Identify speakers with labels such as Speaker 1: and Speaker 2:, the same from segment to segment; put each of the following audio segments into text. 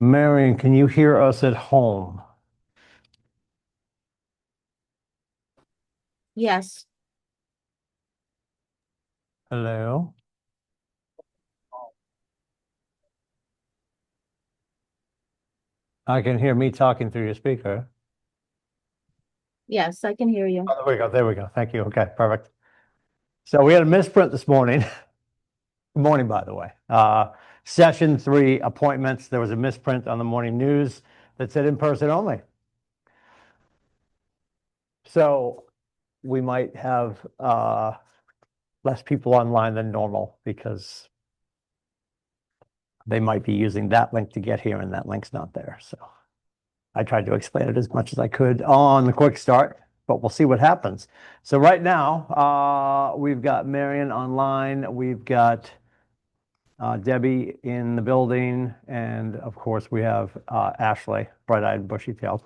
Speaker 1: Marion, can you hear us at home?
Speaker 2: Yes.
Speaker 1: Hello? I can hear me talking through your speaker.
Speaker 2: Yes, I can hear you.
Speaker 1: Oh, there we go. There we go. Thank you. Okay, perfect. So we had a misprint this morning. Good morning, by the way. Session 3 appointments. There was a misprint on the morning news that said in person only. So we might have less people online than normal because they might be using that link to get here and that link's not there. So I tried to explain it as much as I could on the quick start, but we'll see what happens. So right now, we've got Marion online, we've got Debbie in the building, and of course we have Ashley, bright-eyed, bushy-tailed.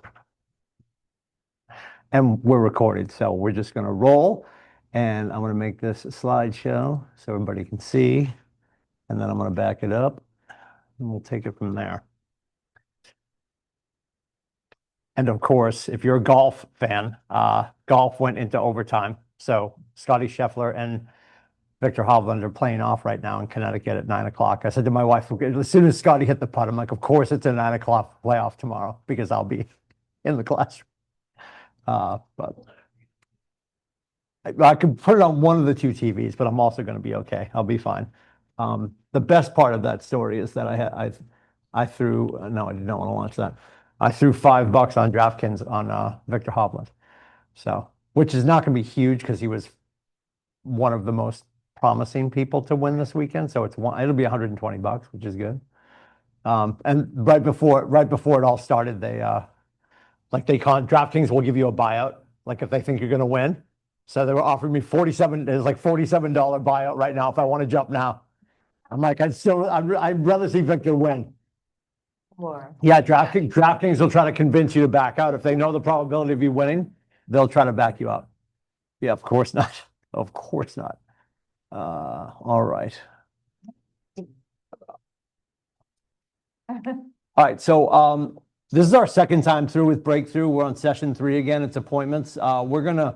Speaker 1: And we're recorded, so we're just gonna roll. And I'm gonna make this a slideshow so everybody can see. And then I'm gonna back it up and we'll take it from there. And of course, if you're a golf fan, golf went into overtime. So Scotty Scheffler and Victor Hovland are playing off right now in Connecticut at 9 o'clock. I said to my wife, as soon as Scotty hit the putt, I'm like, of course it's a 9 o'clock playoff tomorrow because I'll be in the classroom. But I could put it on one of the two TVs, but I'm also going to be okay. I'll be fine. The best part of that story is that I threw, no, I did not want to launch that. I threw $5 on DraftKings on Victor Hovland. So, which is not going to be huge because he was one of the most promising people to win this weekend. So it'll be $120, which is good. And right before it all started, DraftKings will give you a buyout, like if they think you're going to win. So they were offering me there's like $47 buyout right now if I want to jump now. I'm like, I'd rather see Victor win. Yeah, DraftKings will try to convince you to back out. If they know the probability of you winning, they'll try to back you out. Yeah, of course not. Of course not. All right. All right, so this is our second time through with Breakthrough. We're on session 3 again. It's appointments. We're gonna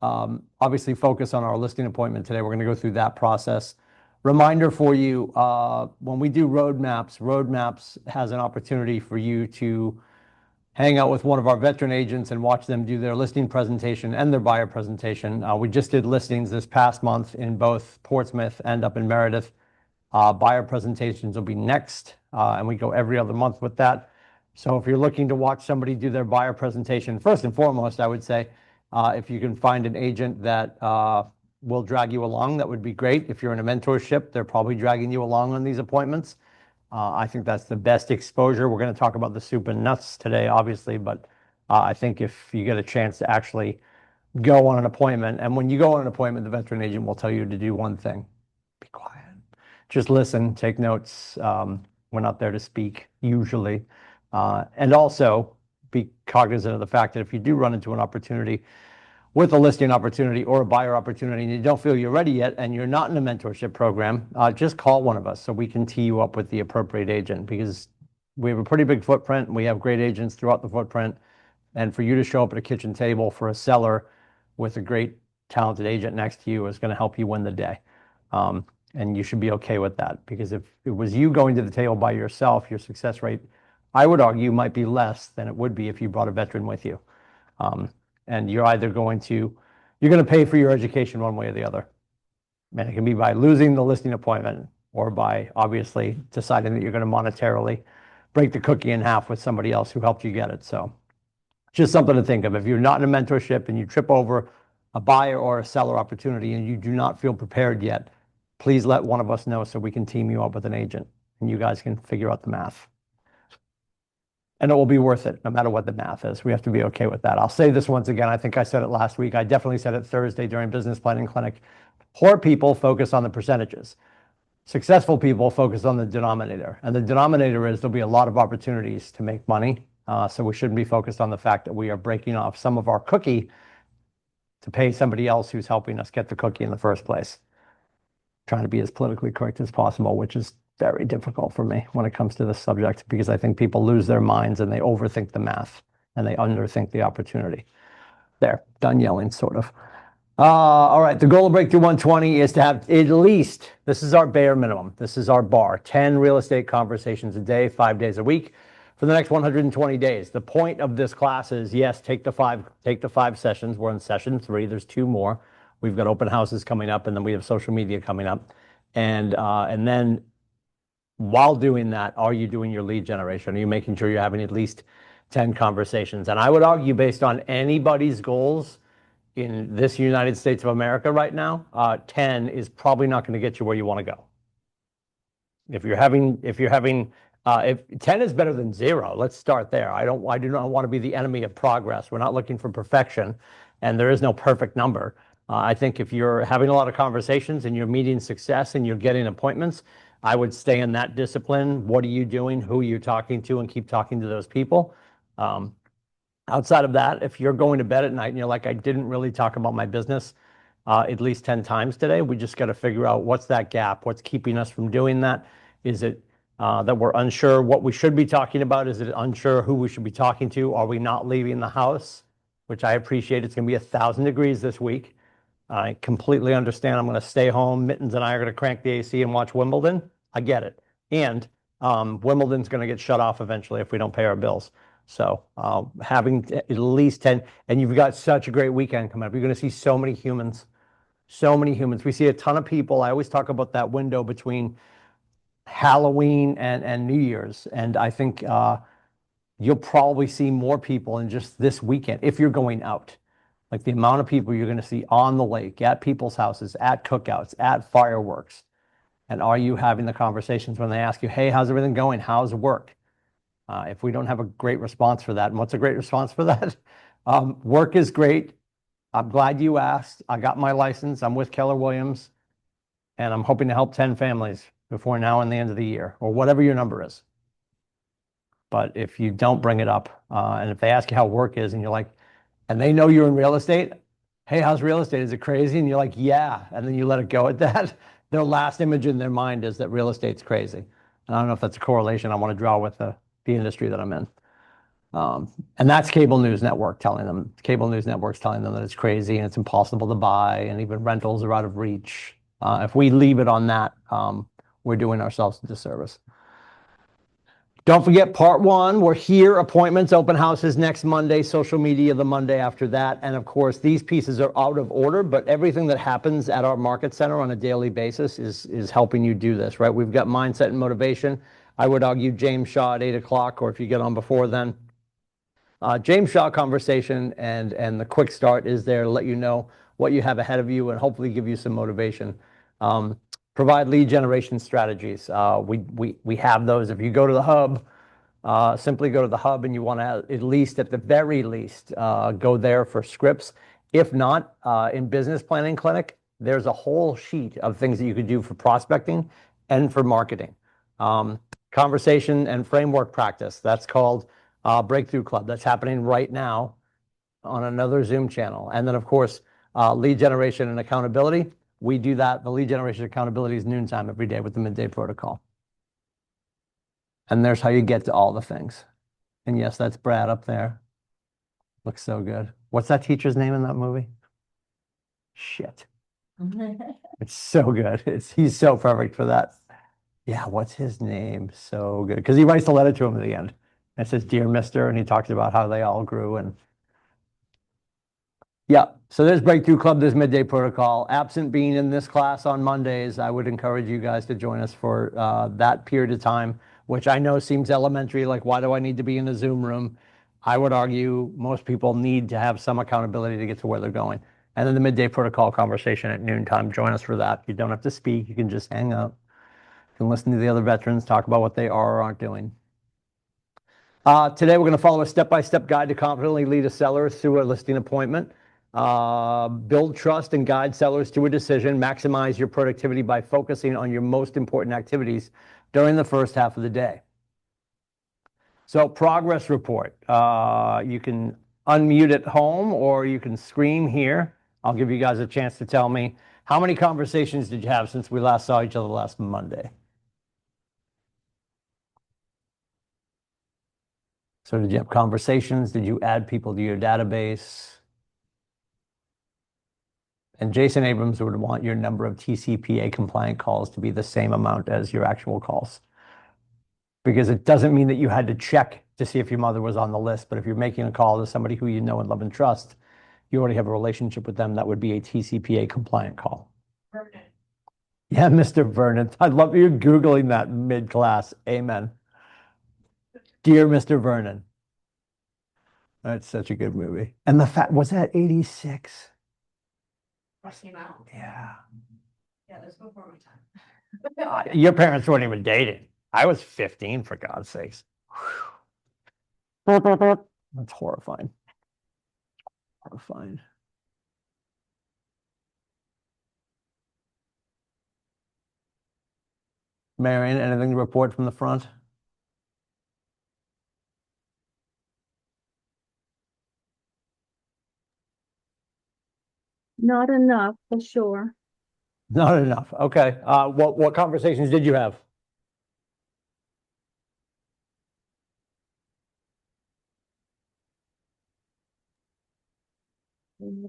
Speaker 1: obviously focus on our listing appointment today. We're gonna go through that process. Reminder for you, when we do Roadmaps has an opportunity for you to hang out with one of our veteran agents and watch them do their listing presentation and their buyer presentation. We just did listings this past month in both Portsmouth and up in Meredith. Buyer presentations will be next, and we go every other month with that. So if you're looking to watch somebody do their buyer presentation, first and foremost, I would say, if you can find an agent that will drag you along, that would be great. If you're in a mentorship, they're probably dragging you along on these appointments. I think that's the best exposure. We're going to talk about the soup and nuts today, obviously, but I think if you get a chance to actually go on an appointment, and when you go on an appointment, the veteran agent will tell you to do one thing: be quiet. Just listen, take notes. We're not there to speak usually. And also be cognizant of the fact that if you do run into an opportunity with a listing opportunity or a buyer opportunity and you don't feel you're ready yet and you're not in a mentorship program, just call one of us so we can tee you up with the appropriate agent, because we have a pretty big footprint. We have great agents throughout the footprint. And for you to show up at a kitchen table for a seller with a great talented agent next to you is going to help you win the day. And you should be okay with that, because if it was you going to the table by yourself, your success rate, I would argue, might be less than it would be if you brought a veteran with you. And you're going to pay for your education one way or the other. And it can be by losing the listing appointment or by obviously deciding that you're going to monetarily break the cookie in half with somebody else who helped you get it. So just something to think of. If you're not in a mentorship and you trip over a buyer or a seller opportunity and you do not feel prepared yet, please let one of us know so we can team you up with an agent and you guys can figure out the math. And it will be worth it no matter what the math is. We have to be okay with that. I'll say this once again. I think I said it last week. I definitely said it Thursday during Business Planning Clinic. Poor people focus on the percentages. Successful people focus on the denominator. And the denominator is there'll be a lot of opportunities to make money. So we shouldn't be focused on the fact that we are breaking off some of our cookie to pay somebody else who's helping us get the cookie in the first place. Trying to be as politically correct as possible, which is very difficult for me when it comes to this subject because I think people lose their minds and they overthink the math and they underthink the opportunity. There, done yelling, sort of. All right, the goal of Breakthrough 120 is to have at least, this is our bare minimum, this is our bar, 10 real estate conversations a day, 5 days a week for the next 120 days. The point of this class is, yes, take the five sessions. We're in session 3. There's 2 more. We've got open houses coming up, and then we have social media coming up. And then while doing that, are you doing your lead generation? Are you making sure you're having at least 10 conversations? And I would argue, based on anybody's goals in this United States of America right now, 10 is probably not going to get you where you want to go. If 10 is better than 0, let's start there. I do not want to be the enemy of progress. We're not looking for perfection, and there is no perfect number. I think if you're having a lot of conversations and you're meeting success and you're getting appointments, I would stay in that discipline. What are you doing? Who are you talking to? And keep talking to those people. Outside of that, if you're going to bed at night and you're like, I didn't really talk about my business at least 10 times today, we just got to figure out what's that gap, what's keeping us from doing that. Is it that we're unsure what we should be talking about? Is it unsure who we should be talking to? Are we not leaving the house? Which I appreciate. It's going to be 1,000 degrees this week. I completely understand. I'm going to stay home. Mittens and I are going to crank the AC and watch Wimbledon. I get it. And Wimbledon's going to get shut off eventually if we don't pay our bills. So having at least 10, and you've got such a great weekend coming up. You're going to see so many humans, so many humans. We see a ton of people. I always talk about that window between Halloween and New Year's. And I think you'll probably see more people in just this weekend if you're going out. Like the amount of people you're going to see on the lake, at people's houses, at cookouts, at fireworks. And are you having the conversations when they ask you, hey, how's everything going? How's work? If we don't have a great response for that, and what's a great response for that? Work is great. I'm glad you asked. I got my license. I'm with Keller Williams, and I'm hoping to help 10 families before now and the end of the year, or whatever your number is. But if you don't bring it up, and if they ask you how work is, and you're like, and they know you're in real estate, hey, how's real estate? Is it crazy? And you're like, yeah. And then you let it go at that. Their last image in their mind is that real estate's crazy. And I don't know if that's a correlation I want to draw with the industry that I'm in. And that's cable news network telling them, cable news networks telling them that it's crazy and it's impossible to buy and even rentals are out of reach. If we leave it on that, we're doing ourselves a disservice. Don't forget part 1, we're here, appointments, open houses next Monday, social media the Monday after that. And of course, these pieces are out of order, but everything that happens at our market center on a daily basis is helping you do this, right? We've got mindset and motivation. I would argue James Shaw at 8 o'clock, or if you get on before then. James Shaw conversation and the quick start is there to let you know what you have ahead of you and hopefully give you some motivation. Provide lead generation strategies. We have those. If you go to the hub, simply go to the hub and you want to at least, at the very least, go there for scripts. If not, in Business Planning Clinic, there's a whole sheet of things that you could do for prospecting and for marketing. Conversation and framework practice. That's called Breakthrough Club. That's happening right now on another Zoom channel. And then, of course, lead generation and accountability. We do that. The lead generation accountability is noontime every day with the midday protocol. And there's how you get to all the things. And yes, that's Brad up there. Looks so good. What's that teacher's name in that movie? Shit. It's so good. He's so perfect for that. Yeah, what's his name? So good. Because he writes a letter to him at the end. It says, Dear Mister, and he talks about how they all grew. And yeah, so there's Breakthrough Club, there's Midday Protocol. Absent being in this class on Mondays, I would encourage you guys to join us for that period of time, which I know seems elementary, like why do I need to be in a Zoom room? I would argue most people need to have some accountability to get to where they're going. And then the Midday Protocol conversation at noontime, join us for that. You don't have to speak, you can just hang up. You can listen to the other veterans talk about what they are or aren't doing. Today we're going to follow a step-by-step guide to confidently lead a seller through a listing appointment. Build trust and guide sellers to a decision. Maximize your productivity by focusing on your most important activities during the first half of the day. So progress report. You can unmute at home or you can scream here. I'll give you guys a chance to tell me how many conversations did you have since we last saw each other last Monday? So did you have conversations? Did you add people to your database? And Jason Abrams would want your number of TCPA compliant calls to be the same amount as your actual calls. Because it doesn't mean that you had to check to see if your mother was on the list, but if you're making a call to somebody who you know and love and trust, you already have a relationship with them, that would be a TCPA compliant call.
Speaker 2: Vernon.
Speaker 1: Yeah, Mr. Vernon. I love you Googling that mid-class. Amen. Dear Mr. Vernon. That's such a good movie. And the fact, was that 86?
Speaker 2: Came out.
Speaker 1: Yeah.
Speaker 2: Yeah, that's before my time.
Speaker 1: Your parents weren't even dating. I was 15, for God's sakes. That's horrifying. Horrifying. Marion, anything to report from the front?
Speaker 3: Not enough, for sure.
Speaker 1: Not enough. Okay. What conversations did you have?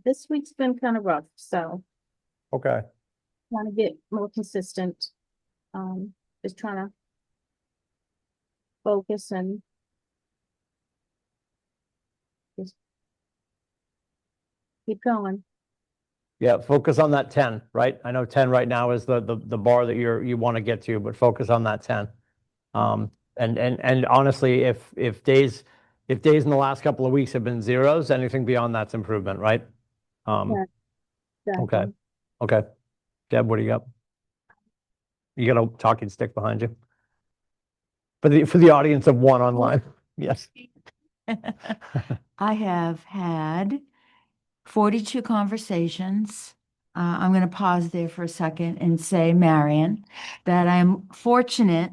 Speaker 3: This week's been kind of rough, so
Speaker 1: Okay.
Speaker 3: trying to get more consistent. Just trying to focus and just keep going.
Speaker 1: Yeah, focus on that 10, right? I know 10 right now is the bar that you want to get to, but focus on that 10. And honestly, if days in the last couple of weeks have been zeros, anything beyond that's improvement, right? Okay.
Speaker 3: Exactly.
Speaker 1: Okay. Deb, what do you got? You got a talking stick behind you? For the audience of one online. Yes.
Speaker 4: I have had 42 conversations. I'm going to pause there for a second and say, Marion, that I'm fortunate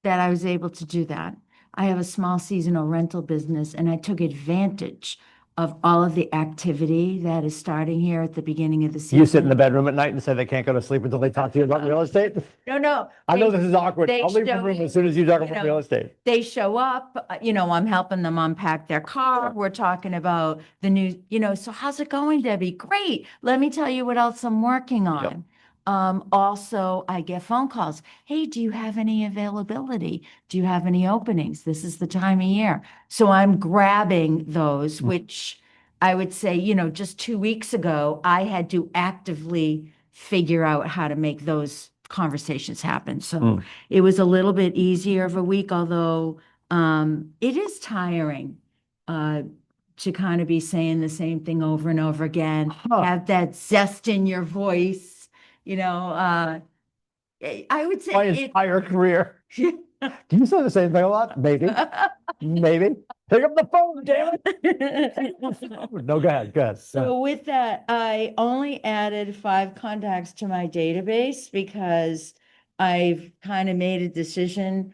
Speaker 4: that I was able to do that. I have a small seasonal rental business, and I took advantage of all of the activity that is starting here at the beginning of the season.
Speaker 1: You sit in the bedroom at night and say they can't go to sleep until they talk to you about real estate?
Speaker 4: No.
Speaker 1: I know
Speaker 4: they-
Speaker 1: this is awkward.
Speaker 4: they
Speaker 1: I'll leave the
Speaker 4: show-
Speaker 1: room as soon as you talk
Speaker 4: you
Speaker 1: about
Speaker 4: know,
Speaker 1: real estate.
Speaker 4: They show up, I'm helping them unpack their car. We're talking about the new, so how's it going, Debbie? Great. Let me tell you what else I'm working on. Also, I get phone calls. Hey, do you have any availability? Do you have any openings? This is the time of year. So I'm grabbing those, which I would say, just 2 weeks ago, I had to actively figure out how to make those conversations happen. So it was a little bit easier of a week, although it is tiring to kind of be saying the same thing over and over again, have that zest in your voice. I would say
Speaker 1: My entire career. Do you say the same thing a lot? Maybe. Maybe. Pick up the phone, damn it. No, go ahead. Go ahead.
Speaker 4: So with that, I only added 5 contacts to my database because I've kind of made a decision,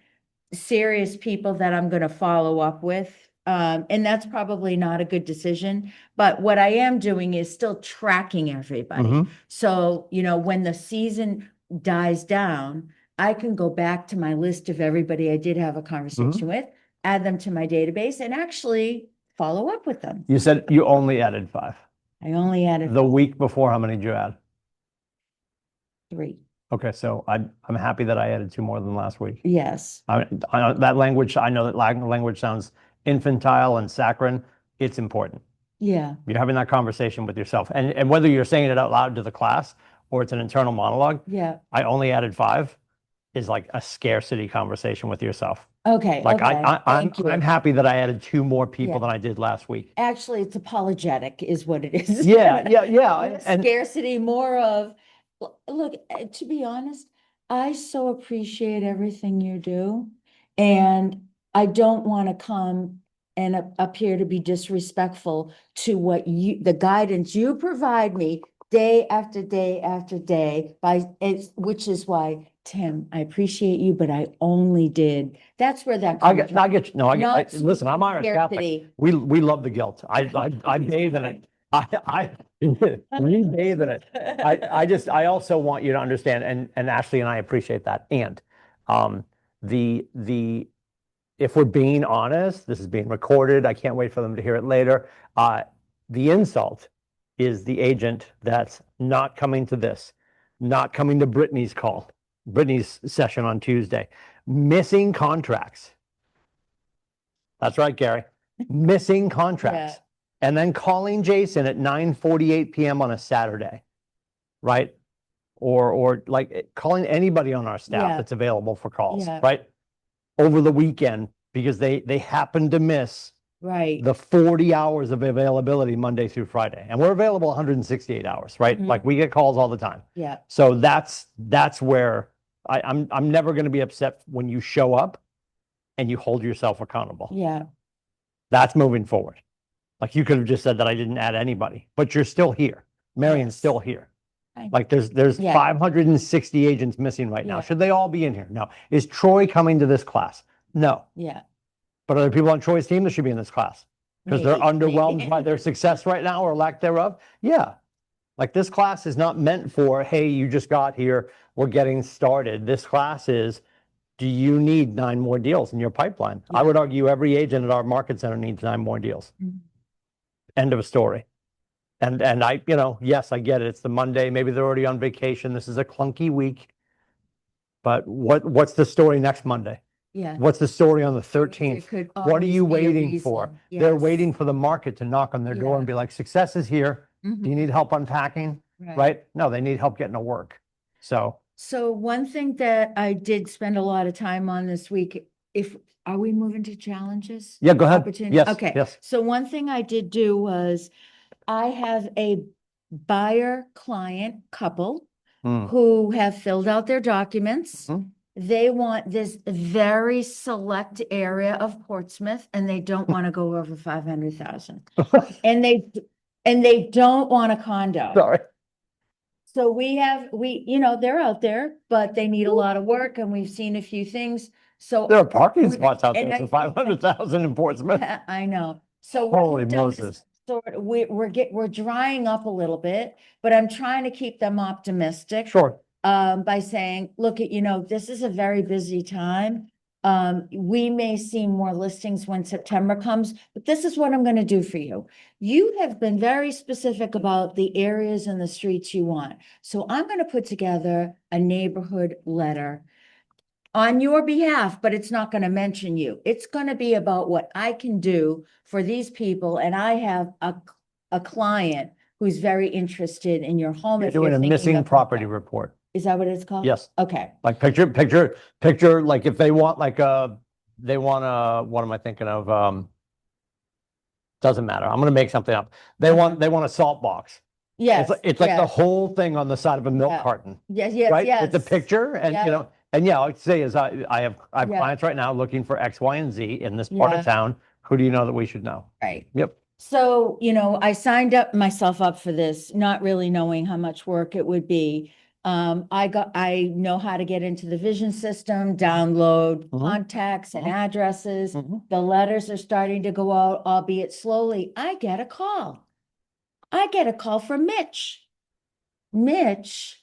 Speaker 4: serious people that I'm going to follow up with. And that's probably not a good decision, but what I am doing is still tracking everybody.
Speaker 1: Mhm.
Speaker 4: So, when the season dies down, I can go back to my list of everybody I did have a conversation with, add them to my database, and actually follow up with them.
Speaker 1: You said you only added 5.
Speaker 4: I only added
Speaker 1: The week before, how many did you add?
Speaker 4: 3.
Speaker 1: Okay, so I'm happy that I added 2 more than last week.
Speaker 4: Yes.
Speaker 1: That language, I know that language sounds infantile and saccharine. It's important.
Speaker 4: Yeah.
Speaker 1: You're having that conversation with yourself. And whether you're saying it out loud to the class or it's an internal monologue,
Speaker 4: Yeah.
Speaker 1: I only added 5 is like a scarcity conversation with yourself.
Speaker 4: Okay.
Speaker 1: Like
Speaker 4: okay. Thank you.
Speaker 1: I'm happy that I added 2 more people
Speaker 4: Yeah.
Speaker 1: than I did last week.
Speaker 4: Actually, it's apologetic is what it is.
Speaker 1: Yeah. And
Speaker 4: Scarcity, more of, look, to be honest, I so appreciate everything you do. And I don't want to come and appear to be disrespectful to the guidance you provide me day after day after day which is why, Tim, I appreciate you, but I only did. That's where that
Speaker 1: I
Speaker 4: comes
Speaker 1: get you. No,
Speaker 4: Not
Speaker 1: listen, I'm Irish Catholic.
Speaker 4: scarcity.
Speaker 1: We love the guilt. I bathe in it. We bathe in it. I also want you to understand, and Ashley and I appreciate that. And the if we're being honest, this is being recorded. I can't wait for them to hear it later. The insult is the agent that's not coming to this, not coming to Brittany's call, Brittany's session on Tuesday, missing contracts. That's right, Gary. Missing contracts. And then calling Jason at 9:48 PM on a Saturday, right? Or like calling anybody on our staff
Speaker 4: Yeah.
Speaker 1: that's available for calls,
Speaker 4: Yeah.
Speaker 1: right? Over the weekend, because they happen to miss
Speaker 4: Right.
Speaker 1: the 40 hours of availability Monday through Friday. And we're available 168 hours, right?
Speaker 4: Mhm.
Speaker 1: Like we get calls all the time.
Speaker 4: Yeah.
Speaker 1: So that's where I'm never going to be upset when you show up and you hold yourself accountable.
Speaker 4: Yeah.
Speaker 1: That's moving forward. Like you could have just said that I didn't add anybody, but you're still here. Marion's
Speaker 4: Yes.
Speaker 1: still here.
Speaker 4: I-
Speaker 1: Like there's
Speaker 4: Yeah.
Speaker 1: 560 agents missing right now.
Speaker 4: Yeah.
Speaker 1: Should they all be in here? No. Is Troy coming to this class? No.
Speaker 4: Yeah.
Speaker 1: But other people on Troy's team that should be in this class because they're
Speaker 4: Maybe,
Speaker 1: underwhelmed
Speaker 4: maybe.
Speaker 1: by their success right now or lack thereof. Yeah. Like this class is not meant for, hey, you just got here, we're getting started. This class is, do you need 9 more deals in your pipeline? I
Speaker 4: Yeah.
Speaker 1: would argue every agent at our market center needs 9 more deals.
Speaker 4: Mhm.
Speaker 1: End of story. And I, yes, I get it. It's the Monday. Maybe they're already on vacation. This is a clunky week. But what's the story next Monday?
Speaker 4: Yeah.
Speaker 1: What's the story on the
Speaker 4: There
Speaker 1: 13th?
Speaker 4: could
Speaker 1: What are
Speaker 4: always
Speaker 1: you
Speaker 4: be a
Speaker 1: waiting for?
Speaker 4: reason.
Speaker 1: They're
Speaker 4: Yes.
Speaker 1: waiting for the market to knock on their door
Speaker 4: Yeah.
Speaker 1: and be like, success is here.
Speaker 4: Mhm.
Speaker 1: Do you need help unpacking? Right? No, they need help getting to work. So
Speaker 4: So one thing that I did spend a lot of time on this week, are we moving to challenges?
Speaker 1: yeah, go ahead.
Speaker 4: Opportunity?
Speaker 1: Yes,
Speaker 4: Okay.
Speaker 1: yes.
Speaker 4: So one thing I did do was I have a buyer client couple
Speaker 1: Mm.
Speaker 4: who have filled out their documents.
Speaker 1: Mhm.
Speaker 4: They want this very select area of Portsmouth and they don't want to go over 500,000. And they don't want a condo.
Speaker 1: Sorry.
Speaker 4: So they're out there, but they need a lot of work and we've seen a few things. So
Speaker 1: There are parking
Speaker 4: We-
Speaker 1: spots out
Speaker 4: and
Speaker 1: there
Speaker 4: I-
Speaker 1: for 500,000 in Portsmouth.
Speaker 4: I know. So what
Speaker 1: Holy
Speaker 4: we've done is
Speaker 1: Moses.
Speaker 4: we're drying up a little bit, but I'm trying to keep them optimistic.
Speaker 1: Sure.
Speaker 4: By saying, look this is a very busy time. We may see more listings when September comes, but this is what I'm gonna do for you. You have been very specific about the areas and the streets you want. So I'm gonna put together a neighborhood letter on your behalf, but it's not gonna mention you. It's gonna be about what I can do for these people, and I have a client who's very interested in your home.
Speaker 1: You're
Speaker 4: if you're
Speaker 1: doing a
Speaker 4: thinking
Speaker 1: missing
Speaker 4: of-
Speaker 1: property report.
Speaker 4: Is that what it's called?
Speaker 1: Yes.
Speaker 4: Okay,
Speaker 1: Like picture, like if they want what am I thinking of? Doesn't matter. I'm gonna make something up. They want a salt box.
Speaker 4: yes.
Speaker 1: It's like the
Speaker 4: yes,
Speaker 1: whole thing on the side of a milk
Speaker 4: Yeah.
Speaker 1: carton,
Speaker 4: Yes, yes,
Speaker 1: right?
Speaker 4: yes.
Speaker 1: It's a picture and,
Speaker 4: Yeah.
Speaker 1: and yeah, like say is I have
Speaker 4: Yeah.
Speaker 1: clients right now looking for X, Y, and Z in this part
Speaker 4: Yeah.
Speaker 1: of town. Who do you know that we should know?
Speaker 4: Right.
Speaker 1: Yep.
Speaker 4: So, I signed myself up for this, not really knowing how much work it would be. I know how to get into the vision system, download
Speaker 1: Mhm.
Speaker 4: contacts and addresses.
Speaker 1: Mhm.
Speaker 4: The letters are starting to go out, albeit slowly. I get a call. I get a call from Mitch. Mitch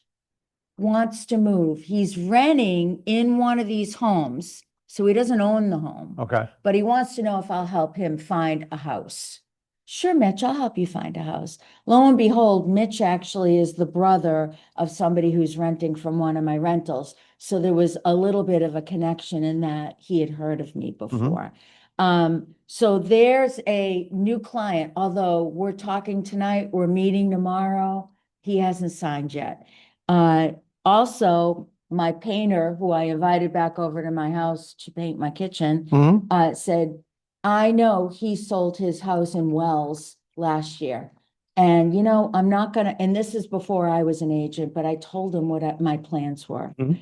Speaker 4: wants to move. He's renting in one of these homes, so he doesn't own the home.
Speaker 1: Okay.
Speaker 4: But he wants to know if I'll help him find a house. Sure, Mitch, I'll help you find a house. Lo and behold, Mitch actually is the brother of somebody who's renting from one of my rentals. So there was a little bit of a connection in that he had heard of me before. So there's a new client, although we're talking tonight, we're meeting tomorrow. He hasn't signed yet. Also, my painter, who I invited back over to my house to paint my kitchen,
Speaker 1: Mhm.
Speaker 4: said, I know he sold his house in Wells last year. And I'm not gonna, and this is before I was an agent, but I told him what my plans were.
Speaker 1: Mhm.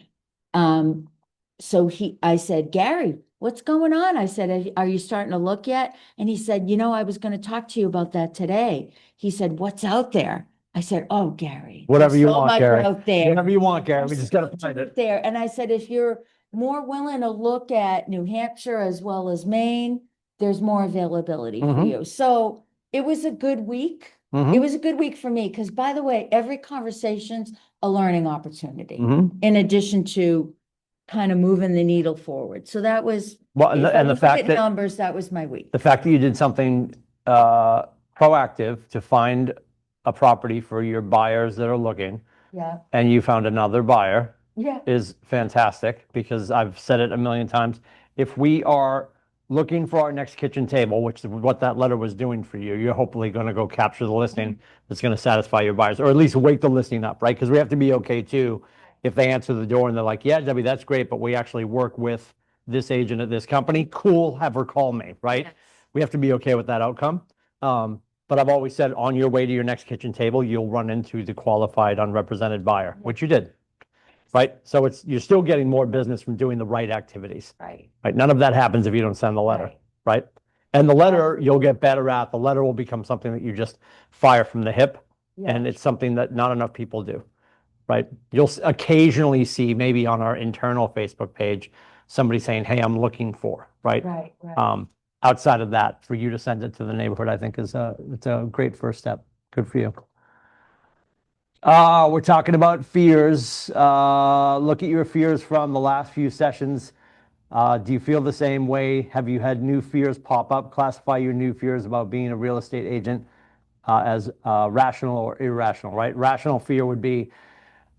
Speaker 4: So I said, Gary, what's going on? I said, are you starting to look yet? And he said, I was gonna talk to you about that today. He said, what's out there? I said, oh, Gary.
Speaker 1: Whatever
Speaker 4: there's
Speaker 1: you
Speaker 4: so
Speaker 1: want,
Speaker 4: much
Speaker 1: Gary.
Speaker 4: out there.
Speaker 1: Whatever you want, Gary. We
Speaker 4: There's
Speaker 1: just
Speaker 4: so
Speaker 1: gotta
Speaker 4: much
Speaker 1: find
Speaker 4: out
Speaker 1: it.
Speaker 4: there. And I said, if you're more willing to look at New Hampshire as well as Maine, there's more availability for
Speaker 1: Mhm.
Speaker 4: you. So it was a good week.
Speaker 1: Mhm.
Speaker 4: It was a good week for me because, by the way, every conversation's a learning opportunity
Speaker 1: Mhm.
Speaker 4: in addition to kind of moving the needle forward. So that was,
Speaker 1: Well, and
Speaker 4: if I
Speaker 1: the
Speaker 4: look
Speaker 1: fact
Speaker 4: at
Speaker 1: that,
Speaker 4: numbers, that was my week.
Speaker 1: the fact that you did something proactive to find a property for your buyers that are looking,
Speaker 4: Yeah,
Speaker 1: and you found another buyer
Speaker 4: yeah,
Speaker 1: is fantastic, because I've said it a million times. If we are looking for our next kitchen table, which is what that letter was doing for you, you're hopefully going to go capture the listing that's going to satisfy your buyers, or at least wake the listing up, right? Because we have to be okay too. If they answer the door and they're like, yeah, Debbie, that's great, but we actually work with this agent at this company, cool, have her call me, right?
Speaker 4: Yes.
Speaker 1: We have to be okay with that outcome. But I've always said, on your way to your next kitchen table, you'll run into the qualified unrepresented buyer, which you did. Right? So you're still getting more business from doing the right activities,
Speaker 4: right.
Speaker 1: right? None of that happens if you don't send the letter,
Speaker 4: Right.
Speaker 1: right? And the letter, you'll get better at. The letter will become something that you just fire from the hip. And it's something that not enough people do, right? You'll occasionally see, maybe on our internal Facebook page, somebody saying, hey, I'm looking for, right?
Speaker 4: Right, right.
Speaker 1: Outside of that, for you to send it to the neighborhood, I think it's a great first step. Good for you. We're talking about fears. Look at your fears from the last few sessions. Do you feel the same way? Have you had new fears pop up? Classify your new fears about being a real estate agent as rational or irrational, right? Rational fear would be,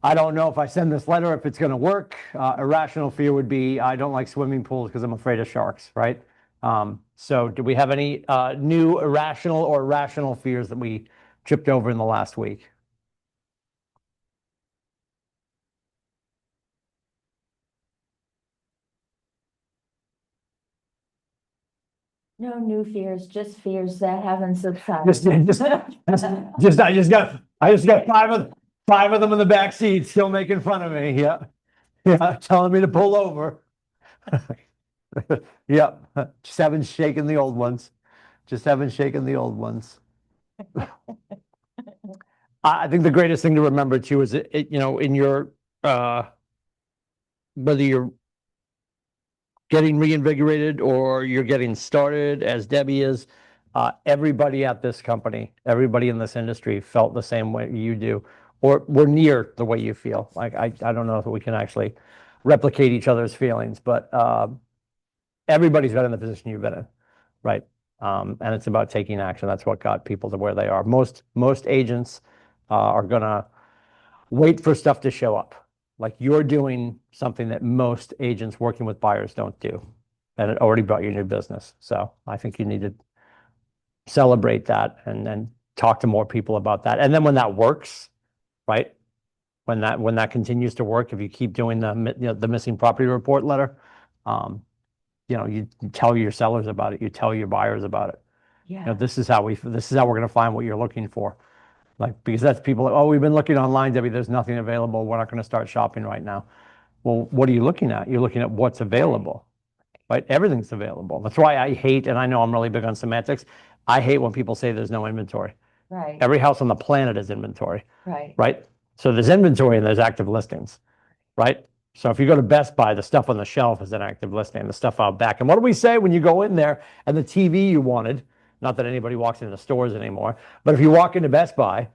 Speaker 1: I don't know if I send this letter if it's going to work. Irrational fear would be, I don't like swimming pools because I'm afraid of sharks, right? So do we have any new irrational or rational fears that we tripped over in the last week?
Speaker 4: No new fears, just fears that haven't subsided.
Speaker 1: I just got five of them in the back seat still making fun of me. Yeah. Yeah. Telling me to pull over. Yep. Just haven't shaken the old ones. Just haven't shaken the old ones. I think the greatest thing to remember too is in your, whether you're getting reinvigorated or you're getting started as Debbie is, everybody at this company, everybody in this industry felt the same way you do, or we're near the way you feel. Like, I don't know if we can actually replicate each other's feelings, but everybody's been in the position you've been in, right? And it's about taking action. That's what got people to where they are. Most agents are gonna wait for stuff to show up. Like, you're doing something that most agents working with buyers don't do, and it already brought you new business. So I think you need to celebrate that and then talk to more people about that. And then when that works, right? When that continues to work, if you keep doing the missing property report letter, you tell your sellers about it, you tell your buyers about it.
Speaker 4: Yeah.
Speaker 1: This is how we're going to find what you're looking for. Like, because that's people like, oh, we've been looking online, Debbie, there's nothing available. We're not going to start shopping right now. Well, what are you looking at? You're looking at what's available, right? Everything's available. That's why I hate, and I know I'm really big on semantics, I hate when people say there's no inventory.
Speaker 4: Right,
Speaker 1: Every house on the planet is inventory,
Speaker 4: right.
Speaker 1: right? So there's inventory and there's active listings, right? So if you go to Best Buy, the stuff on the shelf is an active listing, the stuff out back. And what do we say when you go in there and the TV you wanted, not that anybody walks into stores anymore, but if you walk into Best Buy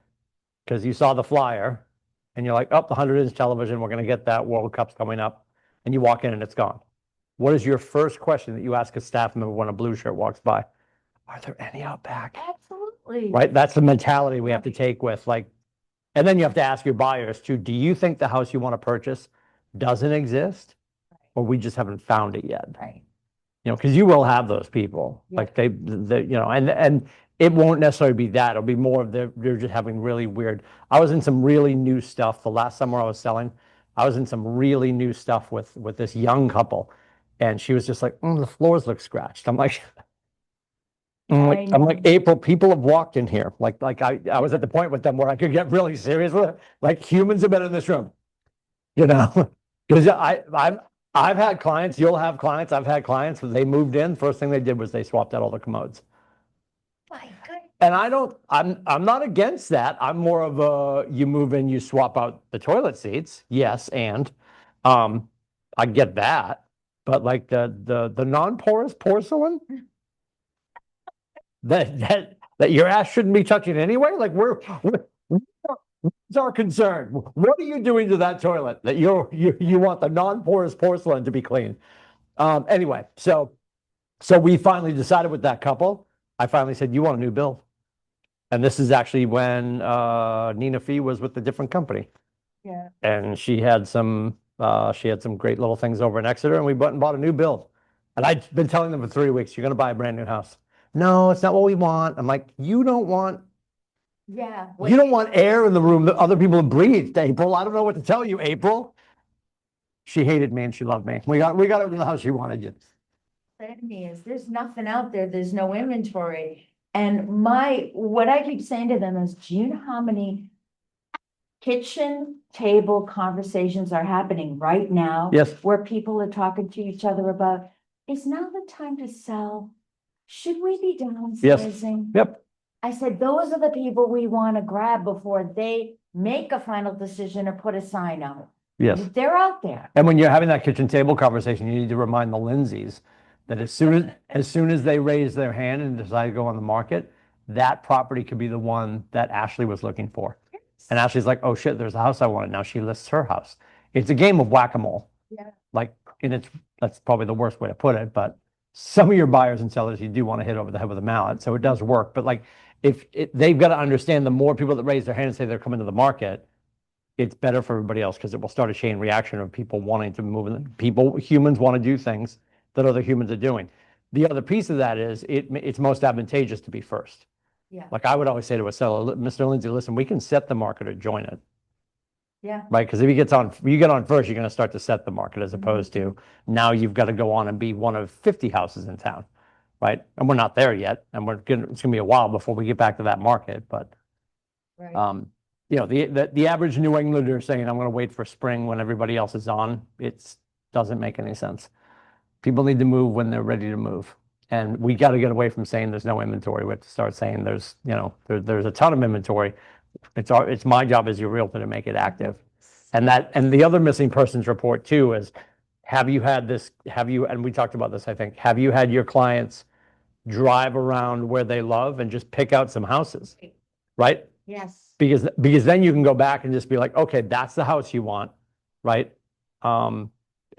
Speaker 1: because you saw the flyer and you're like, oh, the 100-inch television, we're going to get that, World Cup's coming up, and you walk in and it's gone. What is your first question that you ask a staff member when a blue shirt walks by? Are there any out back?
Speaker 4: Absolutely.
Speaker 1: Right? That's the mentality we have to take with, like, and then you have to ask your buyers too, do you think the house you want to purchase doesn't exist, or we just haven't found it yet?
Speaker 4: Right.
Speaker 1: Because you will have those people,
Speaker 4: Yeah.
Speaker 1: like and it won't necessarily be that. It'll be more of they're just having really weird. I was in some really new stuff the last summer I was selling. I was in some really new stuff with this young couple, and she was just like, the floors look scratched. I'm like, I'm like, April, people have walked in here. Like I was at the point with them where I could get really serious with it. Like, humans have been in this room, because I've had clients, you'll have clients, I've had clients, when they moved in, first thing they did was they swapped out all the commodes.
Speaker 4: My goodness.
Speaker 1: And I'm not against that. I'm more of a, you move in, you swap out the toilet seats. Yes. And, I get that, but like the non-porous porcelain that your ass shouldn't be touching anyway. Like, we're our concern. What are you doing to that toilet that you want the non-porous porcelain to be clean? Anyway, so we finally decided with that couple, I finally said, you want a new build? And this is actually when Nina Fee was with a different company.
Speaker 4: Yeah.
Speaker 1: And she had some great little things over in Exeter, and we went and bought a new build. And I'd been telling them for 3 weeks, you're gonna buy a brand new house. No, it's not what we want. I'm like, you don't want air in the room that other people have breathed, April. I don't know what to tell you, April. She hated me and she loved me. We got her in the house she wanted.
Speaker 4: Say to me is there's nothing out there, there's no inventory. And what I keep saying to them is, do you know how many kitchen table conversations are happening right now?
Speaker 1: Yes.
Speaker 4: Where people are talking to each other about, is now the time to sell? Should we be downsizing?
Speaker 1: Yep.
Speaker 4: I said, those are the people we want to grab before they make a final decision or put a sign out.
Speaker 1: Yes.
Speaker 4: They're out there.
Speaker 1: And when you're having that kitchen table conversation, you need to remind the Lindsays that as soon as they raise their hand and decide to go on the market, that property could be the one that Ashley was looking for. And Ashley's like, oh shit, there's a house I wanted. Now she lists her house. It's a game of whack-a-mole.
Speaker 4: Yeah.
Speaker 1: Like, that's probably the worst way to put it, but some of your buyers and sellers, you do want to hit over the head with a mallet. So it does work. But like, they've got to understand, the more people that raise their hand and say they're coming to the market, it's better for everybody else, because it will start a chain reaction of people wanting to move. Humans want to do things that other humans are doing. The other piece of that is it's most advantageous to be first.
Speaker 4: Yeah.
Speaker 1: Like I would always say to a seller, Mr. Lindsay, listen, we can set the market or join it.
Speaker 4: Yeah.
Speaker 1: Right? Because if you get on first, you're going to start to set the market, as opposed to now you've got to go on and be one of 50 houses in town. Right? And we're not there yet. And it's going to be a while before we get back to that market. But,
Speaker 4: Right.
Speaker 1: the average New Englander saying, I'm going to wait for spring when everybody else is on, it doesn't make any sense. People need to move when they're ready to move. And we got to get away from saying there's no inventory. We have to start saying there's a ton of inventory. It's my job as your realtor to make it active. And the other missing persons report too is, and we talked about this, I think, have you had your clients drive around where they love and just pick out some houses, right?
Speaker 4: Yes.
Speaker 1: Because then you can go back and just be like, okay, that's the house you want, right?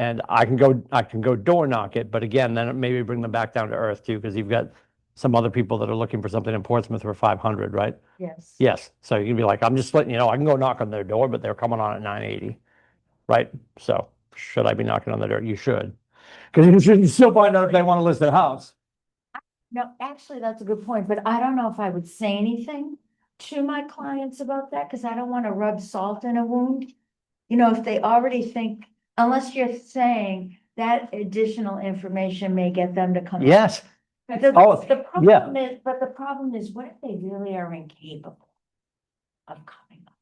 Speaker 1: And I can go door knock it, but again, then maybe bring them back down to earth too, because you've got some other people that are looking for something in Portsmouth for 500, right?
Speaker 4: Yes.
Speaker 1: Yes. So you can be like, I'm just letting you know, I can go knock on their door, but they're coming on at 980, right? So should I be knocking on their door? You should, because you should still find out if they want to list their house.
Speaker 4: No, actually, that's a good point, but I don't know if I would say anything to my clients about that, because I don't want to rub salt in a wound. If they already think, unless you're saying that additional information may get them to come.
Speaker 1: Yes.
Speaker 4: The problem is, what if they really are incapable of coming up?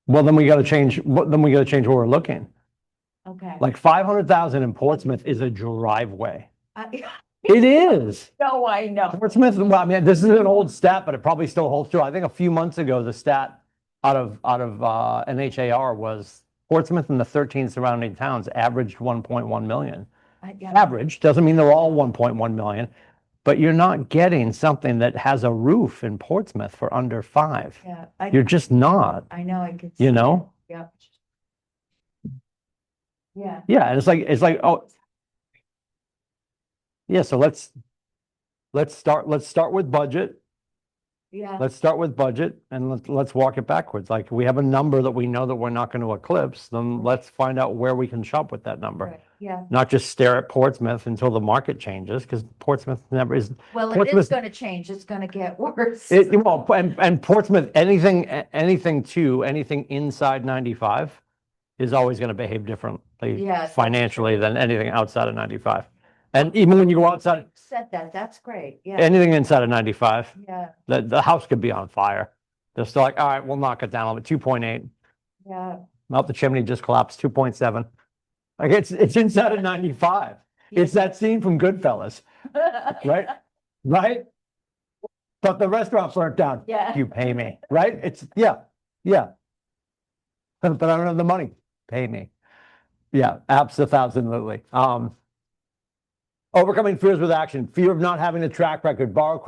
Speaker 1: Well, then we got to change. Then we got to change where we're looking.
Speaker 4: Okay.
Speaker 1: Like 500,000 in Portsmouth is a driveway.
Speaker 4: I
Speaker 1: It is.
Speaker 4: No, I know.
Speaker 1: Portsmouth, well, I mean, this is an old stat, but it probably still holds true. I think a few months ago, the stat out of NHAR was Portsmouth and the 13 surrounding towns averaged 1.1 million. Average doesn't mean they're all 1.1 million, but you're not getting something that has a roof in Portsmouth for under 5.
Speaker 4: Yeah.
Speaker 1: You're just not.
Speaker 4: I know, I could.
Speaker 1: You know?
Speaker 4: Yeah. Yeah.
Speaker 1: Yeah, and it's like, oh, yeah. So let's start with budget.
Speaker 4: Yeah.
Speaker 1: Let's start with budget and let's walk it backwards. Like, we have a number that we know that we're not going to eclipse, then let's find out where we can shop with that number.
Speaker 4: Right. Yeah.
Speaker 1: Not just stare at Portsmouth until the market changes, because Portsmouth never is.
Speaker 4: Well, it
Speaker 1: Portsmouth-
Speaker 4: is going to change. It's going to get worse.
Speaker 1: And Portsmouth, anything inside 95 is always going to behave differently
Speaker 4: Yes.
Speaker 1: financially than anything outside of 95. And even when you go outside,
Speaker 4: Said that. That's great. Yeah.
Speaker 1: anything inside of 95,
Speaker 4: Yeah.
Speaker 1: the house could be on fire. They're still like, all right, we'll knock it down a little bit, 2.8.
Speaker 4: Yeah.
Speaker 1: Out the chimney just collapsed, 2.7. Like, it's inside of 95. It's that scene from Goodfellas, right? Right? But the restaurant burnt down.
Speaker 4: Yeah.
Speaker 1: You pay me, right? Yeah. But I don't have the money. Pay me. Yeah, absolutely. Overcoming fears with action. Fear of not having a track record. Borrow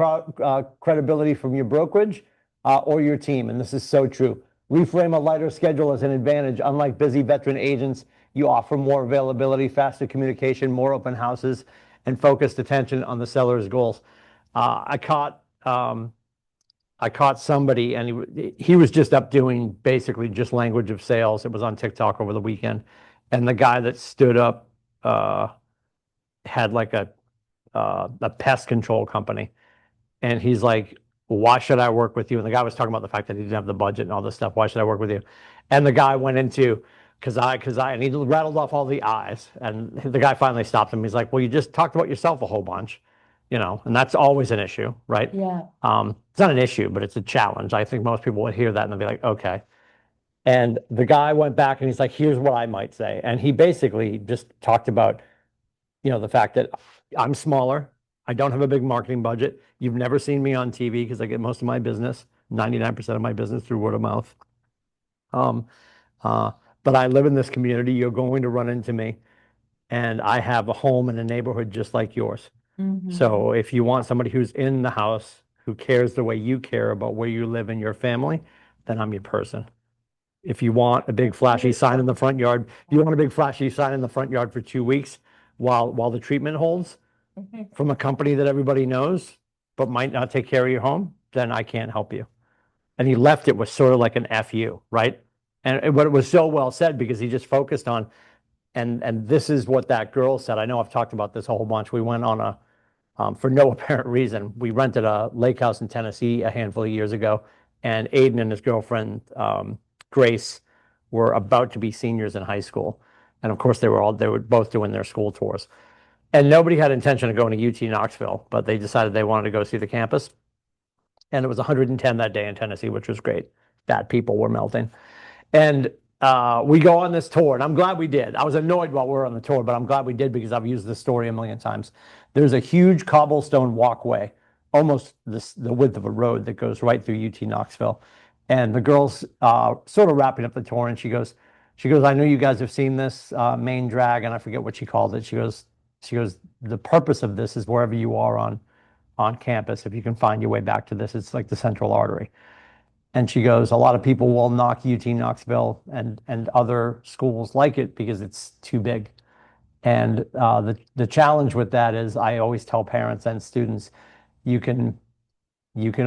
Speaker 1: credibility from your brokerage or your team. And this is so true. reframe a lighter schedule as an advantage. Unlike busy veteran agents, you offer more availability, faster communication, more open houses, and focused attention on the seller's goals. I caught somebody, and he was just up doing basically just language of sales. It was on TikTok over the weekend, and the guy that stood up had like a pest control company, and he's like, "Why should I work with you?" And the guy was talking about the fact that he didn't have the budget and all this stuff. Why should I work with you? And the guy went into because I, and he rattled off all the I's, and the guy finally stopped him. He's like, "Well, you just talked about yourself a whole bunch." And that's always an issue, right?
Speaker 4: Yeah.
Speaker 1: It's not an issue, but it's a challenge. I think most people would hear that and they'll be like, okay. And the guy went back and he's like, here's what I might say. And he basically just talked about, the fact that I'm smaller. I don't have a big marketing budget. You've never seen me on TV because I get most of my business, 99% of my business through word of mouth. But I live in this community. You're going to run into me. And I have a home in a neighborhood just like yours. So if you want somebody who's in the house, who cares the way you care about where you live and your family, then I'm your person. If you want a big flashy sign in the front yard, for 2 weeks while the treatment holds from a company that everybody knows, but might not take care of your home, then I can't help you. And he left it with sort of like an FU, right? But it was so well said because he just focused on, and this is what that girl said. I know I've talked about this a whole bunch. We went on for no apparent reason, we rented a lake house in Tennessee a handful of years ago, and Aiden and his girlfriend, Grace, were about to be seniors in high school. And of course, they were both doing their school tours. And nobody had intention of going to UT Knoxville, but they decided they wanted to go see the campus. And it was 110 that day in Tennessee, which was great. Bad people were melting. And we go on this tour, and I'm glad we did. I was annoyed while we were on the tour, but I'm glad we did because I've used this story a million times. There's a huge cobblestone walkway, almost the width of a road that goes right through UT Knoxville. And the girl's sort of wrapping up the tour, and she goes, "I know you guys have seen this main drag," and I forget what she called it. She goes, "The purpose of this is wherever you are on campus, if you can find your way back to this, it's like the central artery." And she goes, "A lot of people will knock UT Knoxville and other schools like it because it's too big." And the challenge with that is, I always tell parents and students, you can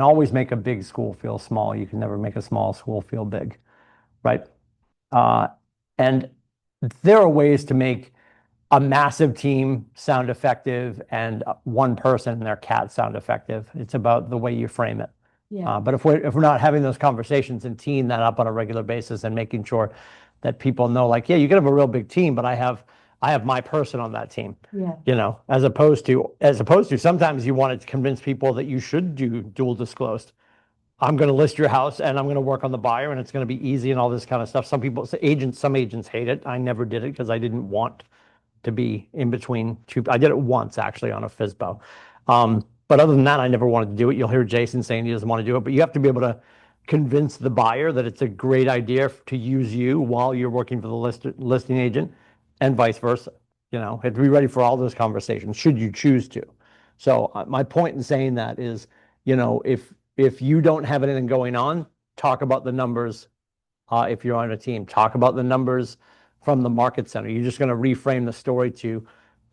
Speaker 1: always make a big school feel small. You can never make a small school feel big, right? And there are ways to make a massive team sound effective and one person and their cat sound effective. It's about the way you frame it.
Speaker 4: Yeah.
Speaker 1: But if we're not having those conversations and teeing that up on a regular basis and making sure that people know, like, yeah, you can have a real big team, but I have my person on that team.
Speaker 4: Yeah.
Speaker 1: As opposed to sometimes you want to convince people that you should do dual disclosed. I'm going to list your house and I'm going to work on the buyer and it's going to be easy and all this kind of stuff. Some agents hate it. I never did it because I didn't want to be in between two. I did it once actually on a FSBO. But other than that, I never wanted to do it. You'll hear Jason saying he doesn't want to do it, but you have to be able to convince the buyer that it's a great idea to use you while you're working for the listing agent, and vice versa. Have to be ready for all those conversations should you choose to. So my point in saying that is, if you don't have anything going on, talk about the numbers. If you're on a team, talk about the numbers from the market center. You're just going to reframe the story to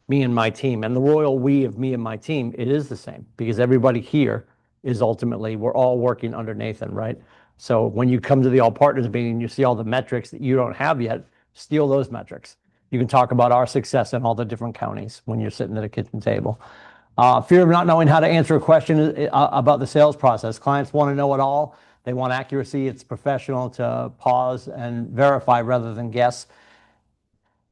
Speaker 1: me and my team, and the royal we of me and my team. It is the same because everybody here is ultimately, we're all working under Nathan, right? So when you come to the all partners meeting and you see all the metrics that you don't have yet, steal those metrics. You can talk about our success in all the different counties when you're sitting at a kitchen table. Fear of not knowing how to answer a question about the sales process. Clients want to know it all. They want accuracy. It's professional to pause and verify rather than guess.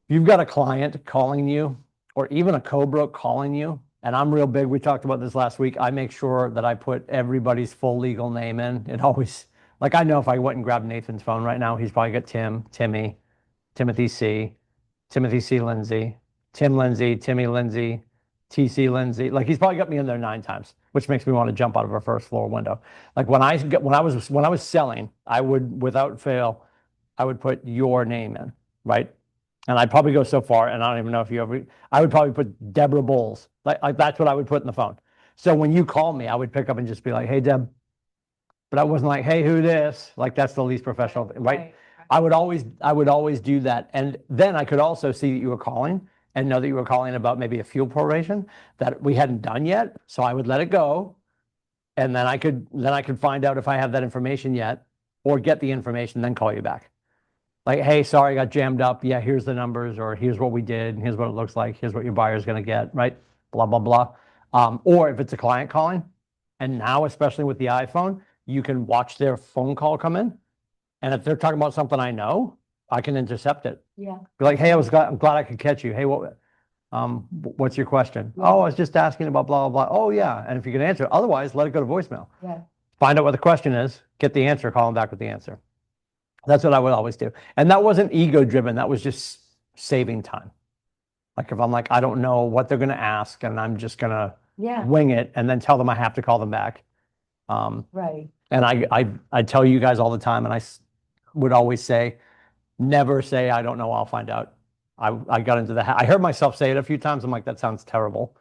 Speaker 1: You've got a client calling you, or even a co-broke calling you, and I'm real big, we talked about this last week, I make sure that I put everybody's full legal name in. It always, like, I know if I went and grabbed Nathan's phone right now, he's probably got Tim, Timmy, Timothy C, Timothy C. Lindsay, Tim Lindsay, Timmy Lindsay, TC Lindsay. Like, he's probably got me in there 9 times, which makes me want to jump out of a first floor window. Like, when I was selling, I would, without fail, I would put your name in, right? And I'd probably go so far, and I don't even know if you ever, I would probably put Deborah Bowles. Like that's what I would put in the phone. So when you call me, I would pick up and just be like, "Hey, Deb, but I wasn't like, hey, who this? Like, that's the least professional, right? I would always do that. And then I could also see that you were calling and know that you were calling about maybe a fuel proration that we hadn't done yet. So I would let it go. And then I could find out if I have that information yet, or get the information, then call you back. Like, hey, sorry, I got jammed up. Yeah, here's the numbers, or here's what we did, and here's what it looks like. Here's what your buyer's gonna get, right? Blah, blah, blah. Or if it's a client calling, and now, especially with the iPhone, you can watch their phone call come in. And if they're talking about something I know, I can intercept it.
Speaker 4: Yeah.
Speaker 1: Be like, hey, I'm glad I could catch you. Hey, what's your question?
Speaker 4: Yeah.
Speaker 1: Oh, I was just asking about blah, blah, blah. Oh, yeah. And if you can answer, otherwise, let it go to voicemail.
Speaker 4: Yeah.
Speaker 1: Find out what the question is, get the answer, call them back with the answer. That's what I would always do. And that wasn't ego driven. That was just saving time. Like if I'm like, I don't know what they're going to ask, and I'm just going to
Speaker 4: Yeah.
Speaker 1: wing it and then tell them I have to call them back.
Speaker 4: Right.
Speaker 1: And I tell you guys all the time, and would always say, never say, I don't know, I'll find out. I got into I heard myself say it a few times. I'm like, that sounds terrible.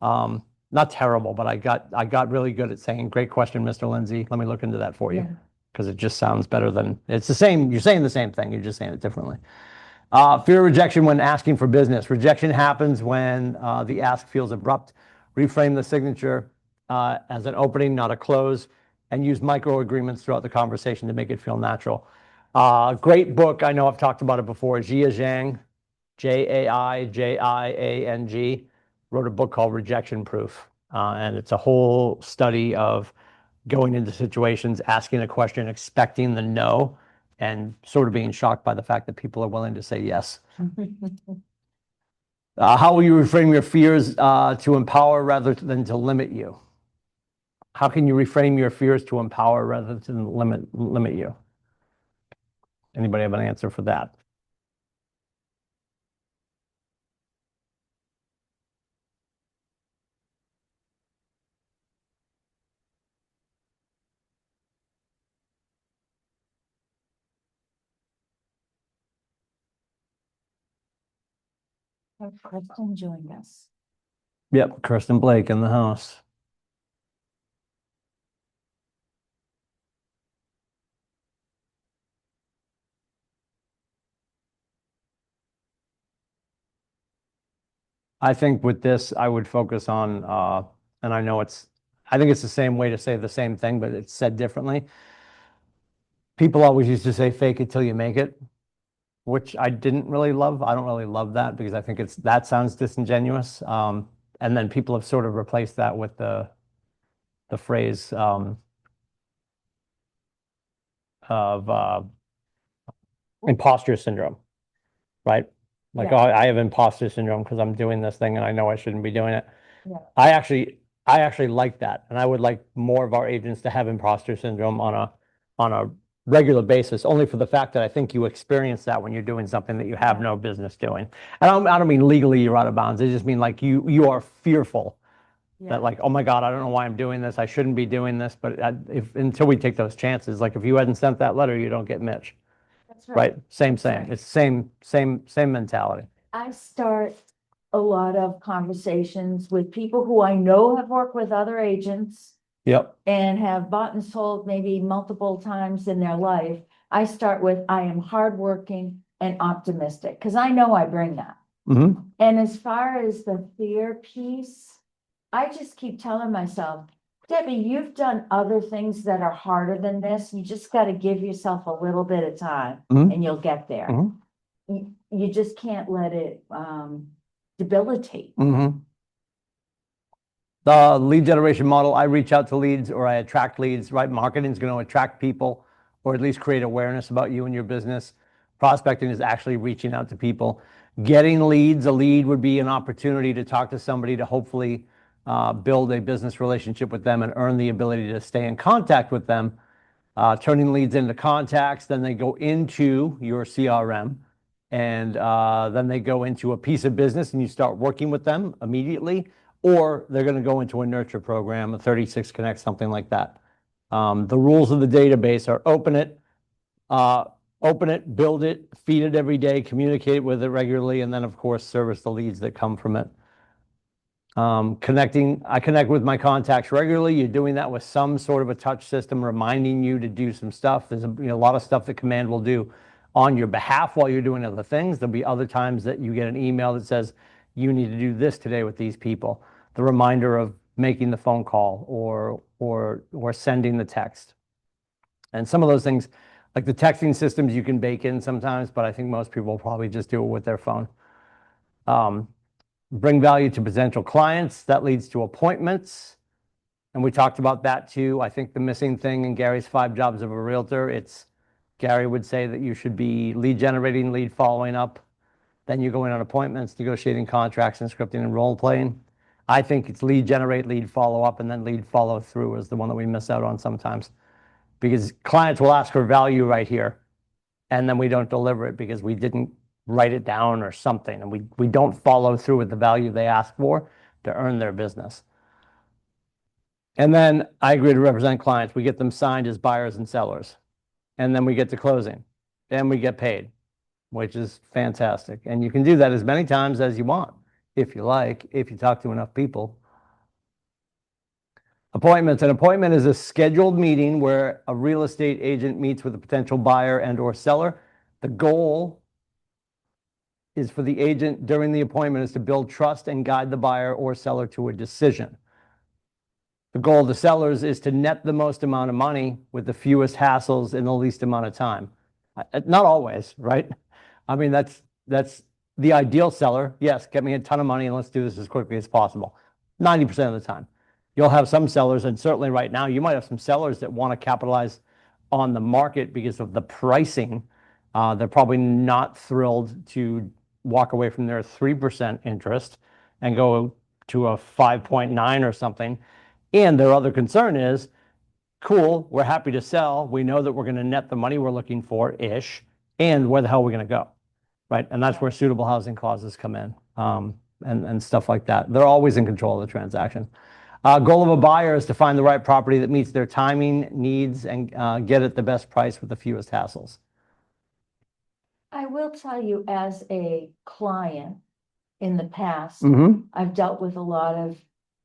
Speaker 1: Not terrible, but I got really good at saying, great question, Mr. Lindsay. Let me look into that for you.
Speaker 4: Yeah.
Speaker 1: Because it just sounds better than, it's the same, you're saying the same thing, you're just saying it differently. Fear of rejection when asking for business. Rejection happens when the ask feels abrupt. Reframe the signature as an opening, not a close, and use micro agreements throughout the conversation to make it feel natural. Great book, I know I've talked about it before, Jia Zhang, Jaijiang, wrote a book called Rejection Proof. And it's a whole study of going into situations, asking a question, expecting the no, and sort of being shocked by the fact that people are willing to say yes. How will you reframe your fears to empower rather than to limit you? How can you reframe your fears to empower rather than limit you? Anybody have an answer for that?
Speaker 4: Have Kristen join us.
Speaker 1: Yep, Kirsten Blake in the house. I think with this, I would focus on, and I think it's the same way to say the same thing, but it's said differently. People always used to say, fake it till you make it, which I didn't really love. I don't really love that because I think that sounds disingenuous. And then people have sort of replaced that with the phrase of imposter syndrome, right? Like,
Speaker 4: Yeah.
Speaker 1: oh, I have imposter syndrome because I'm doing this thing and I know I shouldn't be doing it.
Speaker 4: Yeah.
Speaker 1: I actually like that, and I would like more of our agents to have imposter syndrome on a regular basis, only for the fact that I think you experience that when you're doing something that you have
Speaker 4: Yeah.
Speaker 1: no business doing. And I don't mean legally you're out of bounds. I just mean like you are fearful
Speaker 4: Yeah.
Speaker 1: that like, oh my God, I don't know why I'm doing this. I shouldn't be doing this. But until we take those chances, like if you hadn't sent that letter, you don't get Mitch,
Speaker 4: That's
Speaker 1: right? Same
Speaker 4: That's
Speaker 1: thing.
Speaker 4: right.
Speaker 1: It's same mentality.
Speaker 4: I start a lot of conversations with people who I know have worked with other agents
Speaker 1: Yep.
Speaker 4: and have bought and sold maybe multiple times in their life. I start with, I am hardworking and optimistic, because I know I bring that.
Speaker 1: Hmm.
Speaker 4: And as far as the fear piece, I just keep telling myself, Debbie, you've done other things that are harder than this. You just got to give yourself a little bit of time
Speaker 1: Mhm.
Speaker 4: and you'll get there.
Speaker 1: Mhm.
Speaker 4: You just can't let it debilitate.
Speaker 1: Mm-hmm. The lead generation model, I reach out to leads or I attract leads, right? Marketing is going to attract people or at least create awareness about you and your business. Prospecting is actually reaching out to people. Getting leads, a lead would be an opportunity to talk to somebody to hopefully build a business relationship with them and earn the ability to stay in contact with them. Turning leads into contacts, then they go into your CRM. And then they go into a piece of business and you start working with them immediately, or they're going to go into a nurture program, a 36 Connect, something like that. The rules of the database are open it, build it, feed it every day, communicate with it regularly, and then of course service the leads that come from it. I connect with my contacts regularly. You're doing that with some sort of a touch system reminding you to do some stuff. There's a lot of stuff that Command will do on your behalf while you're doing other things. There'll be other times that you get an email that says, you need to do this today with these people. The reminder of making the phone call or sending the text. And some of those things, like the texting systems, you can bake in sometimes, but I think most people will probably just do it with their phone. Bring value to potential clients. That leads to appointments. And we talked about that too. I think the missing thing in Gary's 5 jobs of a realtor, Gary would say that you should be lead generating, lead following up. Then you go in on appointments, negotiating contracts, and scripting and role playing. I think it's lead generate, lead follow up, and then lead follow through is the one that we miss out on sometimes. Because clients will ask for value right here, and then we don't deliver it because we didn't write it down or something, and we don't follow through with the value they ask for to earn their business. And then I agree to represent clients. We get them signed as buyers and sellers, and then we get to closing, and we get paid, which is fantastic. And you can do that as many times as you want, if you like, if you talk to enough people. Appointments. An appointment is a scheduled meeting where a real estate agent meets with a potential buyer and or seller. The goal is for the agent during the appointment is to build trust and guide the buyer or seller to a decision. The goal of the sellers is to net the most amount of money with the fewest hassles in the least amount of time. Not always, right? I mean, that's the ideal seller. Yes, get me a ton of money and let's do this as quickly as possible. 90% of the time. You'll have some sellers, and certainly right now, you might have some sellers that want to capitalize on the market because of the pricing. They're probably not thrilled to walk away from their 3% interest and go to a 5.9 or something. And their other concern is, cool, we're happy to sell. We know that we're going to net the money we're looking for-ish. And where the hell are we going to go? Right? And that's where suitable housing clauses come in and stuff like that. They're always in control of the transaction. Goal of a buyer is to find the right property that meets their timing, needs, and get it the best price with the fewest hassles.
Speaker 4: I will tell you, as a client in the past,
Speaker 1: Mm-hmm.
Speaker 4: I've dealt with a lot of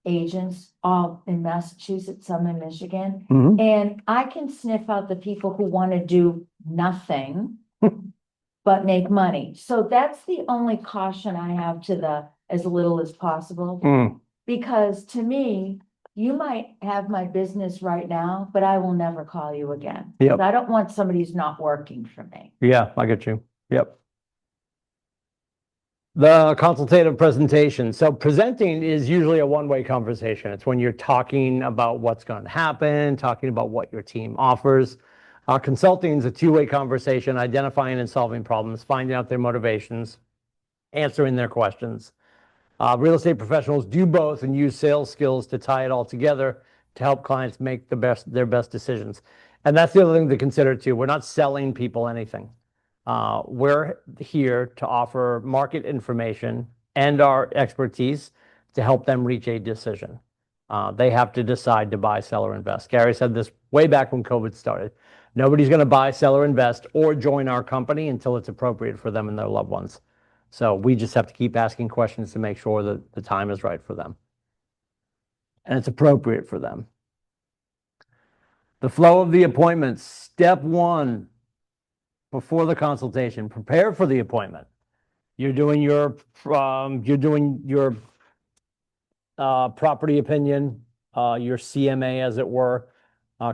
Speaker 4: agents, all in Massachusetts, some in Michigan,
Speaker 1: Mm-hmm.
Speaker 4: and I can sniff out the people who want to do nothing but make money. So that's the only caution I have to the as little as possible.
Speaker 1: Mm.
Speaker 4: Because to me, you might have my business right now, but I will never call you again.
Speaker 1: Yep.
Speaker 4: I don't want somebody who's not working for me.
Speaker 1: Yeah, I get you. Yep. The consultative presentation. So presenting is usually a one-way conversation. It's when you're talking about what's going to happen, talking about what your team offers. Consulting is a two-way conversation, identifying and solving problems, finding out their motivations, answering their questions. Real estate professionals do both and use sales skills to tie it all together to help clients make their best decisions. And that's the other thing to consider too. We're not selling people anything. We're here to offer market information and our expertise to help them reach a decision. They have to decide to buy, sell, or invest. Gary said this way back when COVID started. Nobody's going to buy, sell, or invest or join our company until it's appropriate for them and their loved ones. So we just have to keep asking questions to make sure that the time is right for them and it's appropriate for them. The flow of the appointments. Step 1, before the consultation, prepare for the appointment. You're doing your property opinion, your CMA, as it were,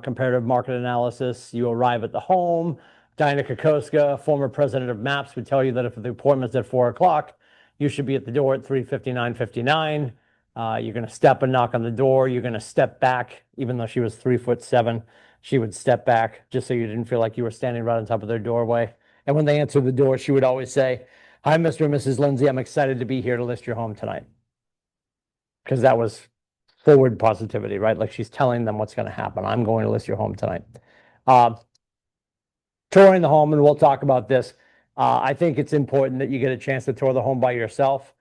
Speaker 1: comparative market analysis. You arrive at the home. Diana Kokoska, former president of MAPS, would tell you that if the appointment's at 4 o'clock, you should be at the door at 3:59:59. You're going to step and knock on the door. You're going to step back, even though she was 3'7". She would step back just so you didn't feel like you were standing right on top of their doorway. And when they answered the door, she would always say, "Hi, Mr. and Mrs. Lindsay. I'm excited to be here to list your home tonight." Because that was forward positivity, right? Like she's telling them what's going to happen. I'm going to list your home tonight. Touring the home, and we'll talk about this. I think it's important that you get a chance to tour the home by yourself.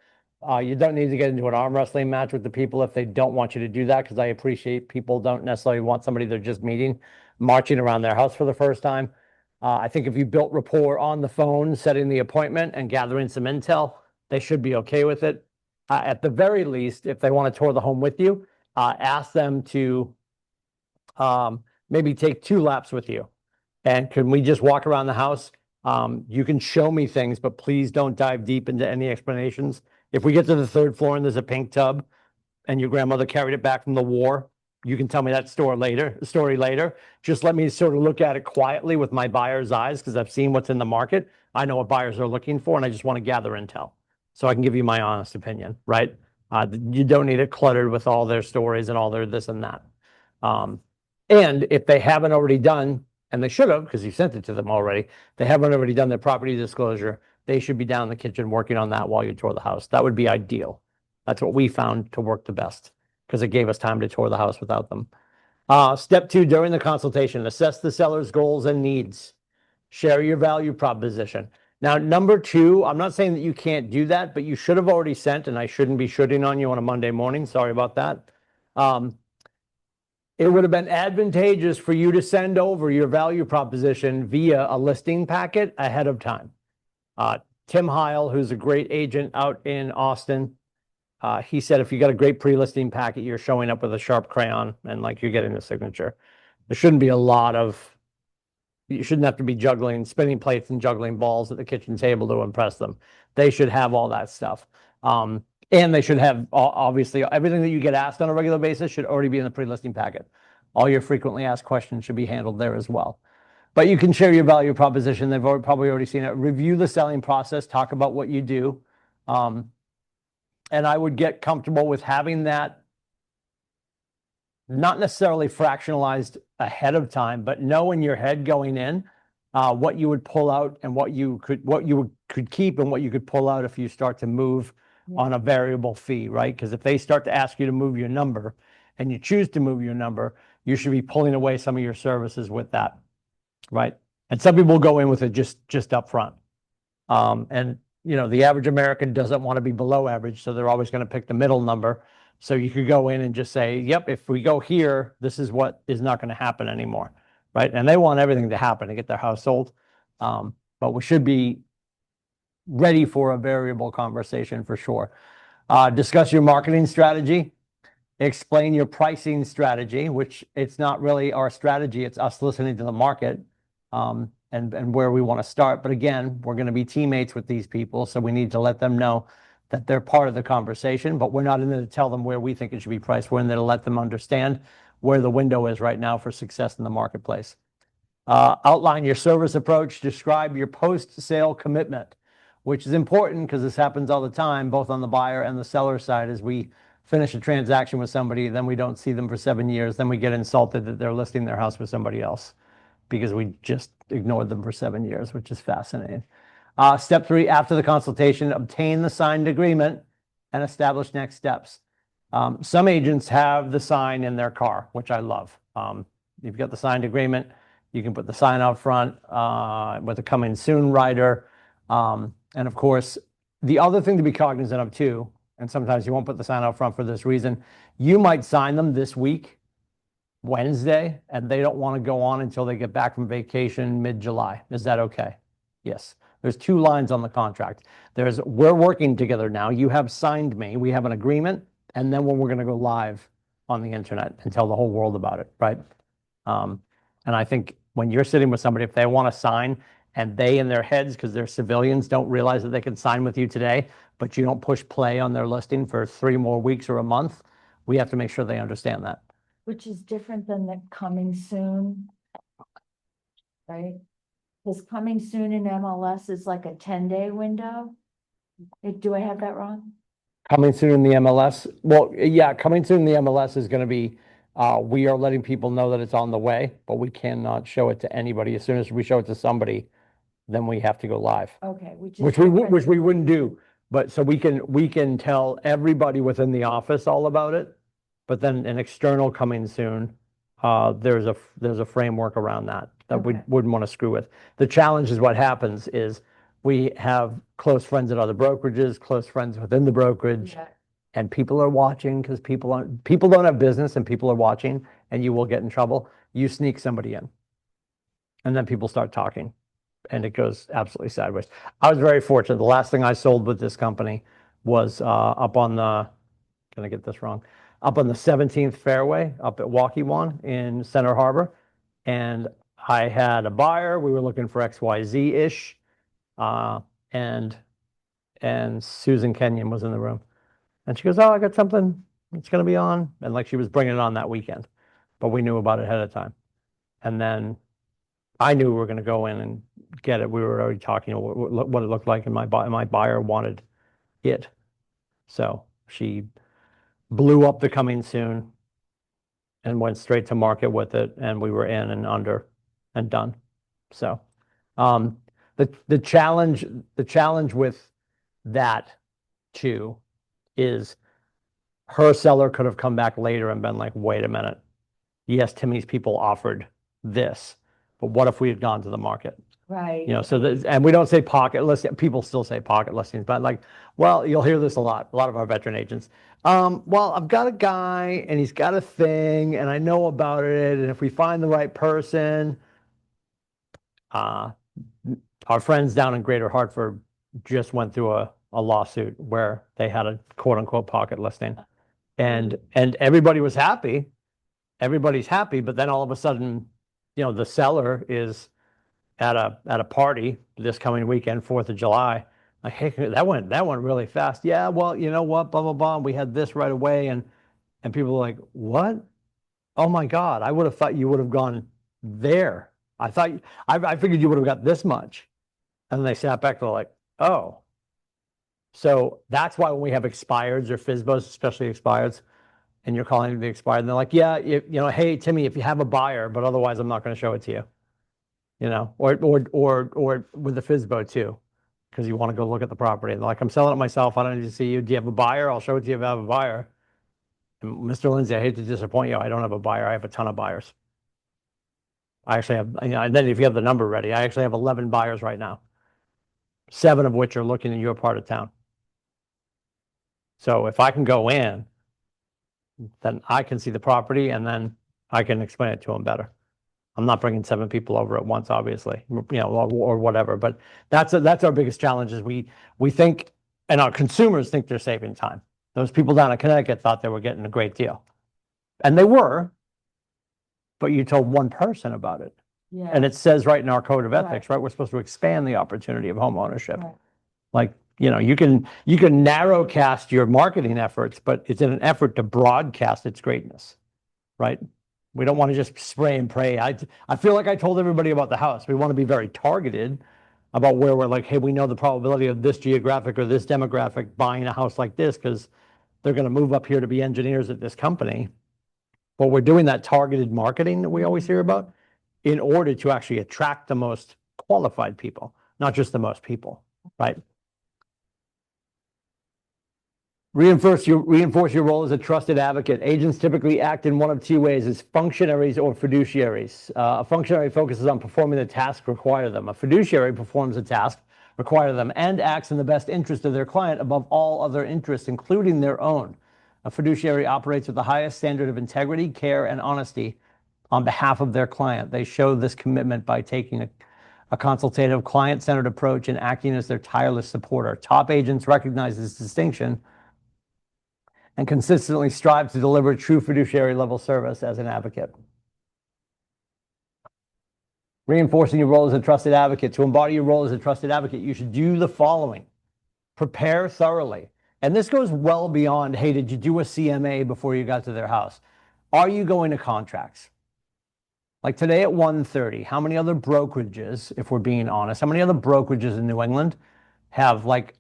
Speaker 1: You don't need to get into an arm wrestling match with the people if they don't want you to do that, because I appreciate people don't necessarily want somebody they're just meeting marching around their house for the first time. I think if you built rapport on the phone, setting the appointment and gathering some intel, they should be okay with it. at the very least, if they want to tour the home with you, ask them to maybe take 2 laps with you. And can we just walk around the house? You can show me things, but please don't dive deep into any explanations. If we get to the 3rd floor and there's a pink tub and your grandmother carried it back from the war, you can tell me that story later. Just let me sort of look at it quietly with my buyer's eyes, because I've seen what's in the market. I know what buyers are looking for, and I just want to gather intel so I can give you my honest opinion, right? You don't need it cluttered with all their stories and all their this and that. And if they haven't already done, and they should have, because you sent it to them already, they haven't already done their property disclosure, they should be down in the kitchen working on that while you tour the house. That would be ideal. That's what we found to work the best, because it gave us time to tour the house without them. Step 2, during the consultation, assess the seller's goals and needs. Share your value proposition. Now, number 2, I'm not saying that you can't do that, but you should have already sent, and I shouldn't be shooting on you on a Monday morning. Sorry about that. It would have been advantageous for you to send over your value proposition via a listing packet ahead of time. Tim Heil, who's a great agent out in Austin, he said, if you got a great pre-listing packet, you're showing up with a sharp crayon and like you're getting the signature. There shouldn't be a lot of, you shouldn't have to be spinning plates and juggling balls at the kitchen table to impress them. They should have all that stuff. And they should have, obviously, everything that you get asked on a regular basis should already be in the pre-listing packet. All your frequently asked questions should be handled there as well. But you can share your value proposition. They've probably already seen it. Review the selling process. Talk about what you do. And I would get comfortable with having that not necessarily fractionalized ahead of time, but know in your head going in what you would pull out and what you could keep and what you could pull out if you start to move on a variable fee, right? Because if they start to ask you to move your number and you choose to move your number, you should be pulling away some of your services with that, right? And some people go in with it just up front. And you know, the average American doesn't want to be below average, so they're always going to pick the middle number. So you could go in and just say, yep, if we go here, this is what is not going to happen anymore, right? And they want everything to happen to get their house sold. But we should be ready for a variable conversation for sure. Discuss your marketing strategy. Explain your pricing strategy, which it's not really our strategy. It's us listening to the market and where we want to start. But again, we're going to be teammates with these people. So we need to let them know that they're part of the conversation, but we're not in there to tell them where we think it should be priced. We're in there to let them understand where the window is right now for success in the marketplace. Outline your service approach. Describe your post-sale commitment, which is important because this happens all the time, both on the buyer and the seller side. As we finish a transaction with somebody, then we don't see them for 7 years, then we get insulted that they're listing their house with somebody else because we just ignored them for 7 years, which is fascinating. Step 3, after the consultation, obtain the signed agreement and establish next steps. Some agents have the sign in their car, which I love. You've got the signed agreement. You can put the sign out front with a coming soon rider. And of course, the other thing to be cognizant of too, and sometimes you won't put the sign out front for this reason, you might sign them this week, Wednesday, and they don't want to go on until they get back from vacation mid-July. Is that okay? Yes. There's 2 lines on the contract. There's, we're working together now. You have signed me. We have an agreement. And then when we're going to go live on the internet and tell the whole world about it, right? And I think when you're sitting with somebody, if they want to sign and they in their heads, because they're civilians, don't realize that they can sign with you today, but you don't push play on their listing for 3 more weeks or a month, we have to make sure they understand that.
Speaker 4: Which is different than the coming soon, right? Because coming soon in MLS is like a 10-day window. Do I have that wrong?
Speaker 1: Coming soon in the MLS. Well, yeah, coming soon in the MLS is going to be, we are letting people know that it's on the way, but we cannot show it to anybody. As soon as we show it to somebody, then we have to go live.
Speaker 4: Okay,
Speaker 1: Which we wouldn't do. But so we can tell everybody within the office all about it. But then an external coming soon, there's a framework around that we wouldn't want to screw with. The challenge is what happens is we have close friends at other brokerages, close friends within the brokerage, and people are watching because people don't have business and people are watching, and you will get in trouble. You sneak somebody in, and then people start talking, and it goes absolutely sideways. I was very fortunate. The last thing I sold with this company was up on the, can I get this wrong? Up on the 17th fairway, up at Waukee in Center Harbor. And I had a buyer. We were looking for XYZ-ish. And Susan Kenyon was in the room. And she goes, oh, I got something. It's going to be on. And like she was bringing it on that weekend. But we knew about it ahead of time. And then I knew we were going to go in and get it. We were already talking what it looked like, and my buyer wanted it. So she blew up the coming soon and went straight to market with it, and we were in and under and done. So the challenge with that too is her seller could have come back later and been like, wait a minute, yes, Timmy's people offered this, but what if we had gone to the market?
Speaker 4: Right.
Speaker 1: You know, so and we don't say pocket listings. People still say pocket listings, but like, well, you'll hear this a lot of our veteran agents. Well, I've got a guy and he's got a thing and I know about it. And if we find the right person, our friends down in Greater Hartford just went through a lawsuit where they had a quote unquote pocket listing, and everybody was happy. Everybody's happy, but then all of a sudden, you know, the seller is at a party this coming weekend, 4th of July. Like, hey, that went really fast. Yeah, well, you know what, blah, blah, blah. We had this right away. And people were like, what? Oh my God, I would have thought you would have gone there. I figured you would have got this much. And they sat back, they're like, oh. So that's why when we have expireds or FSBOs, especially expireds, and you're calling the expired, and they're like, yeah, you know, hey, Timmy, if you have a buyer, but otherwise I'm not going to show it to you. You know, or with the FSBO too, because you want to go look at the property. And they're like, I'm selling it myself. I don't need to see you. Do you have a buyer? I'll show it to you if I have a buyer. And Mr. Lindsay, I hate to disappoint you. I don't have a buyer. I have a ton of buyers. I actually have, you know, and then if you have the number ready, I actually have 11 buyers right now, 7 of which are looking in your part of town. So if I can go in, then I can see the property and then I can explain it to them better. I'm not bringing 7 people over at once, obviously, you know, or whatever. But that's our biggest challenge is we think, and our consumers think they're saving time. Those people down in Connecticut thought they were getting a great deal, and they were. But you told one person about it,
Speaker 4: Yeah.
Speaker 1: and it says right in our code of
Speaker 4: Right.
Speaker 1: ethics, right? We're supposed to expand the opportunity of home ownership.
Speaker 4: Right.
Speaker 1: Like, you know, you can narrow cast your marketing efforts, but it's in an effort to broadcast its greatness, right? We don't want to just spray and pray. I feel like I told everybody about the house. We want to be very targeted about where we're like, hey, we know the probability of this geographic or this demographic buying a house like this because they're going to move up here to be engineers at this company. But we're doing that targeted marketing that we always hear about in order to actually attract the most qualified people, not just the most people, right? Reinforce your role as a trusted advocate. Agents typically act in one of 2 ways, as functionaries or fiduciaries. A functionary focuses on performing the task required of them. A fiduciary performs a task required of them and acts in the best interest of their client above all other interests, including their own. A fiduciary operates with the highest standard of integrity, care, and honesty on behalf of their client. They show this commitment by taking a consultative, client-centered approach and acting as their tireless supporter. Top agents recognize this distinction and consistently strive to deliver true fiduciary level service as an advocate. Reinforcing your role as a trusted advocate. To embody your role as a trusted advocate, you should do the following. Prepare thoroughly. And this goes well beyond, hey, did you do a CMA before you got to their house? Are you going to contracts? Like today at 1:30, how many other brokerages, if we're being honest, how many other brokerages in New England have like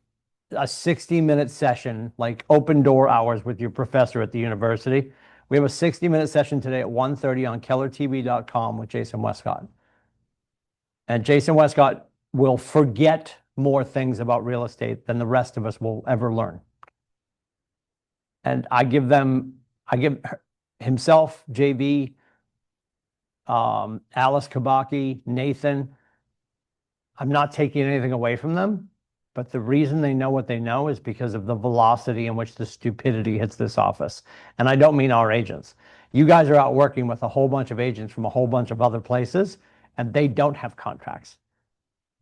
Speaker 1: a 60-minute session, like open door hours with your professor at the university? We have a 60-minute session today at 1:30 on kellertv.com with Jason Westcott. And Jason Westcott will forget more things about real estate than the rest of us will ever learn. And I give himself, JV, Alice Kabaki, Nathan, I'm not taking anything away from them, but the reason they know what they know is because of the velocity in which the stupidity hits this office. And I don't mean our agents. You guys are out working with a whole bunch of agents from a whole bunch of other places, and they don't have contracts.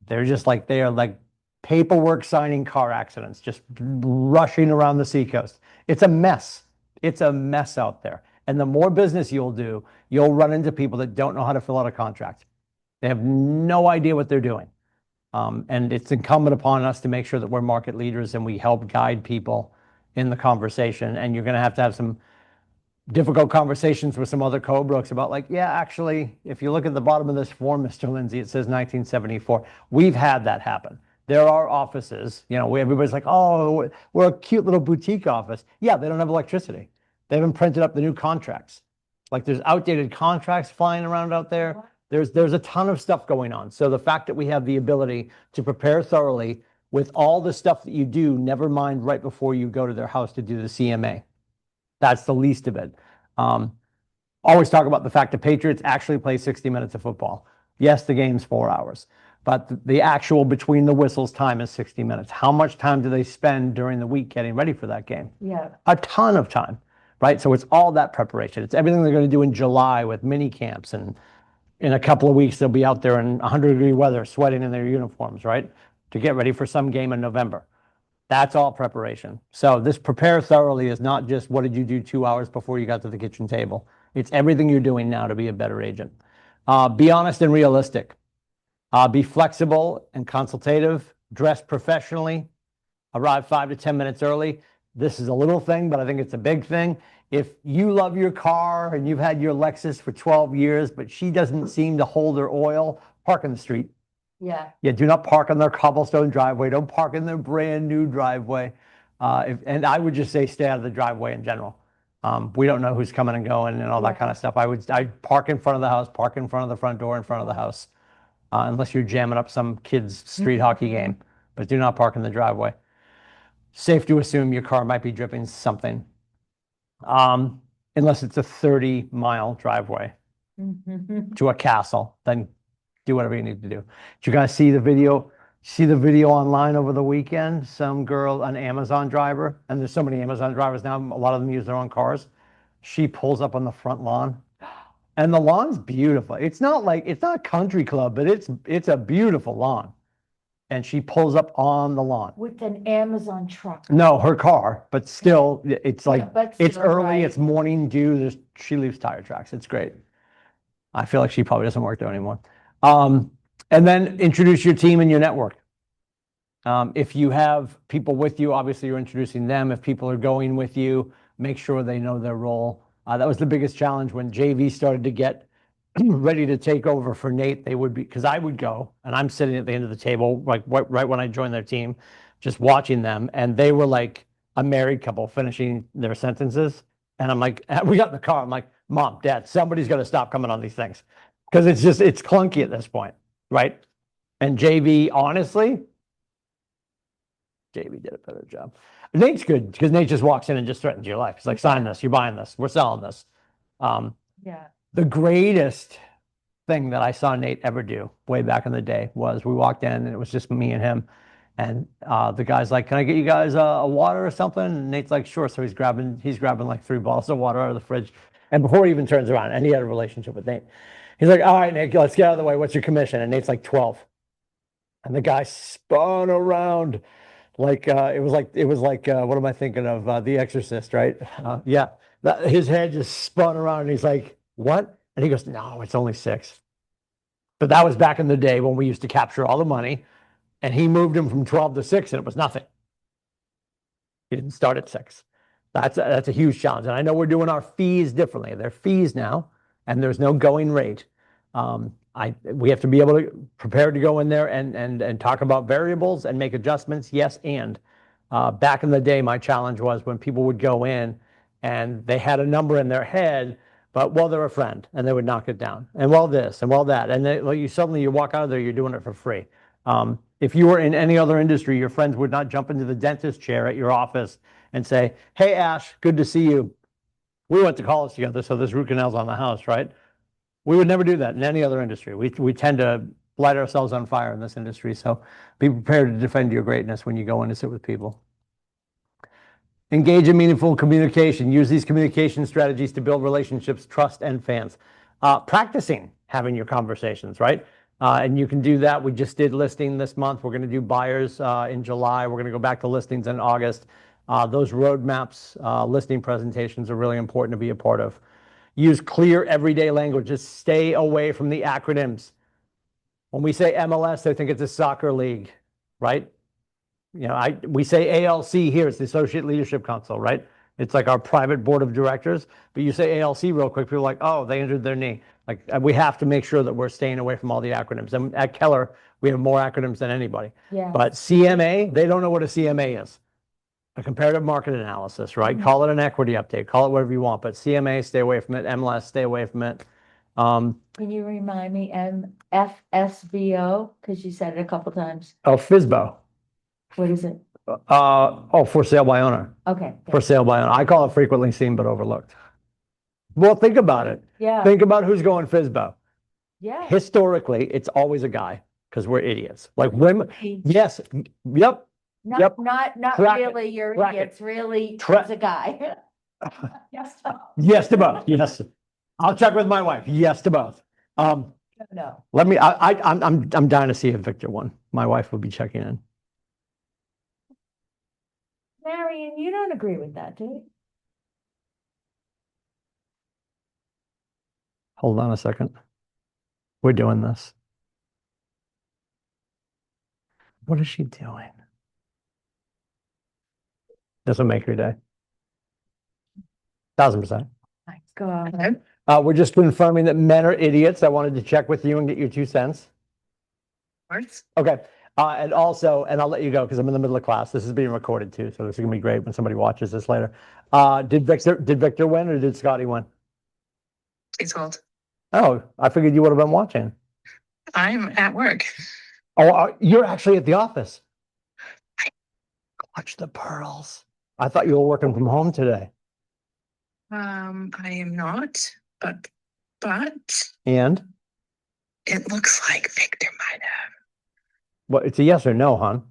Speaker 1: They're just like, they are like paperwork signing car accidents, just rushing around the seacoast. It's a mess. It's a mess out there. And the more business you'll do, you'll run into people that don't know how to fill out a contract. They have no idea what they're doing. And it's incumbent upon us to make sure that we're market leaders and we help guide people in the conversation. And you're going to have some difficult conversations with some other co-brooks about like, yeah, actually, if you look at the bottom of this form, Mr. Lindsay, it says 1974. We've had that happen. There are offices, you know, where everybody's like, oh, we're a cute little boutique office. Yeah, they don't have electricity. They haven't printed up the new contracts. Like there's outdated contracts flying around out there. There's a ton of stuff going on. So the fact that we have the ability to prepare thoroughly with all the stuff that you do, never mind right before you go to their house to do the CMA. That's the least of it. Always talk about the fact that Patriots actually play 60 minutes of football. Yes, the game's 4 hours, but the actual between the whistles time is 60 minutes. How much time do they spend during the week getting ready for that game?
Speaker 4: Yeah.
Speaker 1: A ton of time, right? So it's all that preparation. It's everything they're going to do in July with mini camps, and in a couple of weeks, they'll be out there in 100-degree weather, sweating in their uniforms, right? To get ready for some game in November. That's all preparation. So this prepare thoroughly is not just what did you do 2 hours before you got to the kitchen table. It's everything you're doing now to be a better agent. Be honest and realistic. Be flexible and consultative. Dress professionally. Arrive 5 to 10 minutes early. This is a little thing, but I think it's a big thing. If you love your car and you've had your Lexus for 12 years, but she doesn't seem to hold her oil, park in the street.
Speaker 4: Yeah.
Speaker 1: Yeah, do not park on their cobblestone driveway. Don't park in their brand new driveway. And I would just say stay out of the driveway in general. We don't know who's coming and going and all that kind of stuff. I'd park in front of the house, park in front of the front door in front of the house, unless you're jamming up some kid's street hockey game. But do not park in the driveway. Safe to assume your car might be dripping something, unless it's a 30-mile driveway to a castle. Then do whatever you need to do. Did you guys see the video? See the video online over the weekend? Some girl, an Amazon driver, and there's so many Amazon drivers now, a lot of them use their own cars. She pulls up on the front lawn, and the lawn's beautiful. It's not country club, but it's a beautiful lawn. And she pulls up on the lawn.
Speaker 4: With an Amazon truck.
Speaker 1: No, her car, but still, it's like,
Speaker 4: but
Speaker 1: it's
Speaker 4: still,
Speaker 1: early,
Speaker 4: right.
Speaker 1: it's morning dew, she leaves tire tracks. It's great. I feel like she probably doesn't work there anymore. And then introduce your team and your network. If you have people with you, obviously you're introducing them. If people are going with you, make sure they know their role. That was the biggest challenge when JV started to get ready to take over for Nate. They would be, because I would go and I'm sitting at the end of the table, like right when I joined their team, just watching them. And they were like a married couple finishing their sentences. And I'm like, we got in the car. I'm like, Mom, Dad, somebody's got to stop coming on these things. Because it's clunky at this point, right? And JV, honestly, JV did a better job. Nate's good because Nate just walks in and just threatens your life. He's like, sign this, you're buying this, we're selling this.
Speaker 4: Yeah.
Speaker 1: The greatest thing that I saw Nate ever do way back in the day was we walked in and it was just me and him. And the guy's like, can I get you guys a water or something? And Nate's like, sure. So he's grabbing like 3 bottles of water out of the fridge. And before he even turns around, and he had a relationship with Nate. He's like, all right, Nick, let's get out of the way. What's your commission? And Nate's like 12. And the guy spun around like, it was like, what am I thinking of? The Exorcist, right? Yeah. His head just spun around and he's like, what? And he goes, no, it's only 6. But that was back in the day when we used to capture all the money, and he moved him from 12 to 6 and it was nothing. He didn't start at 6. That's a huge challenge. And I know we're doing our fees differently. They're fees now, and there's no going rate. We have to be able to prepare to go in there and talk about variables and make adjustments. Yes, and back in the day, my challenge was when people would go in and they had a number in their head, but well, they're a friend, and they would knock it down. And well, this and well that, and then you walk out of there, you're doing it for free. If you were in any other industry, your friends would not jump into the dentist chair at your office and say, hey, Ash, good to see you. We went to college together, so this root canal's on the house, right? We would never do that in any other industry. We tend to light ourselves on fire in this industry, so be prepared to defend your greatness when you go in to sit with people. Engage in meaningful communication. Use these communication strategies to build relationships, trust, and fans. Practicing having your conversations, right? And you can do that. We just did listing this month. We're going to do buyers in July. We're going to go back to listings in August. Those roadmaps, listing presentations are really important to be a part of. Use clear everyday language. Just stay away from the acronyms. When we say MLS, they think it's a soccer league, right? You know, we say ALC here, it's the Associate Leadership Council, right? It's like our private board of directors, but you say ALC real quick, people are like, oh, they injured their knee. Like, we have to make sure that we're staying away from all the acronyms. And at Keller, we have more acronyms than anybody.
Speaker 4: Yeah.
Speaker 1: But CMA, they don't know what a CMA is. A comparative market analysis, right? Call it an equity update, call it whatever you want, but CMA, stay away from it. MLS, stay away from it.
Speaker 4: Can you remind me, FSBO, because you said it a couple times.
Speaker 1: Oh, FSBO.
Speaker 4: What is it?
Speaker 1: For sale by owner.
Speaker 4: Okay.
Speaker 1: For sale by owner. I call it frequently seen but overlooked. Well, think about it.
Speaker 4: Yeah,
Speaker 1: Think about who's going FSBO.
Speaker 4: yeah.
Speaker 1: Historically, it's always a guy because we're idiots. Like women. Yes. Yep. Yep.
Speaker 4: Not
Speaker 1: Crack it.
Speaker 4: really, you're
Speaker 1: Crack it.
Speaker 4: idiots, really,
Speaker 1: Tra-
Speaker 4: as a guy. Yes.
Speaker 1: Yes to both. Yes. I'll check with my wife. Yes to both.
Speaker 4: No.
Speaker 1: Let me. I'm dying to see if Victor won. My wife will be checking in.
Speaker 4: Marion, you don't agree with that, do you?
Speaker 1: Hold on a second. We're doing this. What is she doing? This will make your day. 1000%.
Speaker 4: My God.
Speaker 1: We're just confirming that men are idiots. I wanted to check with you and get your 2 cents. Okay. And also, and I'll let you go because I'm in the middle of class. This is being recorded too, so this is gonna be great when somebody watches this later. Did Victor win or did Scotty win?
Speaker 5: Please hold.
Speaker 1: Oh, I figured you would have been watching.
Speaker 5: I'm at work.
Speaker 1: Oh, you're actually at the office. Clutch the pearls. I thought you were working from home today.
Speaker 5: I am not, but
Speaker 1: And
Speaker 5: it looks like Victor might have.
Speaker 1: well, it's a yes or no, hon.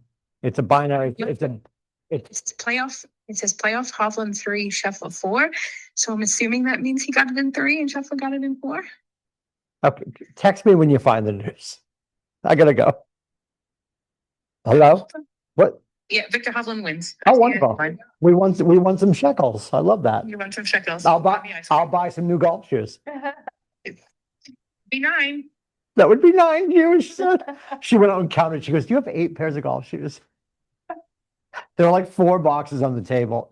Speaker 1: It's a binary.
Speaker 5: Yep. It's playoff. It says playoff Hovland 3, Scheffler 4. So I'm assuming that means he got it in 3 and Scheffler got it in 4.
Speaker 1: Okay. Text me when you find the news. I gotta go. Hello? What?
Speaker 5: Yeah, Victor Hovland wins.
Speaker 1: Oh, wonderful. We won some shekels. I love that.
Speaker 5: You run some shekels.
Speaker 1: I'll buy some new golf shoes.
Speaker 5: Be 9.
Speaker 1: That would be 9 years. She said. She went out and counted. She goes, do you have 8 pairs of golf shoes? There are like 4 boxes on the table.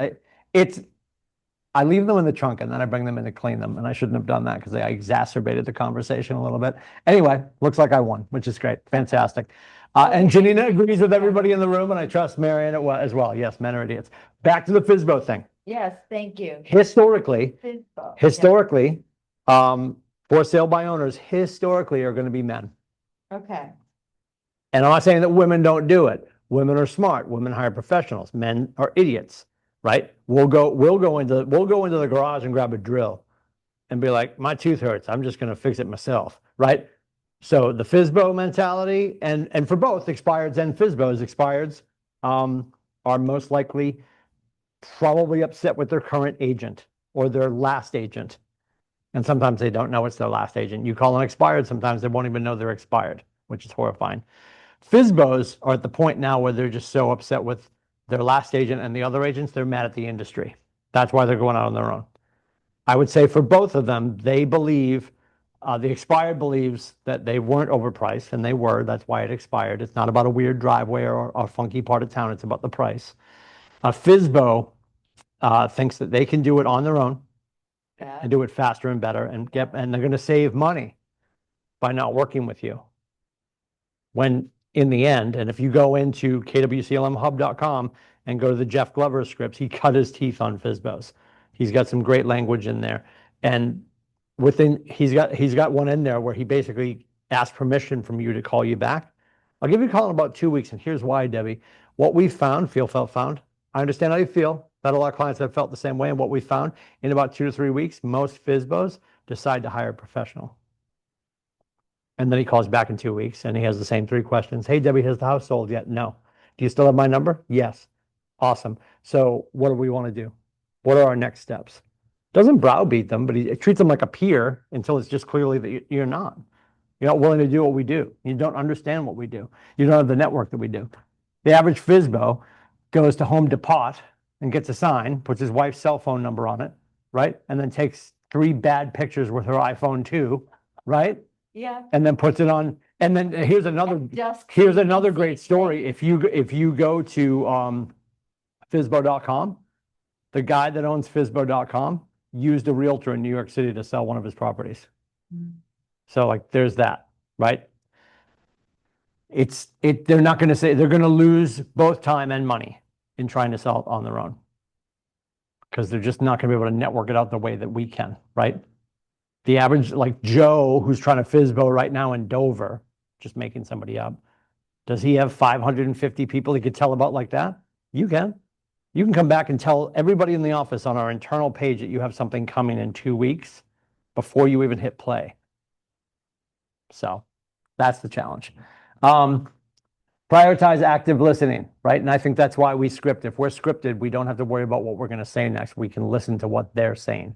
Speaker 1: I leave them in the trunk and then I bring them in to clean them. And I shouldn't have done that because I exacerbated the conversation a little bit. Anyway, looks like I won, which is great. Fantastic. And Janina agrees with everybody in the room, and I trust Marianne as well. Yes, men are idiots. Back to the FSBO thing.
Speaker 4: Yes, thank you.
Speaker 1: Historically,
Speaker 4: FSBO.
Speaker 1: for sale by owners, historically are going to be men.
Speaker 4: Okay,
Speaker 1: And I'm not saying that women don't do it. Women are smart. Women hire professionals. Men are idiots, right? We'll go into the garage and grab a drill and be like, my tooth hurts. I'm just going to fix it myself, right? So the FSBO mentality and for both expireds and FSBOs, expireds are most likely probably upset with their current agent or their last agent. And sometimes they don't know it's their last agent. You call them expired, sometimes they won't even know they're expired, which is horrifying. FSBOs are at the point now where they're just so upset with their last agent and the other agents, they're mad at the industry. That's why they're going out on their own. I would say for both of them, they believe, the expired believes that they weren't overpriced, and they were. That's why it expired. It's not about a weird driveway or a funky part of town. It's about the price. FSBO thinks that they can do it on their own and do it faster and better and they're going to save money by not working with you. When in the end, and if you go into kwclmhub.com and go to the Jeff Glover scripts, he cut his teeth on FSBOs. He's got some great language in there. And he's got one in there where he basically asked permission from you to call you back. I'll give you a call in about 2 weeks, and here's why, Debbie. What we found, found. I understand how you feel. That a lot of clients have felt the same way, and what we found in about 2 to 3 weeks, most FSBOs decide to hire a professional. And then he calls back in 2 weeks, and he has the same 3 questions. Hey, Debbie, has the house sold yet? No. Do you still have my number? Yes. Awesome. So what do we want to do? What are our next steps? Doesn't browbeat them, but he treats them like a peer until it's just clearly that you're not. You're not willing to do what we do. You don't understand what we do. You don't have the network that we do. The average FSBO goes to Home Depot and gets a sign, puts his wife's cell phone number on it, right? And then takes 3 bad pictures with her iPhone 2, right?
Speaker 4: Yeah.
Speaker 1: And then puts it on. And then here's another great story. If you go to FSBO.com, the guy that owns FSBO.com used a realtor in New York City to sell one of his properties. So like there's that, right? They're not going to say, they're going to lose both time and money in trying to sell it on their own. Because they're just not going to be able to network it out the way that we can, right? The average, like Joe, who's trying to FSBO right now in Dover, just making somebody up. Does he have 550 people he could tell about like that? You can. You can come back and tell everybody in the office on our internal page that you have something coming in 2 weeks before you even hit play. So that's the challenge. Prioritize active listening, right? And I think that's why we script. If we're scripted, we don't have to worry about what we're going to say next. We can listen to what they're saying.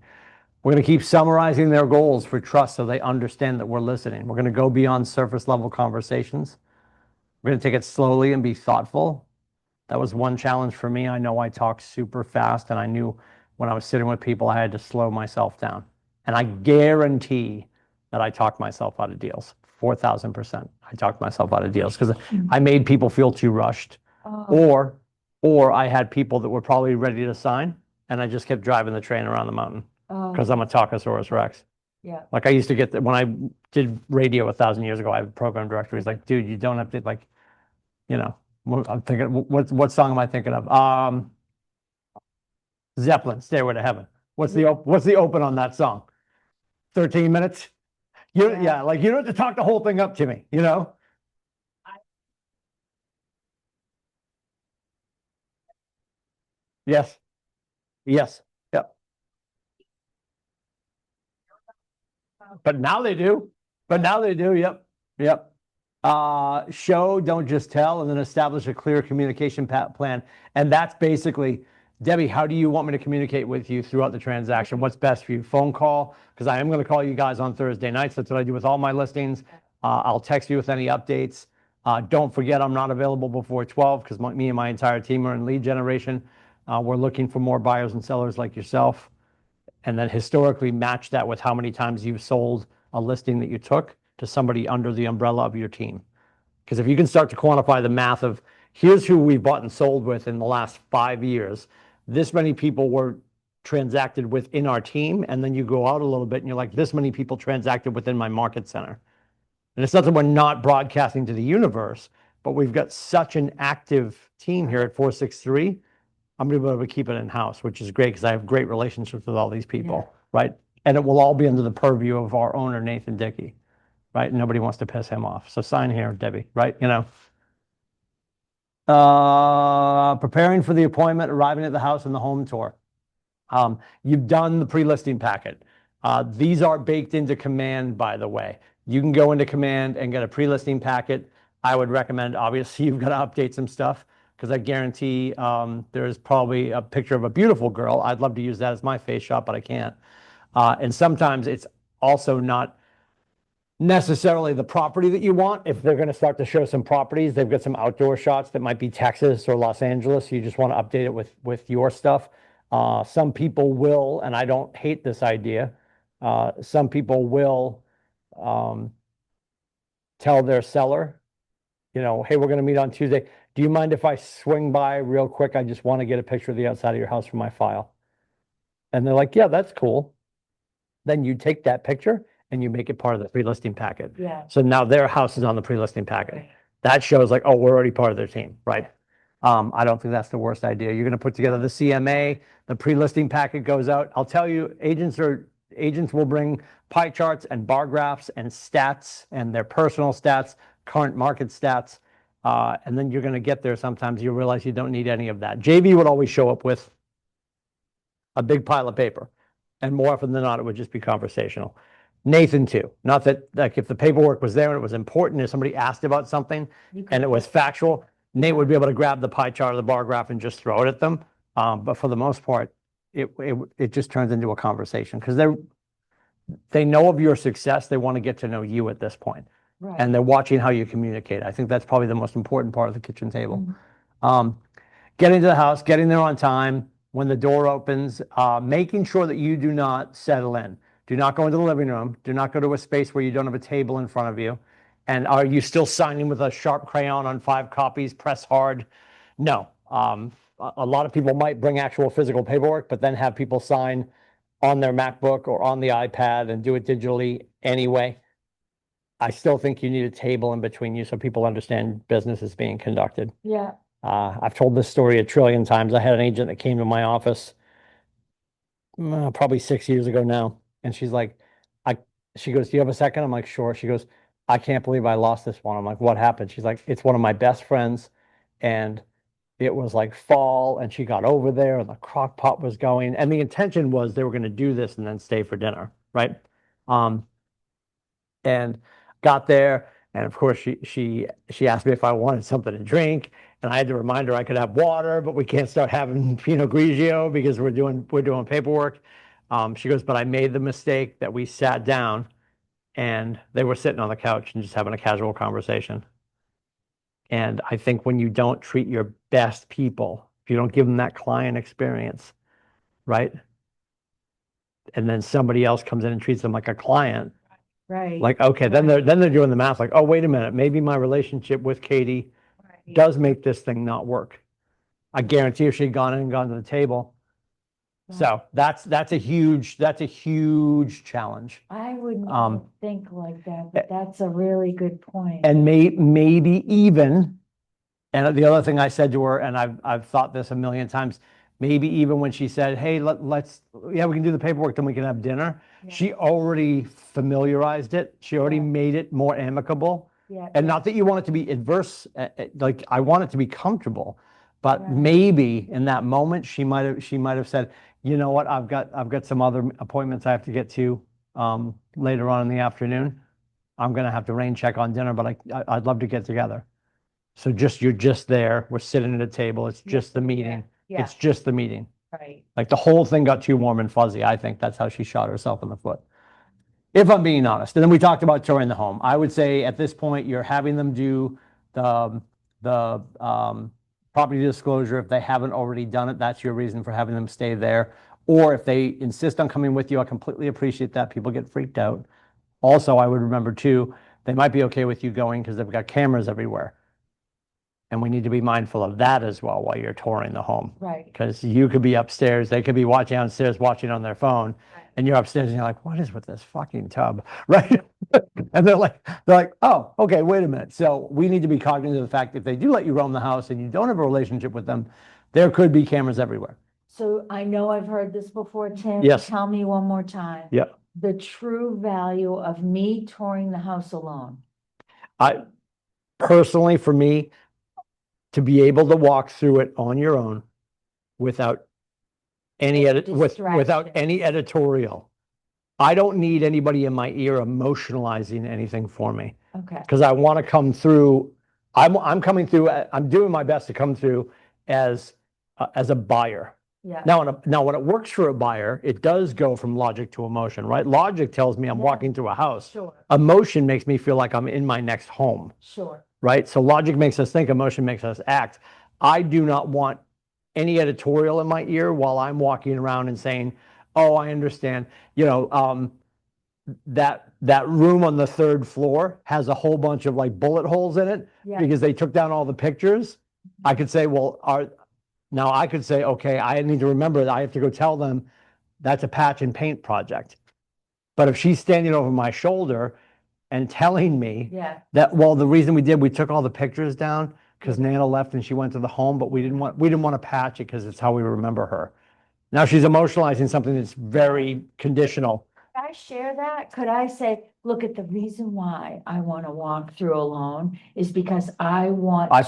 Speaker 1: We're going to keep summarizing their goals for trust so they understand that we're listening. We're going to go beyond surface level conversations. We're going to take it slowly and be thoughtful. That was one challenge for me. I know I talk super fast, and I knew when I was sitting with people, I had to slow myself down. And I guarantee that I talked myself out of deals. 4,000%. I talked myself out of deals because I made people feel too rushed, or I had people that were probably ready to sign, and I just kept driving the train around the mountain because I'm a Talkosaurus Rex.
Speaker 4: Yeah.
Speaker 1: Like I used to get that when I did radio 1,000 years ago. I have a program director. He's like, dude, you don't have to like, you know. I'm thinking, what song am I thinking of? Zeppelin, Stairway to Heaven. What's the open on that song? 13 minutes? Yeah, like you don't have to talk the whole thing up to me, you know? Yes. Yes. Yep. But now they do. Yep. Yep. Show, don't just tell, and then establish a clear communication plan. And that's basically, Debbie, how do you want me to communicate with you throughout the transaction? What's best for you? Phone call? Because I am going to call you guys on Thursday nights. That's what I do with all my listings. I'll text you with any updates. Don't forget, I'm not available before 12 because me and my entire team are in lead generation. We're looking for more buyers and sellers like yourself. And then historically match that with how many times you've sold a listing that you took to somebody under the umbrella of your team. Because if you can start to quantify the math of here's who we bought and sold with in the last 5 years, this many people were transacted within our team, and then you go out a little bit and you're like, this many people transacted within my market center. And it's not that we're not broadcasting to the universe, but we've got such an active team here at 463. I'm going to be able to keep it in-house, which is great because I have great relationships with all these people, right? And it will all be under the purview of our owner, Nathan Dickey. Right? Nobody wants to piss him off. So sign here, Debbie, right? You know, preparing for the appointment, arriving at the house and the home tour. You've done the pre-listing packet. These are baked into Command, by the way. You can go into Command and get a pre-listing packet. I would recommend, obviously, you've got to update some stuff because I guarantee there's probably a picture of a beautiful girl. I'd love to use that as my face shot, but I can't. And sometimes it's also not necessarily the property that you want. If they're going to start to show some properties, they've got some outdoor shots that might be Texas or Los Angeles. You just want to update it with your stuff. Some people will, and I don't hate this idea, some people will tell their seller, you know, hey, we're going to meet on Tuesday. Do you mind if I swing by real quick? I just want to get a picture of the outside of your house for my file. And they're like, yeah, that's cool. Then you take that picture and you make it part of the pre-listing packet.
Speaker 4: Yeah.
Speaker 1: So now their house is on the pre-listing packet.
Speaker 4: Right.
Speaker 1: That shows like, oh, we're already part of their team, right? I don't think that's the worst idea. You're going to put together the CMA, the pre-listing packet goes out. I'll tell you, agents will bring pie charts and bar graphs and stats and their personal stats, current market stats. And then you're going to get there. Sometimes you realize you don't need any of that. JV would always show up with a big pile of paper. And more often than not, it would just be conversational. Nathan too. Not that, like, if the paperwork was there and it was important, if somebody asked about something and it was factual, Nate would be able to grab the pie chart or the bar graph and just throw it at them. But for the most part, it just turns into a conversation because they know of your success. They want to get to know you at this point.
Speaker 4: Right.
Speaker 1: and they're watching how you communicate. I think that's probably the most important part of the kitchen table. Getting to the house, getting there on time, when the door opens, making sure that you do not settle in. Do not go into the living room. Do not go to a space where you don't have a table in front of you. And are you still signing with a sharp crayon on 5 copies, press hard? No. A lot of people might bring actual physical paperwork, but then have people sign on their MacBook or on the iPad and do it digitally anyway. I still think you need a table in between you so people understand business is being conducted.
Speaker 4: Yeah.
Speaker 1: I've told this story a trillion times. I had an agent that came to my office probably 6 years ago now, and she's like, she goes, "Do you have a second?" I'm like, "Sure." She goes, "I can't believe I lost this one." I'm like, "What happened?" She's like, "It's one of my best friends, and it was like fall, and she got over there, and the crock pot was going, and the intention was they were going to do this and then stay for dinner, right?" And got there, and of course she asked me if I wanted something to drink, and I had to remind her I could have water, but we can't start having Pinot Grigio because we're doing paperwork. She goes, "But I made the mistake that we sat down and they were sitting on the couch and just having a casual conversation." And I think when you don't treat your best people, if you don't give them that client experience, right? And then somebody else comes in and treats them like a client,
Speaker 4: Right.
Speaker 1: like, okay, then they're doing the math like, oh, wait a minute, maybe my relationship with Katie
Speaker 4: Right.
Speaker 1: does make this thing not work. I guarantee if she'd gone in and gone to the table. So that's a huge challenge.
Speaker 4: I wouldn't
Speaker 1: Um,
Speaker 4: think like that, but that's a really good point.
Speaker 1: And maybe even, and the other thing I said to her, and I've thought this a million times, maybe even when she said, "Hey, let's we can do the paperwork, then we can have dinner."
Speaker 4: Yeah.
Speaker 1: She already familiarized it. She already
Speaker 4: Yeah.
Speaker 1: made it more amicable.
Speaker 4: Yeah,
Speaker 1: And
Speaker 4: yeah.
Speaker 1: not that you want it to be adverse, like I want it to be comfortable, but
Speaker 4: Right.
Speaker 1: maybe in that moment she might have said, "You know what? I've got some other appointments I have to get to later on in the afternoon. I'm gonna have to rain check on dinner, but I'd love to get together." So you're just there. We're sitting at a table. It's just the meeting.
Speaker 4: Yeah,
Speaker 1: It's just the meeting.
Speaker 4: right.
Speaker 1: Like the whole thing got too warm and fuzzy. I think that's how she shot herself in the foot. If I'm being honest. And then we talked about touring the home. I would say at this point, you're having them do the property disclosure. If they haven't already done it, that's your reason for having them stay there. Or if they insist on coming with you, I completely appreciate that. People get freaked out. Also, I would remember too, they might be okay with you going because they've got cameras everywhere. And we need to be mindful of that as well while you're touring the home.
Speaker 4: Right.
Speaker 1: Because you could be upstairs, they could be watching downstairs, watching on their phone, and you're upstairs and you're like, "What is with this fucking tub?" Right? And they're like, "Oh, okay, wait a minute." So we need to be cognizant of the fact that if they do let you roam the house and you don't have a relationship with them, there could be cameras everywhere.
Speaker 4: So I know I've heard this before, Tim.
Speaker 1: Yes.
Speaker 4: Tell me one more time.
Speaker 1: Yeah.
Speaker 4: The true value of me touring the house alone.
Speaker 1: I personally, for me, to be able to walk through it on your own without any without any editorial. I don't need anybody in my ear emotionalizing anything for me.
Speaker 4: Okay.
Speaker 1: Because I want to come through. I'm coming through. I'm doing my best to come through as a buyer.
Speaker 4: Yeah.
Speaker 1: Now, when it works for a buyer, it does go from logic to emotion, right? Logic tells me I'm
Speaker 4: Yeah.
Speaker 1: walking through a house.
Speaker 4: Sure.
Speaker 1: Emotion makes me feel like I'm in my next home.
Speaker 4: Sure.
Speaker 1: Right? So logic makes us think, emotion makes us act. I do not want any editorial in my ear while I'm walking around and saying, "Oh, I understand. That room on the 3rd floor has a whole bunch of like bullet holes in it
Speaker 4: Yeah.
Speaker 1: because they took down all the pictures." I could say, now I could say, okay, I need to remember that I have to go tell them that's a patch and paint project. But if she's standing over my shoulder and telling me
Speaker 4: Yeah.
Speaker 1: that, well, the reason we took all the pictures down because Nana left and she went to the home, but we didn't want to patch it because it's how we remember her. Now she's emotionalizing something that's very conditional.
Speaker 4: Could I share that? Could I say, look, at the reason why I want to walk through alone is because I want.
Speaker 1: I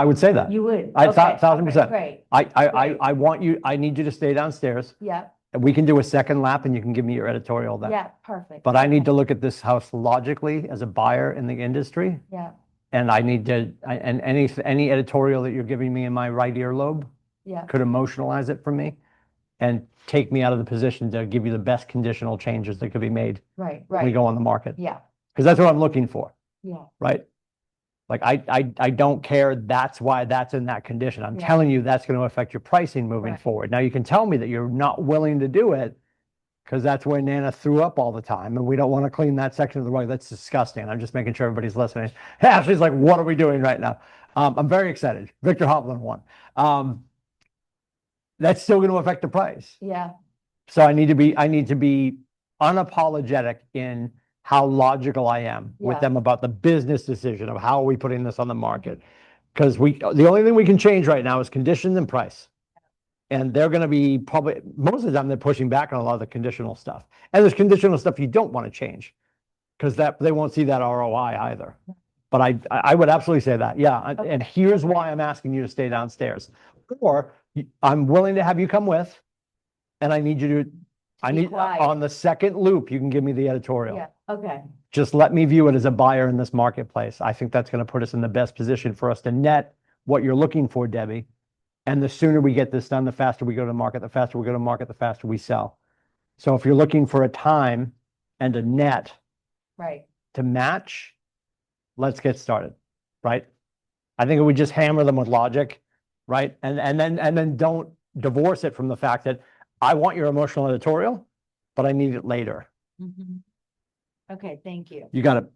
Speaker 1: would say that.
Speaker 4: You would?
Speaker 1: I
Speaker 4: Okay,
Speaker 1: 1,000%.
Speaker 4: Great.
Speaker 1: I want you, I need you to stay downstairs.
Speaker 4: Yeah,
Speaker 1: And we can do a second lap and you can give me your editorial then.
Speaker 4: yeah, perfect.
Speaker 1: But I need to look at this house logically as a buyer in the industry.
Speaker 4: Yeah,
Speaker 1: And I need to, and any editorial that you're giving me in my right earlobe
Speaker 4: yeah,
Speaker 1: could emotionalize it for me and take me out of the position to give you the best conditional changes that could be made
Speaker 4: right,
Speaker 1: when we
Speaker 4: right.
Speaker 1: go on the market.
Speaker 4: Yeah,
Speaker 1: Because that's what I'm looking for.
Speaker 4: Yeah.
Speaker 1: right? Like I don't care. That's why that's in that condition. I'm
Speaker 4: Yeah.
Speaker 1: telling you that's going to affect your pricing moving
Speaker 4: Right.
Speaker 1: forward. Now you can tell me that you're not willing to do it because that's where Nana threw up all the time and we don't want to clean that section of the rug. That's disgusting. I'm just making sure everybody's listening. Ashley's like, what are we doing right now? I'm very excited. Victor Hovland won. That's still going to affect the price.
Speaker 4: Yeah.
Speaker 1: So I need to be unapologetic in how logical I am with
Speaker 4: Yeah.
Speaker 1: them about the business decision of how are we putting this on the market? Because the only thing we can change right now is conditions and price. And they're going to be probably, most of the time they're pushing back on a lot of the conditional stuff. And there's conditional stuff you don't want to change because they won't see that ROI either. But I would absolutely say that. Yeah. And here's why I'm asking you to stay downstairs. Or I'm willing to have you come with, and I need you to,
Speaker 4: quiet.
Speaker 1: on the second loop, you can give me the editorial.
Speaker 4: Yeah. Okay.
Speaker 1: Just let me view it as a buyer in this marketplace. I think that's going to put us in the best position for us to net what you're looking for, Debbie. And the sooner we get this done, the faster we go to market, the faster we go to market, the faster we sell. So if you're looking for a time and a net
Speaker 4: Right.
Speaker 1: to match, let's get started, right? I think we just hammer them with logic, right? And then don't divorce it from the fact that I want your emotional editorial, but I need it later.
Speaker 4: Mhm. Okay, thank you.
Speaker 1: You got it.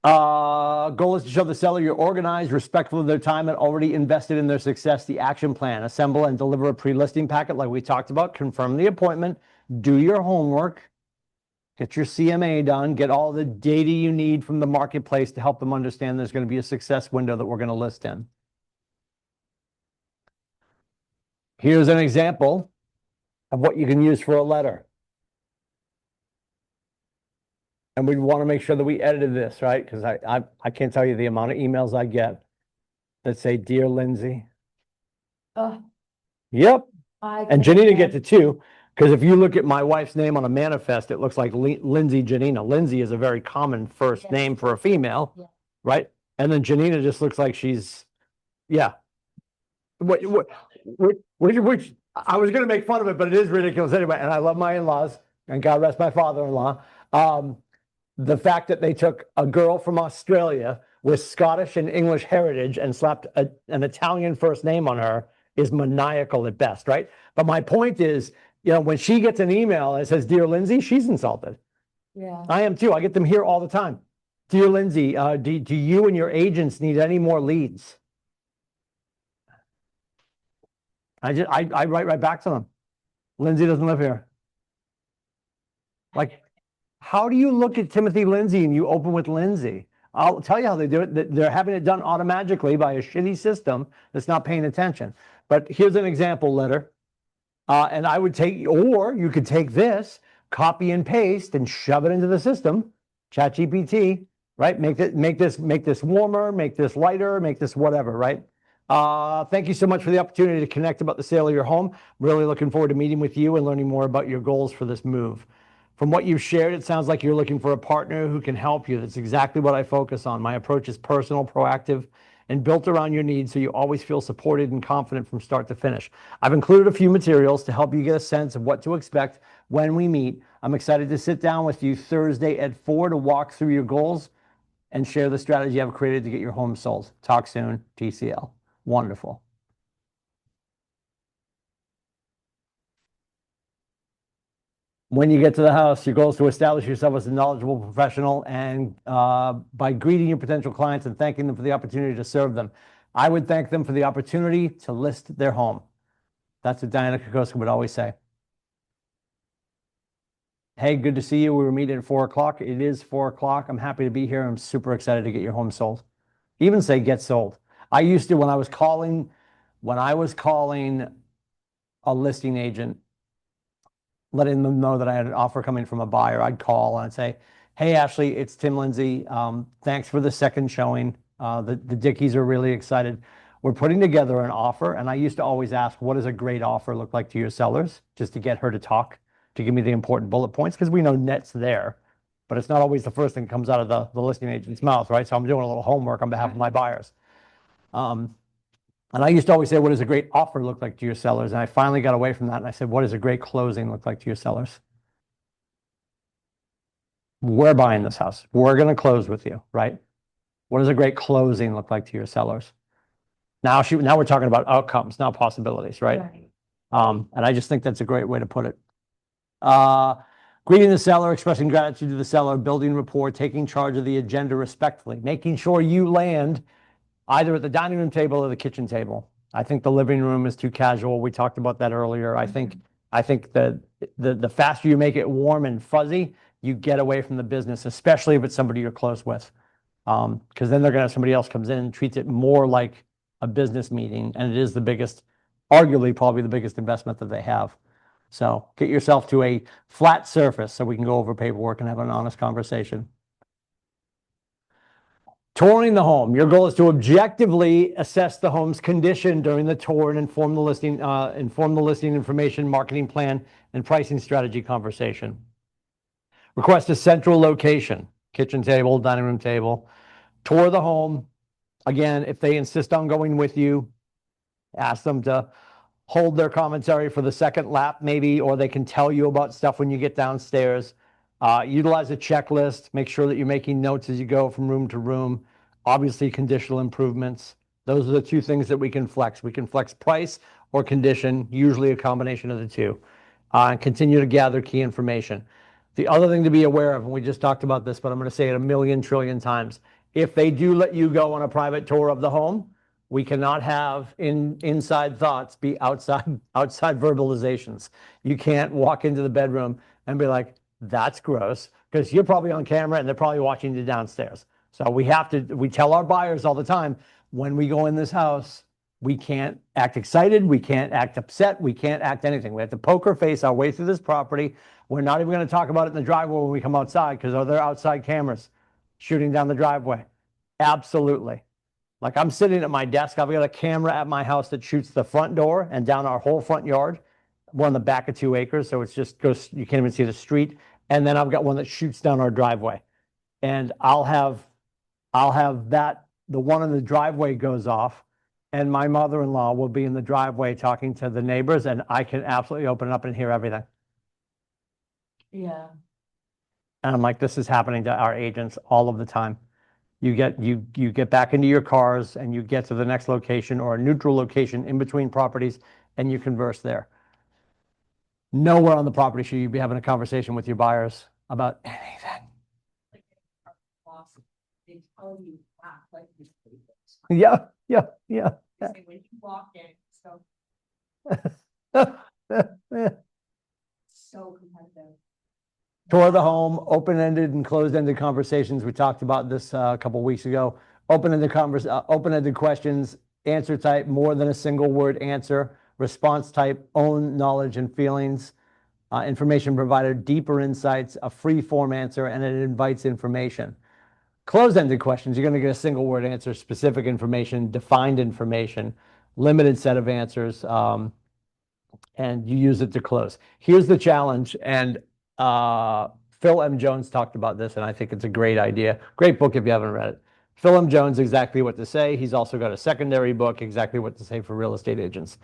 Speaker 1: Goal is to show the seller you're organized, respectful of their time, and already invested in their success. The action plan: assemble and deliver a pre-listing packet like we talked about, confirm the appointment, do your homework, get your CMA done, get all the data you need from the marketplace to help them understand there's going to be a success window that we're going to list in. Here's an example of what you can use for a letter. And we want to make sure that we edited this, right? Because I can't tell you the amount of emails I get that say, "Dear Lindsay."
Speaker 4: Oh,
Speaker 1: Yep. And Janina
Speaker 4: Janina
Speaker 1: gets it too. Because if you look at my wife's name on a manifest, it looks like Lindsay Janina. Lindsay is a very common first
Speaker 4: Yes.
Speaker 1: name for a female,
Speaker 4: Yeah.
Speaker 1: right? And then Janina just looks like she's, yeah. Which I was going to make fun of it, but it is ridiculous anyway. And I love my in-laws, and God rest my father-in-law. The fact that they took a girl from Australia with Scottish and English heritage and slapped an Italian first name on her is maniacal at best, right? But my point is, when she gets an email that says, "Dear Lindsay," she's insulted.
Speaker 4: Yeah.
Speaker 1: I am too. I get them here all the time. "Dear Lindsay, do you and your agents need any more leads?" I write right back to them. "Lindsay doesn't live here." Like, how do you look at Timothy Lindsay and you open with Lindsay? I'll tell you how they do it. They're having it done automatically by a shitty system that's not paying attention. But here's an example letter. And I would or you could take this, copy and paste and shove it into the system, ChatGPT, right? Make this warmer, make this lighter, make this whatever, right? Thank you so much for the opportunity to connect about the sale of your home. Really looking forward to meeting with you and learning more about your goals for this move. From what you've shared, it sounds like you're looking for a partner who can help you. That's exactly what I focus on. My approach is personal, proactive, and built around your needs so you always feel supported and confident from start to finish. I've included a few materials to help you get a sense of what to expect when we meet. I'm excited to sit down with you Thursday at 4 to walk through your goals and share the strategy I've created to get your home sold. Talk soon, TCL. Wonderful. When you get to the house, your goal is to establish yourself as a knowledgeable professional, and by greeting your potential clients and thanking them for the opportunity to serve them. I would thank them for the opportunity to list their home. That's what Diana Kokoska would always say. Hey, good to see you. We were meeting at 4 o'clock. It is 4 o'clock. I'm happy to be here. I'm super excited to get your home sold. Even say get sold. I used to, when I was calling a listing agent, letting them know that I had an offer coming from a buyer, I'd call and I'd say, "Hey, Ashley, it's Tim Lindsay. Thanks for the second showing. The Dickies are really excited. We're putting together an offer." And I used to always ask, "What does a great offer look like to your sellers?" Just to get her to talk, to give me the important bullet points, because we know net's there, but it's not always the first thing that comes out of the listing agent's mouth, right? So I'm doing a little homework on behalf of my buyers. And I used to always say, "What does a great offer look like to your sellers?" And I finally got away from that and I said, "What does a great closing look like to your sellers?" we're buying this house. We're going to close with you, right? What does a great closing look like to your sellers? Now we're talking about outcomes, not possibilities, right? And I just think that's a great way to put it. Greeting the seller, expressing gratitude to the seller, building rapport, taking charge of the agenda respectfully, making sure you land either at the dining room table or the kitchen table. I think the living room is too casual. We talked about that earlier. I think that the faster you make it warm and fuzzy, you get away from the business, especially if it's somebody you're close with. Because then they're gonna have somebody else comes in and treats it more like a business meeting, and it is the biggest, arguably probably the biggest investment that they have. So get yourself to a flat surface so we can go over paperwork and have an honest conversation. Touring the home. Your goal is to objectively assess the home's condition during the tour and inform the listing information, marketing plan, and pricing strategy conversation. Request a central location, kitchen table, dining room table. Tour the home. Again, if they insist on going with you, ask them to hold their commentary for the second lap maybe, or they can tell you about stuff when you get downstairs. Utilize a checklist. Make sure that you're making notes as you go from room to room. Obviously, conditional improvements. Those are the two things that we can flex. We can flex price or condition, usually a combination of the two, and continue to gather key information. The other thing to be aware of, and we just talked about this, but I'm going to say it a million trillion times. If they do let you go on a private tour of the home, we cannot have inside thoughts be outside verbalizations. You can't walk into the bedroom and be like, that's gross, because you're probably on camera and they're probably watching you downstairs. So we tell our buyers all the time, when we go in this house, we can't act excited, we can't act upset, we can't act anything. We have to poker face our way through this property. We're not even going to talk about it in the driveway when we come outside, because are there outside cameras shooting down the driveway? Absolutely. Like, I'm sitting at my desk, I've got a camera at my house that shoots the front door and down our whole front yard. We're on the back of 2 acres, so it's just goes, you can't even see the street. And then I've got one that shoots down our driveway. And I'll have that, the one in the driveway goes off, and my mother-in-law will be in the driveway talking to the neighbors, and I can absolutely open it up and hear everything.
Speaker 4: Yeah.
Speaker 1: And I'm like, this is happening to our agents all of the time. You get back into your cars and you get to the next location or a neutral location in between properties, and you converse there. Nowhere on the property should you be having a conversation with your buyers about anything.
Speaker 2: They tell you act like you sleep.
Speaker 1: Yeah.
Speaker 2: They say when you walk in, so competitive.
Speaker 1: Tour the home, open-ended and closed-ended conversations. We talked about this a couple weeks ago. Open-ended questions, answer type, more than a single word answer, response type, own knowledge and feelings, information provided, deeper insights, a free form answer, and it invites information. Closed-ended questions, you're going to get a single word answer, specific information, defined information, limited set of answers, and you use it to close. Here's the challenge, and Phil M. Jones talked about this, and I think it's a great idea. Great book if you haven't read it. Phil M. Jones, Exactly What to Say. He's also got a secondary book, Exactly What to Say for Real Estate Agents.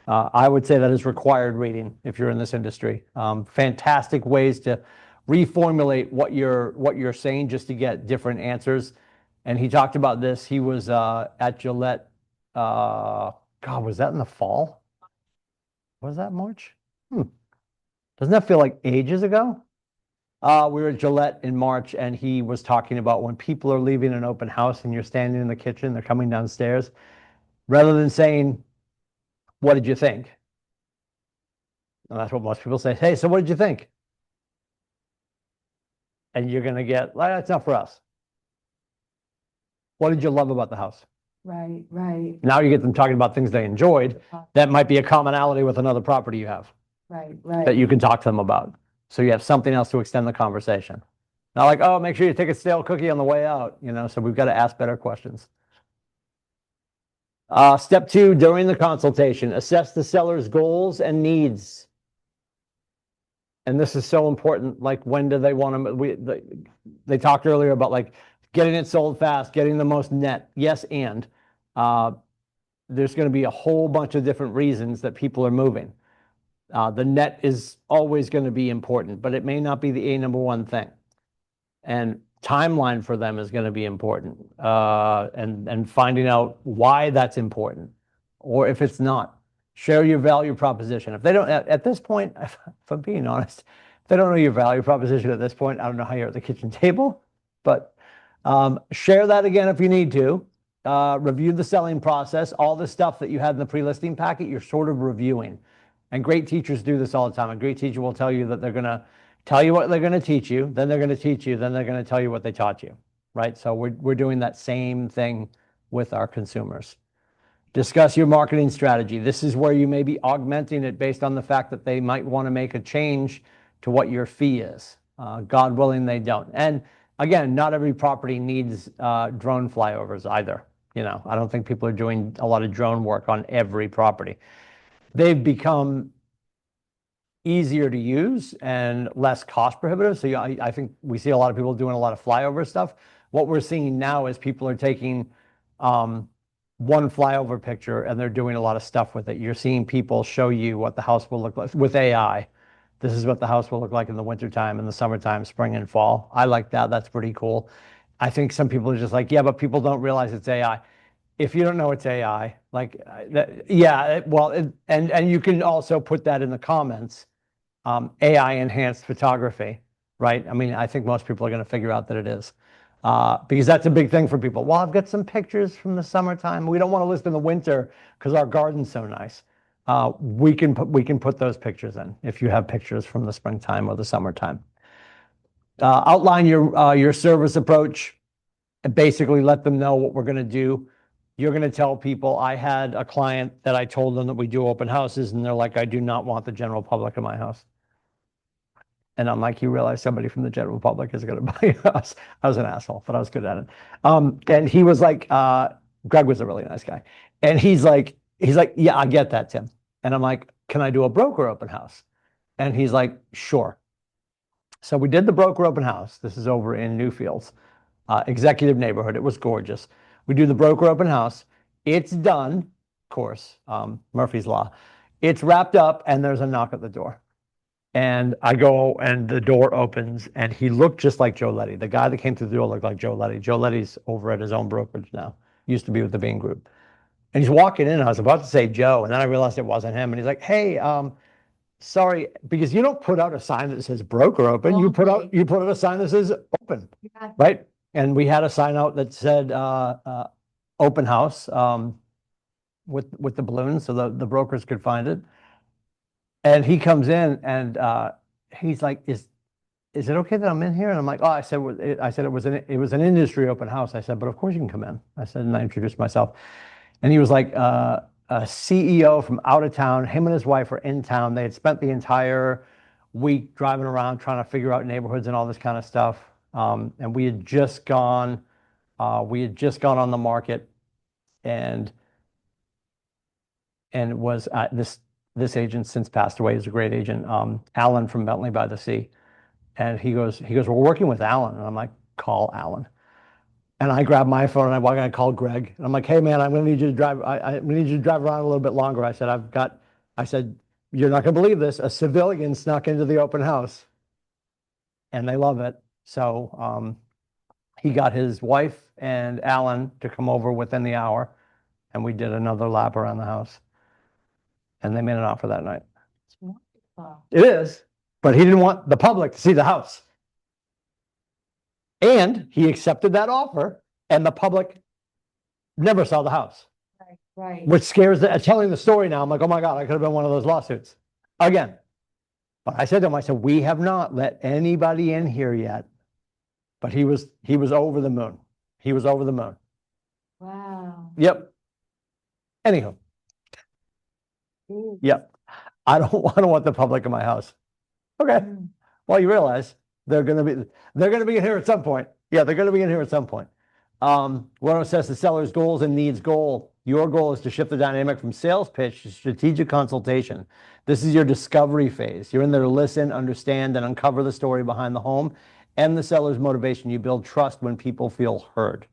Speaker 1: I would say that is required reading if you're in this industry. Fantastic ways to reformulate what you're saying just to get different answers. And he talked about this. He was at Gillette. God, was that in the fall? Was that March? Doesn't that feel like ages ago? We were at Gillette in March, and he was talking about when people are leaving an open house and you're standing in the kitchen, they're coming downstairs, rather than saying, what did you think? And that's what most people say. Hey, so what did you think? And you're going to get, well, that's not for us. What did you love about the house?
Speaker 4: Right.
Speaker 1: Now you get them talking about things they enjoyed. That might be a commonality with another property you have.
Speaker 4: Right.
Speaker 1: That you can talk to them about. So you have something else to extend the conversation. Not like, oh, make sure you take a stale cookie on the way out, so we've got to ask better questions. Step 2, during the consultation, assess the seller's goals and needs. And this is so important. Like, when do they want to, they talked earlier about like getting it sold fast, getting the most net. Yes, and there's going to be a whole bunch of different reasons that people are moving. The net is always going to be important, but it may not be the number one thing. And timeline for them is going to be important. And finding out why that's important, or if it's not, share your value proposition. If they don't, at this point, if I'm being honest, if they don't know your value proposition at this point, I don't know how you're at the kitchen table, but share that again if you need to. Review the selling process, all the stuff that you had in the pre-listing packet, you're sort of reviewing. And great teachers do this all the time. A great teacher will tell you that they're going to tell you what they're going to teach you, then they're going to teach you, then they're going to tell you what they taught you, right? So we're doing that same thing with our consumers. Discuss your marketing strategy. This is where you may be augmenting it based on the fact that they might want to make a change to what your fee is. God willing, they don't. And again, not every property needs drone flyovers either. You know, I don't think people are doing a lot of drone work on every property. They've become easier to use and less cost prohibitive. So yeah, I think we see a lot of people doing a lot of flyover stuff. What we're seeing now is people are taking one flyover picture and they're doing a lot of stuff with it. You're seeing people show you what the house will look like with AI. This is what the house will look like in the wintertime, in the summertime, spring and fall. I like that. That's pretty cool. I think some people are just like, yeah, but people don't realize it's AI. If you don't know it's AI, like, and you can also put that in the comments, AI enhanced photography, right? I mean, I think most people are going to figure out that it is, because that's a big thing for people. Well, I've got some pictures from the summertime. We don't want to list in the winter because our garden's so nice. We can put those pictures in if you have pictures from the springtime or the summertime. Outline your service approach and basically let them know what we're going to do. You're going to tell people, I had a client that I told them that we do open houses, and they're like, I do not want the general public in my house. And I'm like, you realize somebody from the general public is going to buy your house. I was an asshole, but I was good at it. And he was like, Greg was a really nice guy. And he's like, yeah, I get that, Tim. And I'm like, can I do a broker open house? And he's like, sure. So we did the broker open house. This is over in Newfields, executive neighborhood. It was gorgeous. We do the broker open house. It's done, of course, Murphy's Law. It's wrapped up and there's a knock at the door. And I go and the door opens and he looked just like Joe Letty. The guy that came through the door looked like Joe Letty. Joe Letty's over at his own brokerage now. Used to be with the Bean Group. And he's walking in. I was about to say Joe, and then I realized it wasn't him. And he's like, hey, sorry, because you don't put out a sign that says broker open. You put out a sign that says open, right? And we had a sign out that said open house with the balloons so the brokers could find it. And he comes in and he's like, is it okay that I'm in here? And I'm like, oh, I said it was an industry open house. I said, but of course you can come in. I said, and I introduced myself. And he was like, a CEO from out of town. Him and his wife were in town. They had spent the entire week driving around trying to figure out neighborhoods and all this kind of stuff. And we had just gone on the market, and it was this agent since passed away. He's a great agent, Alan from Bentley by the Sea. And he goes, we're working with Alan. And I'm like, call Alan. And I grab my phone and I walk in and call Greg. And I'm like, hey man, I'm gonna need you to drive. We need you to drive around a little bit longer. I said, you're not gonna believe this. A civilian snuck into the open house. And they love it. So he got his wife and Alan to come over within the hour, and we did another lap around the house. And they made an offer that night.
Speaker 4: It's wonderful.
Speaker 1: It is, but he didn't want the public to see the house. And he accepted that offer, and the public never saw the house.
Speaker 4: Right.
Speaker 1: Which scares telling the story now. I'm like, oh my God, I could have been one of those lawsuits again. But I said to him, I said, we have not let anybody in here yet. But he was over the moon. He was over the moon.
Speaker 4: Wow.
Speaker 1: Yep. Anyhow. Yep. I don't want the public in my house. Okay. Well, you realize they're going to be in here at some point. Yeah, they're going to be in here at some point. What it says the seller's goals and needs goal. Your goal is to shift the dynamic from sales pitch to strategic consultation. This is your discovery phase. You're in there to listen, understand, and uncover the story behind the home and the seller's motivation. You build trust when people feel heard.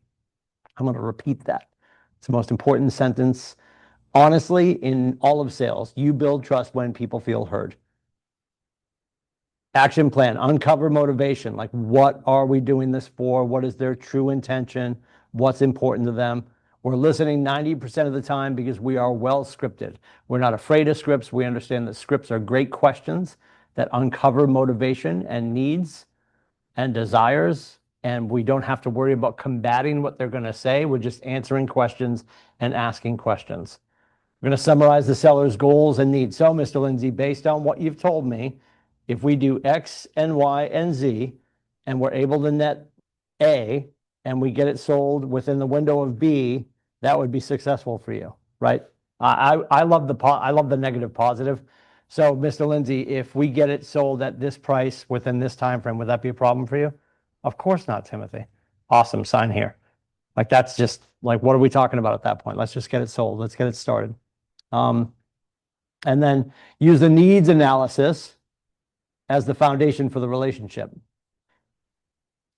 Speaker 1: I'm going to repeat that. It's the most important sentence. Honestly, in all of sales, you build trust when people feel heard. Action plan, uncover motivation. Like, what are we doing this for? What is their true intention? What's important to them? We're listening 90% of the time because we are well scripted. We're not afraid of scripts. We understand that scripts are great questions that uncover motivation and needs and desires. And we don't have to worry about combating what they're going to say. We're just answering questions and asking questions. We're going to summarize the seller's goals and needs. So, Mr. Lindsay, based on what you've told me, if we do X and Y and Z, and we're able to net A, and we get it sold within the window of B, that would be successful for you, right? I love the negative positive. So, Mr. Lindsay, if we get it sold at this price within this time frame, would that be a problem for you? Of course not, Timothy. Awesome, sign here. Like, that's just like, what are we talking about at that point? Let's just get it sold. Let's get it started. And then use the needs analysis as the foundation for the relationship.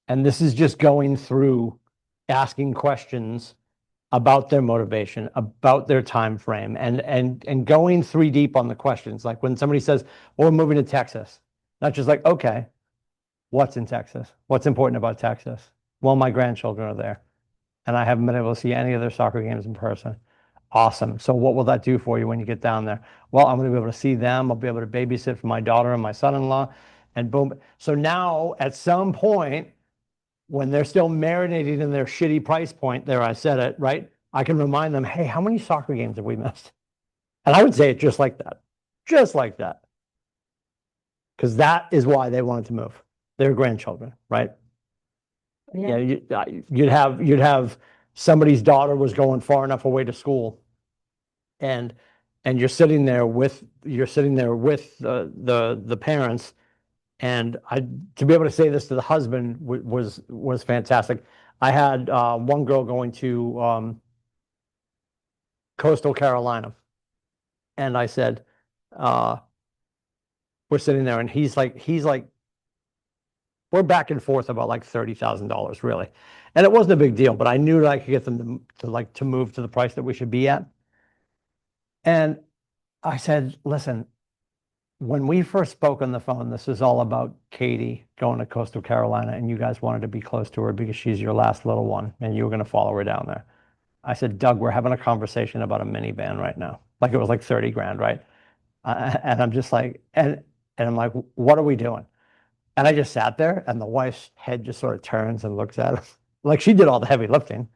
Speaker 1: And this is just going through asking questions about their motivation, about their time frame, and going 3 deep on the questions. Like when somebody says, well, we're moving to Texas, not just like, okay, what's in Texas? What's important about Texas? Well, my grandchildren are there, and I haven't been able to see any of their soccer games in person. Awesome. So what will that do for you when you get down there? Well, I'm going to be able to see them. I'll be able to babysit for my daughter and my son-in-law, and boom. So now at some point, when they're still marinating in their shitty price point, there I said it, right? I can remind them, hey, how many soccer games have we missed? And I would say it just like that. Just like that. Because that is why they wanted to move. Their grandchildren, right?
Speaker 3: Yeah.
Speaker 1: You'd have somebody's daughter was going far enough away to school, and you're sitting there with the parents, and to be able to say this to the husband was fantastic. I had one girl going to Coastal Carolina, and I said, we're sitting there, and he's like, we're back and forth about like $30,000 really. And it wasn't a big deal, but I knew that I could get them to move to the price that we should be at. And I said, listen, when we first spoke on the phone, this is all about Katie going to Coastal Carolina, and you guys wanted to be close to her because she's your last little one and you were going to follow her down there. I said, Doug, we're having a conversation about a minivan right now. Like it was like 30 grand, right? And I'm just like, and I'm like, what are we doing? And I just sat there, and the wife's head just sort of turns and looks at him. Like she did all the heavy lifting,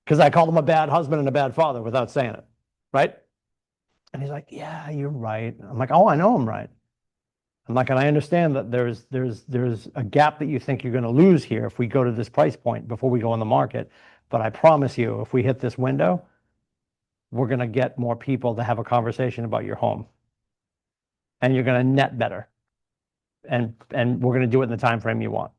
Speaker 1: because I called him a bad husband and a bad father without saying it, right? And he's like, yeah, you're right. I'm like, oh, I know I'm right. I'm like, and I understand that there's a gap that you think you're going to lose here if we go to this price point before we go on the market. But I promise you, if we hit this window, we're going to get more people to have a conversation about your home. And you're going to net better. And we're going to do it in the time frame you want.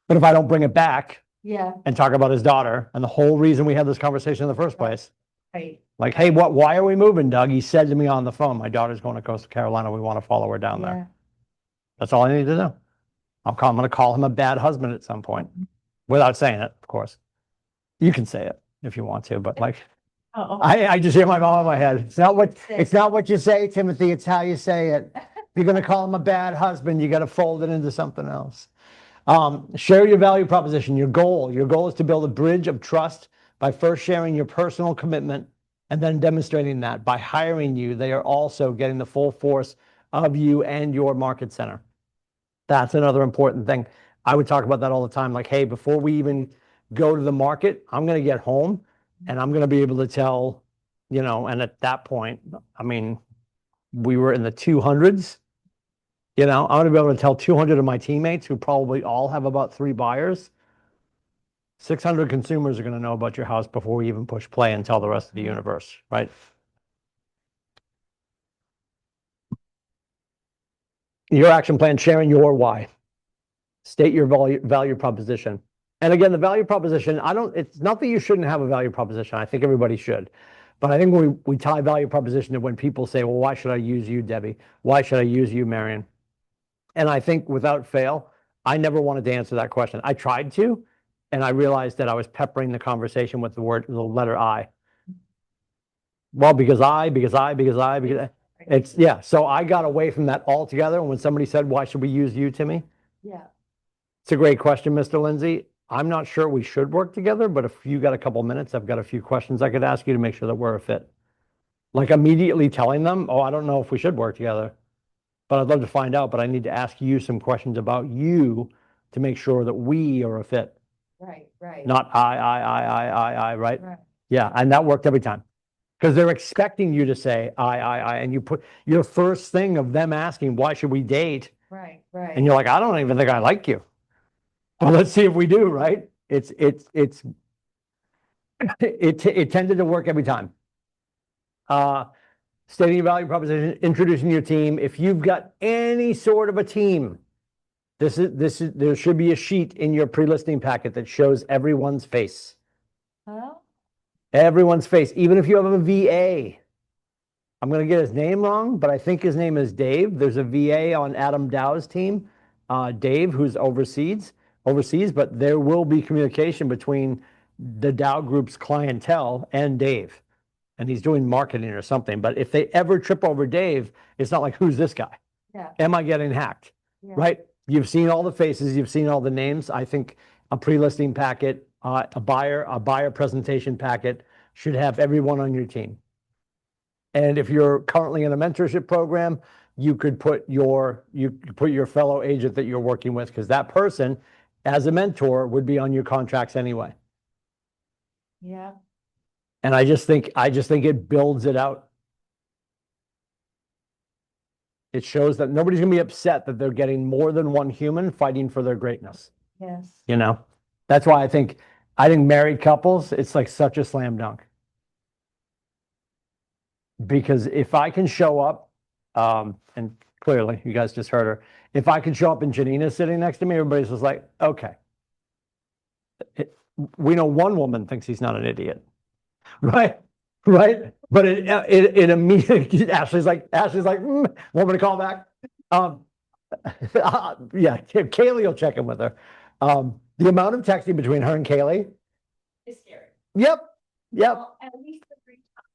Speaker 1: But if I don't bring it back
Speaker 4: Yeah,
Speaker 1: and talk about his daughter and the whole reason we had this conversation in the first place,
Speaker 4: right.
Speaker 1: like, hey, why are we moving, Doug? He said to me on the phone, my daughter's going to Coastal Carolina. We want to follow her down there.
Speaker 4: Yeah.
Speaker 1: That's all I need to know. I'm going to call him a bad husband at some point without saying it, of course. You can say it if you want to, but like,
Speaker 4: Oh,
Speaker 1: I just hear my mom in my head. It's not what you say, Timothy. It's how you say it. If you're going to call him a bad husband, you got to fold it into something else. Share your value proposition, your goal. Your goal is to build a bridge of trust by first sharing your personal commitment and then demonstrating that. By hiring you, they are also getting the full force of you and your market center. That's another important thing. I would talk about that all the time. Like, hey, before we even go to the market, I'm going to get home and I'm going to be able to tell, and at that point, I mean, we were in the 200s. I'm going to be able to tell 200 of my teammates, who probably all have about 3 buyers, 600 consumers are going to know about your house before we even push play and tell the rest of the universe, right? Your action plan, sharing your why. State your value proposition. And again, the value proposition, it's not that you shouldn't have a value proposition. I think everybody should. But I think we tie value proposition to when people say, well, why should I use you, Debbie? Why should I use you, Marion? And I think without fail, I never wanted to answer that question. I tried to, and I realized that I was peppering the conversation with the letter I. Well, because It's, yeah, so I got away from that altogether. And when somebody said, why should we use you, Timmy?
Speaker 4: Yeah.
Speaker 1: It's a great question, Mr. Lindsay. I'm not sure we should work together, but if you got a couple minutes, I've got a few questions I could ask you to make sure that we're a fit. Like immediately telling them, oh, I don't know if we should work together, but I'd love to find out, but I need to ask you some questions about you to make sure that we are a fit,
Speaker 4: Right, right.
Speaker 1: not I, right?
Speaker 4: Right.
Speaker 1: Yeah, and that worked every time. Because they're expecting you to say I, and you put your first thing of them asking, why should we date?
Speaker 4: Right, right.
Speaker 1: And you're like, I don't even think I like you. But let's see if we do, right? It tended to work every time. Stating your value proposition, introducing your team. If you've got any sort of a team, there should be a sheet in your pre-listing packet that shows everyone's face.
Speaker 4: Well,
Speaker 1: Everyone's face, even if you have a VA. I'm going to get his name wrong, but I think his name is Dave. There's a VA on Adam Dow's team, Dave, who's overseas, but there will be communication between the Dow Group's clientele and Dave. And he's doing marketing or something. But if they ever trip over Dave, it's not like, who's this guy?
Speaker 4: yeah.
Speaker 1: Am I getting hacked?
Speaker 4: Yeah.
Speaker 1: Right? You've seen all the faces, you've seen all the names. I think a pre-listing packet, a buyer presentation packet should have everyone on your team. And if you're currently in a mentorship program, you could put your fellow agent that you're working with, because that person, as a mentor, would be on your contracts anyway.
Speaker 4: Yeah.
Speaker 1: And I just think it builds it out. It shows that nobody's gonna be upset that they're getting more than one human fighting for their greatness.
Speaker 4: Yes.
Speaker 1: You know, that's why I think married couples, it's like such a slam dunk. Because if I can show up, and clearly you guys just heard her, if I can show up and Janina's sitting next to me, everybody's just like, okay. We know one woman thinks he's not an idiot, right? Right? But it immediately, Ashley's like, want me to call back? Yeah, Kaylee will check in with her. The amount of texting between her and Kaylee.
Speaker 2: It's scary.
Speaker 1: Yep.
Speaker 2: Well, at least the 3 times.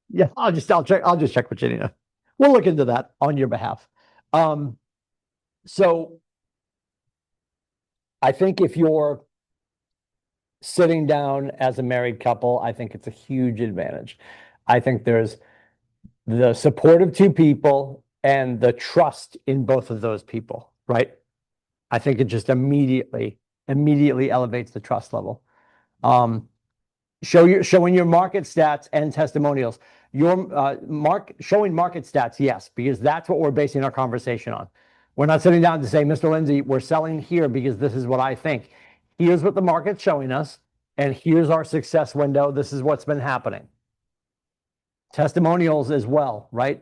Speaker 1: Yeah, I'll just check with Janina. We'll look into that on your behalf. So I think if you're sitting down as a married couple, I think it's a huge advantage. I think there's the support of 2 people and the trust in both of those people, right? I think it just immediately elevates the trust level. Showing your market stats and testimonials. Showing market stats, yes, because that's what we're basing our conversation on. We're not sitting down to say, Mr. Lindsay, we're selling here because this is what I think. Here's what the market's showing us, and here's our success window. This is what's been happening. Testimonials as well, right?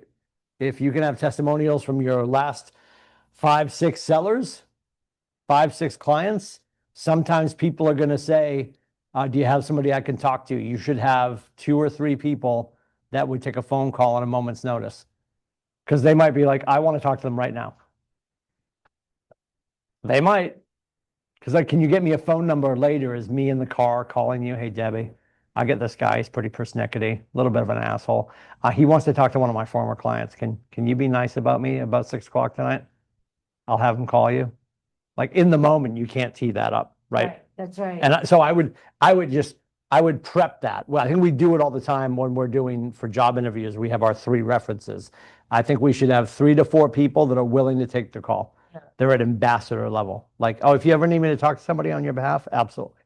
Speaker 1: If you can have testimonials from your last 5, 6 sellers, 5, 6 clients, sometimes people are going to say, do you have somebody I can talk to? You should have 2 or 3 people that would take a phone call on a moment's notice. Because they might be like, I want to talk to them right now. They might. Because like, can you get me a phone number later? Is me in the car calling you? Hey, Debbie, I get this guy. He's pretty persnickety, a little bit of an asshole. He wants to talk to one of my former clients. Can you be nice about me about 6 o'clock tonight? I'll have him call you. Like in the moment, you can't tee that up, right?
Speaker 4: That's right.
Speaker 1: And so I would prep that. Well, I think we do it all the time when we're doing for job interviews. We have our 3 references. I think we should have 3 to 4 people that are willing to take the call.
Speaker 4: Yeah.
Speaker 1: They're at ambassador level. Like, oh, if you ever need me to talk to somebody on your behalf, absolutely.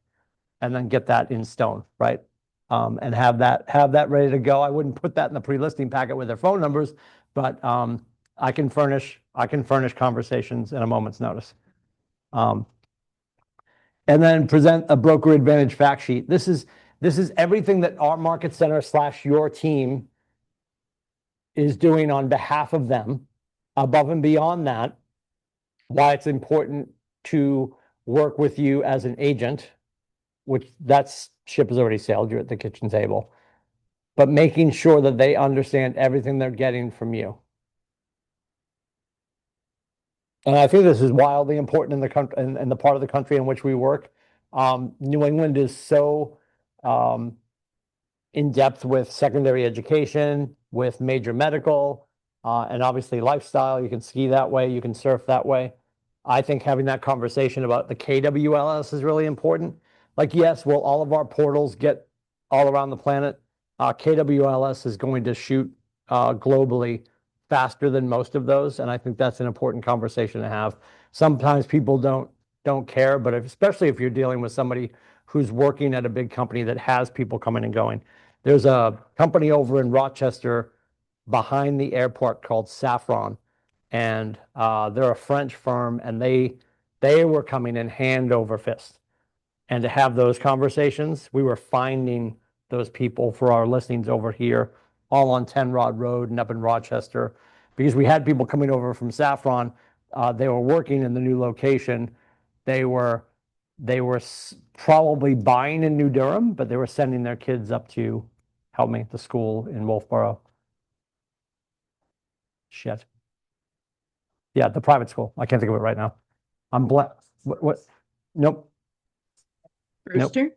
Speaker 1: And then get that in stone, right? And have that ready to go. I wouldn't put that in the pre-listing packet with their phone numbers, but I can furnish conversations in a moment's notice. And then present a broker advantage fact sheet. This is everything that our market center / your team is doing on behalf of them. Above and beyond that, why it's important to work with you as an agent, which that ship has already sailed. You're at the kitchen table, but making sure that they understand everything they're getting from you. And I think this is wildly important in the country, in the part of the country in which we work. New England is so in depth with secondary education, with major medical, and obviously lifestyle. You can ski that way, you can surf that way. I think having that conversation about the KWLS is really important. Like, yes, will all of our portals get all around the planet? KWLS is going to shoot globally faster than most of those, and I think that's an important conversation to have. Sometimes people don't care, but especially if you're dealing with somebody who's working at a big company that has people coming and going. There's a company over in Rochester behind the airport called Safran, and they're a French firm, and they were coming in hand over fist. And to have those conversations, we were finding those people for our listings over here, all on 10 Rod Road and up in Rochester, because we had people coming over from Safran. They were working in the new location. They were probably buying in New Durham, but they were sending their kids up to, help me, the school in Wolfboro. Shit. Yeah, the private school. I can't think of it right now. I'm what? Nope.
Speaker 3: Brewster?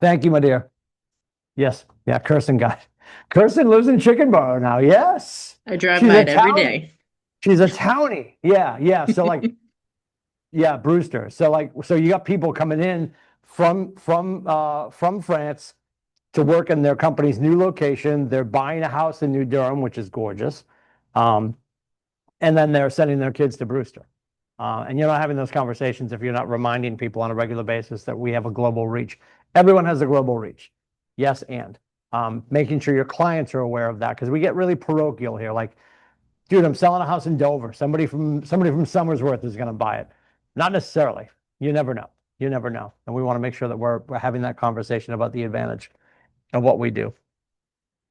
Speaker 1: Thank you, my dear. Yes. Yeah, Kirsten got it. Kirsten lives in Chickenboro now. Yes.
Speaker 3: I drive
Speaker 1: She's
Speaker 3: by
Speaker 1: a
Speaker 3: it every
Speaker 1: townie.
Speaker 3: day.
Speaker 1: She's a townie. Yeah, yeah. So like, yeah, Brewster. So you got people coming in from France to work in their company's new location. They're buying a house in New Durham, which is gorgeous. And then they're sending their kids to Brewster. And you're not having those conversations if you're not reminding people on a regular basis that we have a global reach. Everyone has a global reach. Yes, and making sure your clients are aware of that, because we get really parochial here. Like, dude, I'm selling a house in Dover. Somebody from Somersworth is going to buy it. Not necessarily. You never know. You never know. And we want to make sure that we're having that conversation about the advantage of what we do.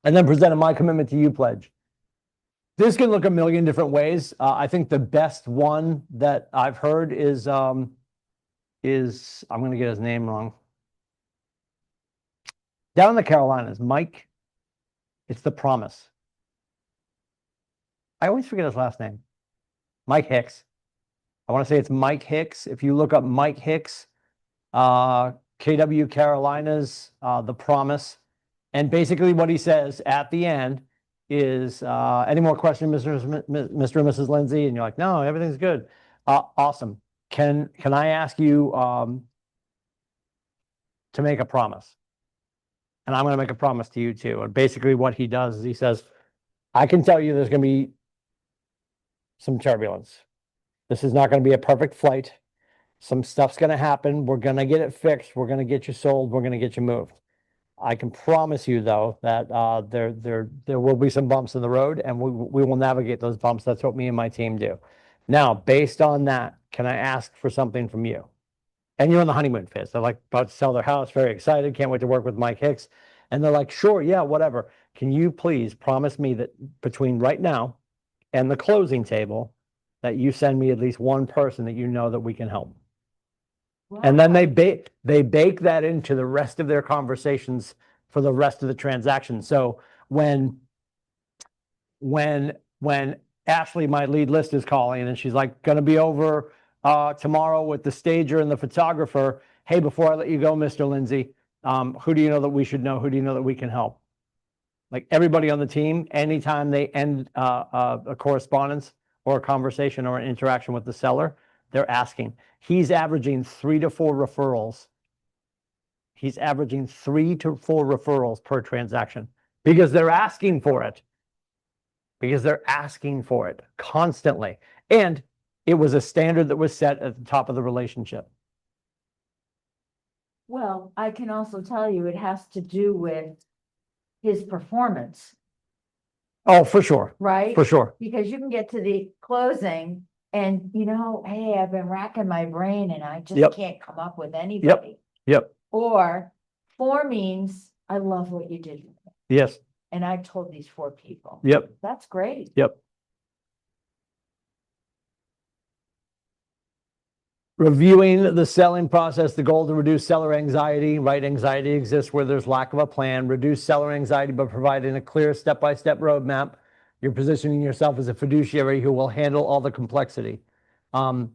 Speaker 1: And then presenting my commitment to you pledge. This can look a million different ways. I think the best one that I've heard is I'm going to get his name wrong. Down in the Carolinas, Mike. It's the Promise. I always forget his last name. Mike Hicks. I want to say it's Mike Hicks. If you look up Mike Hicks, KW Carolinas, the Promise, and basically what he says at the end is, any more questions, Mr. and Mrs. Lindsay? And you're like, no, everything's good. Awesome. Can I ask you to make a promise? And I'm going to make a promise to you too. And basically what he does is he says, I can tell you there's going to be some turbulence. This is not going to be a perfect flight. Some stuff's going to happen. We're going to get it fixed. We're going to get you sold. We're going to get you moved. I can promise you, though, that there will be some bumps in the road, and we will navigate those bumps. That's what me and my team do. Now, based on that, can I ask for something from you? And you're in the honeymoon phase. They're like about to sell their house, very excited, can't wait to work with Mike Hicks. And they're like, sure, yeah, whatever. Can you please promise me that between right now and the closing table, that you send me at least one person that you know that we can help? And then they bake that into the rest of their conversations for the rest of the transaction. So when Ashley, my lead list, is calling and she's like, going to be over tomorrow with the stager and the photographer. Hey, before I let you go, Mr. Lindsay, who do you know that we should know? Who do you know that we can help? Like, everybody on the team, anytime they end a correspondence or a conversation or an interaction with the seller, they're asking. He's averaging 3 to 4 referrals. He's averaging 3 to 4 referrals per transaction because they're asking for it. Because they're asking for it constantly. And it was a standard that was set at the top of the relationship.
Speaker 4: Well, I can also tell you it has to do with his performance,
Speaker 1: Oh, for sure.
Speaker 4: right?
Speaker 1: For sure.
Speaker 4: Because you can get to the closing and, hey, I've been racking my brain and I just
Speaker 1: Yep.
Speaker 4: can't come up with anybody.
Speaker 1: Yep.
Speaker 4: Or 4 means, I love what you did.
Speaker 1: Yes.
Speaker 4: And I told these 4 people.
Speaker 1: Yep.
Speaker 4: That's great.
Speaker 1: Yep. Reviewing the selling process, the goal to reduce seller anxiety, right? Anxiety exists where there's lack of a plan. Reduce seller anxiety by providing a clear step-by-step roadmap. You're positioning yourself as a fiduciary who will handle all the complexity. And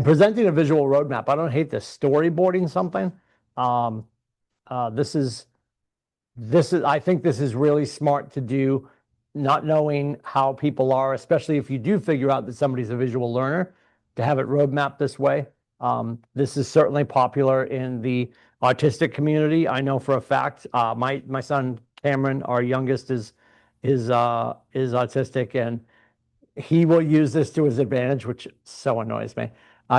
Speaker 1: presenting a visual roadmap. I don't hate this. Storyboarding something. I think this is really smart to do, not knowing how people are, especially if you do figure out that somebody's a visual learner, to have it roadmap this way. This is certainly popular in the autistic community. I know for a fact, my son Cameron, our youngest, is autistic, and he will use this to his advantage, which so annoys me.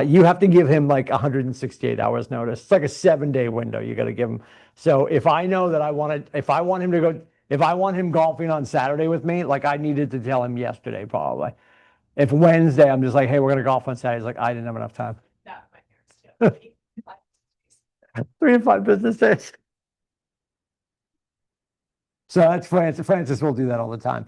Speaker 1: You have to give him like 168 hours notice. It's like a 7-day window you got to give him. So if I know that if I want him golfing on Saturday with me, like I needed to tell him yesterday probably. If Wednesday I'm just like, hey, we're gonna golf on Saturday, he's like, I didn't have enough time.
Speaker 2: Not my parents do.
Speaker 1: 3 to 5 business days. So that's Francis. Francis will do that all the time.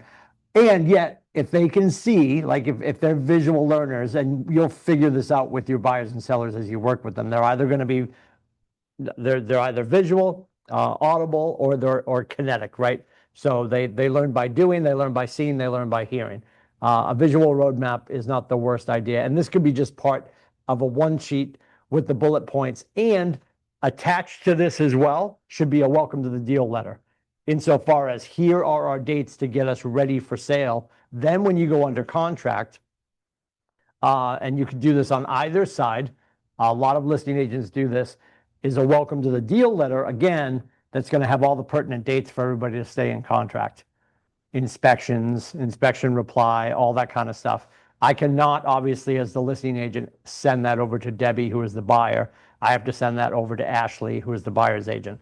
Speaker 1: And yet, if they can see, like if they're visual learners, and you'll figure this out with your buyers and sellers as you work with them, they're either going to be, they're either visual, audible, or kinetic, right? So they learn by doing, they learn by seeing, they learn by hearing. A visual roadmap is not the worst idea. And this could be just part of a one sheet with the bullet points, and attached to this as well should be a welcome to the deal letter. Insofar as here are our dates to get us ready for sale. Then when you go under contract, and you can do this on either side, a lot of listing agents do this, is a welcome to the deal letter, again, that's going to have all the pertinent dates for everybody to stay in contract. Inspections, inspection reply, all that kind of stuff. I cannot, obviously, as the listing agent, send that over to Debbie, who is the buyer. I have to send that over to Ashley, who is the buyer's agent.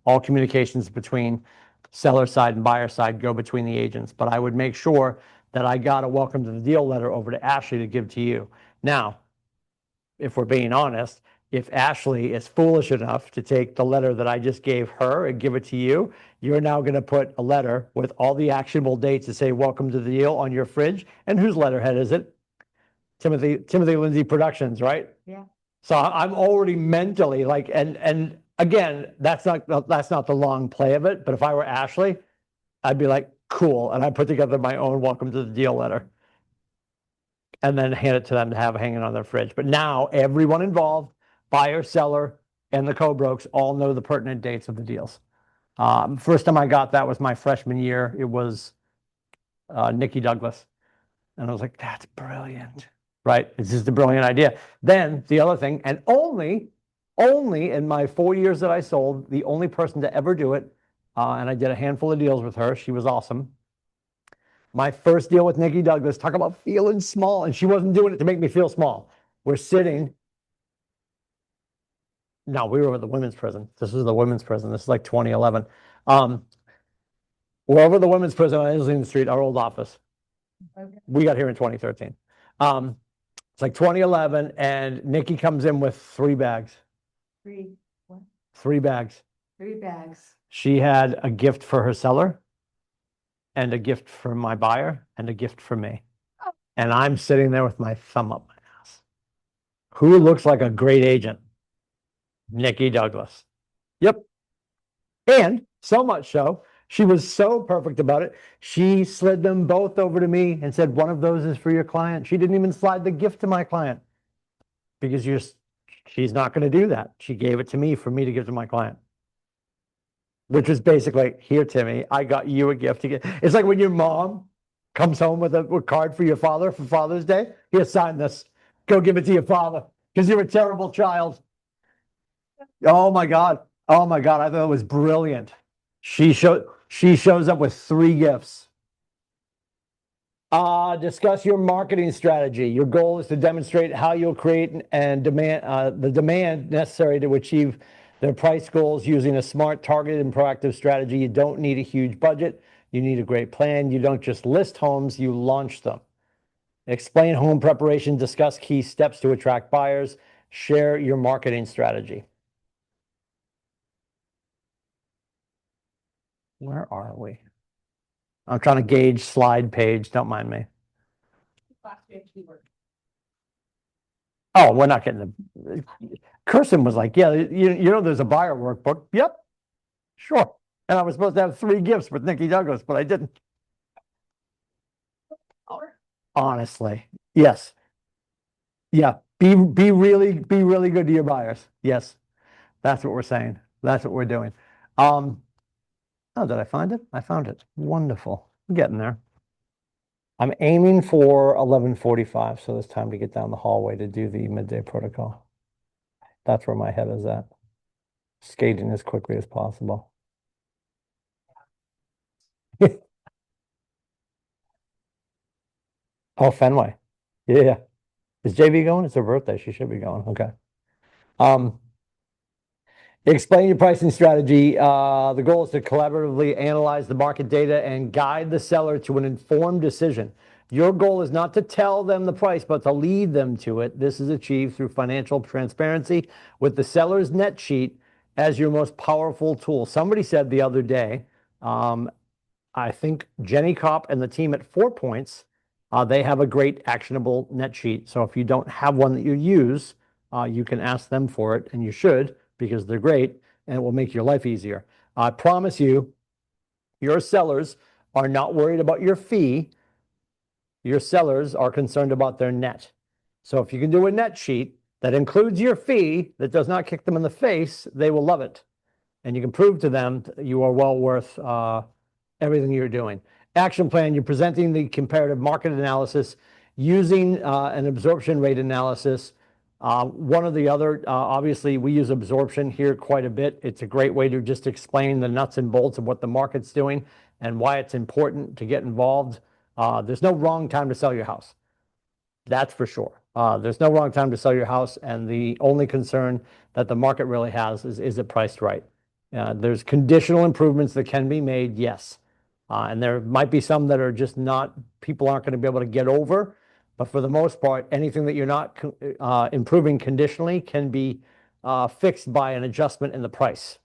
Speaker 1: All communications between seller side and buyer side go between the agents, but I would make sure that I got a welcome to the deal letter over to Ashley to give to you. Now, if we're being honest, if Ashley is foolish enough to take the letter that I just gave her and give it to you, you're now going to put a letter with all the actionable dates to say welcome to the deal on your fridge. And whose letterhead is it? Timothy Lindsay Productions, right?
Speaker 4: Yeah.
Speaker 1: So I'm already mentally like, and again, that's not the long play of it. But if I were Ashley, I'd be like, cool. And I'd put together my own welcome to the deal letter and then hand it to them to have hanging on their fridge. But now everyone involved, buyer, seller, and the co-brokes all know the pertinent dates of the deals. First time I got that was my freshman year. It was Nikki Douglas. And I was like, that's brilliant, right? It's just a brilliant idea. Then the other thing, and only in my 4 years that I sold, the only person to ever do it, and I did a handful of deals with her. She was awesome. My first deal with Nikki Douglas, talk about feeling small, and she wasn't doing it to make me feel small. We're sitting. No, we were at the women's prison. This was the women's prison. This is like 2011. We're over the women's prison on Islington Street, our old office.
Speaker 2: Okay.
Speaker 1: We got here in 2013. It's like 2011, and Nikki comes in with 3 bags.
Speaker 4: 3, what?
Speaker 1: 3 bags.
Speaker 4: 3 bags.
Speaker 1: She had a gift for her seller, and a gift for my buyer, and a gift for me.
Speaker 2: Oh.
Speaker 1: And I'm sitting there with my thumb up my ass. Who looks like a great agent? Nikki Douglas. Yep. And so much so, she was so perfect about it. She slid them both over to me and said, one of those is for your client. She didn't even slide the gift to my client because she's not going to do that. She gave it to me for me to give to my client. Which is basically, here, Timmy, I got you a gift to get. It's like when your mom comes home with a card for your father for Father's Day. Here, sign this. Go give it to your father because you're a terrible child. Oh my God. Oh my God. I thought it was brilliant. She shows up with 3 gifts. Discuss your marketing strategy. Your goal is to demonstrate how you'll create and demand the demand necessary to achieve their price goals using a smart, targeted, and proactive strategy. You don't need a huge budget. You need a great plan. You don't just list homes, you launch them. Explain home preparation, discuss key steps to attract buyers, share your marketing strategy. Where are we? I'm trying to gauge slide page. Don't mind me.
Speaker 2: Last year, keyword.
Speaker 1: Oh, we're not getting the. Kirsten was like, yeah, you know, there's a buyer workbook. Yep, sure. And I was supposed to have 3 gifts with Nikki Douglas, but I didn't. Honestly, yes. Yeah, be really good to your buyers. Yes, that's what we're saying. That's what we're doing. Oh, did I find it? I found it. Wonderful. I'm getting there. I'm aiming for 11:45, so there's time to get down the hallway to do the midday protocol. That's where my head is at. Skating as quickly as possible. Oh, Fenway. Yeah. Is JV going? It's her birthday. She should be going. Okay. Explain your pricing strategy. The goal is to collaboratively analyze the market data and guide the seller to an informed decision. Your goal is not to tell them the price, but to lead them to it. This is achieved through financial transparency with the seller's net sheet as your most powerful tool. Somebody said the other day, I think Jenny Kopp and the team at 4 Points, they have a great actionable net sheet. So if you don't have one that you use, you can ask them for it, and you should, because they're great and it will make your life easier. I promise you, your sellers are not worried about your fee. Your sellers are concerned about their net. So if you can do a net sheet that includes your fee, that does not kick them in the face, they will love it. And you can prove to them that you are well worth everything you're doing. Action plan, you're presenting the comparative market analysis using an absorption rate analysis. One or the other, obviously we use absorption here quite a bit. It's a great way to just explain the nuts and bolts of what the market's doing and why it's important to get involved. There's no wrong time to sell your house. That's for sure. There's no wrong time to sell your house, and the only concern that the market really has is it priced right? There's conditional improvements that can be made, yes. And there might be some that are just not, people aren't going to be able to get over. But for the most part, anything that you're not improving conditionally can be fixed by an adjustment in the price.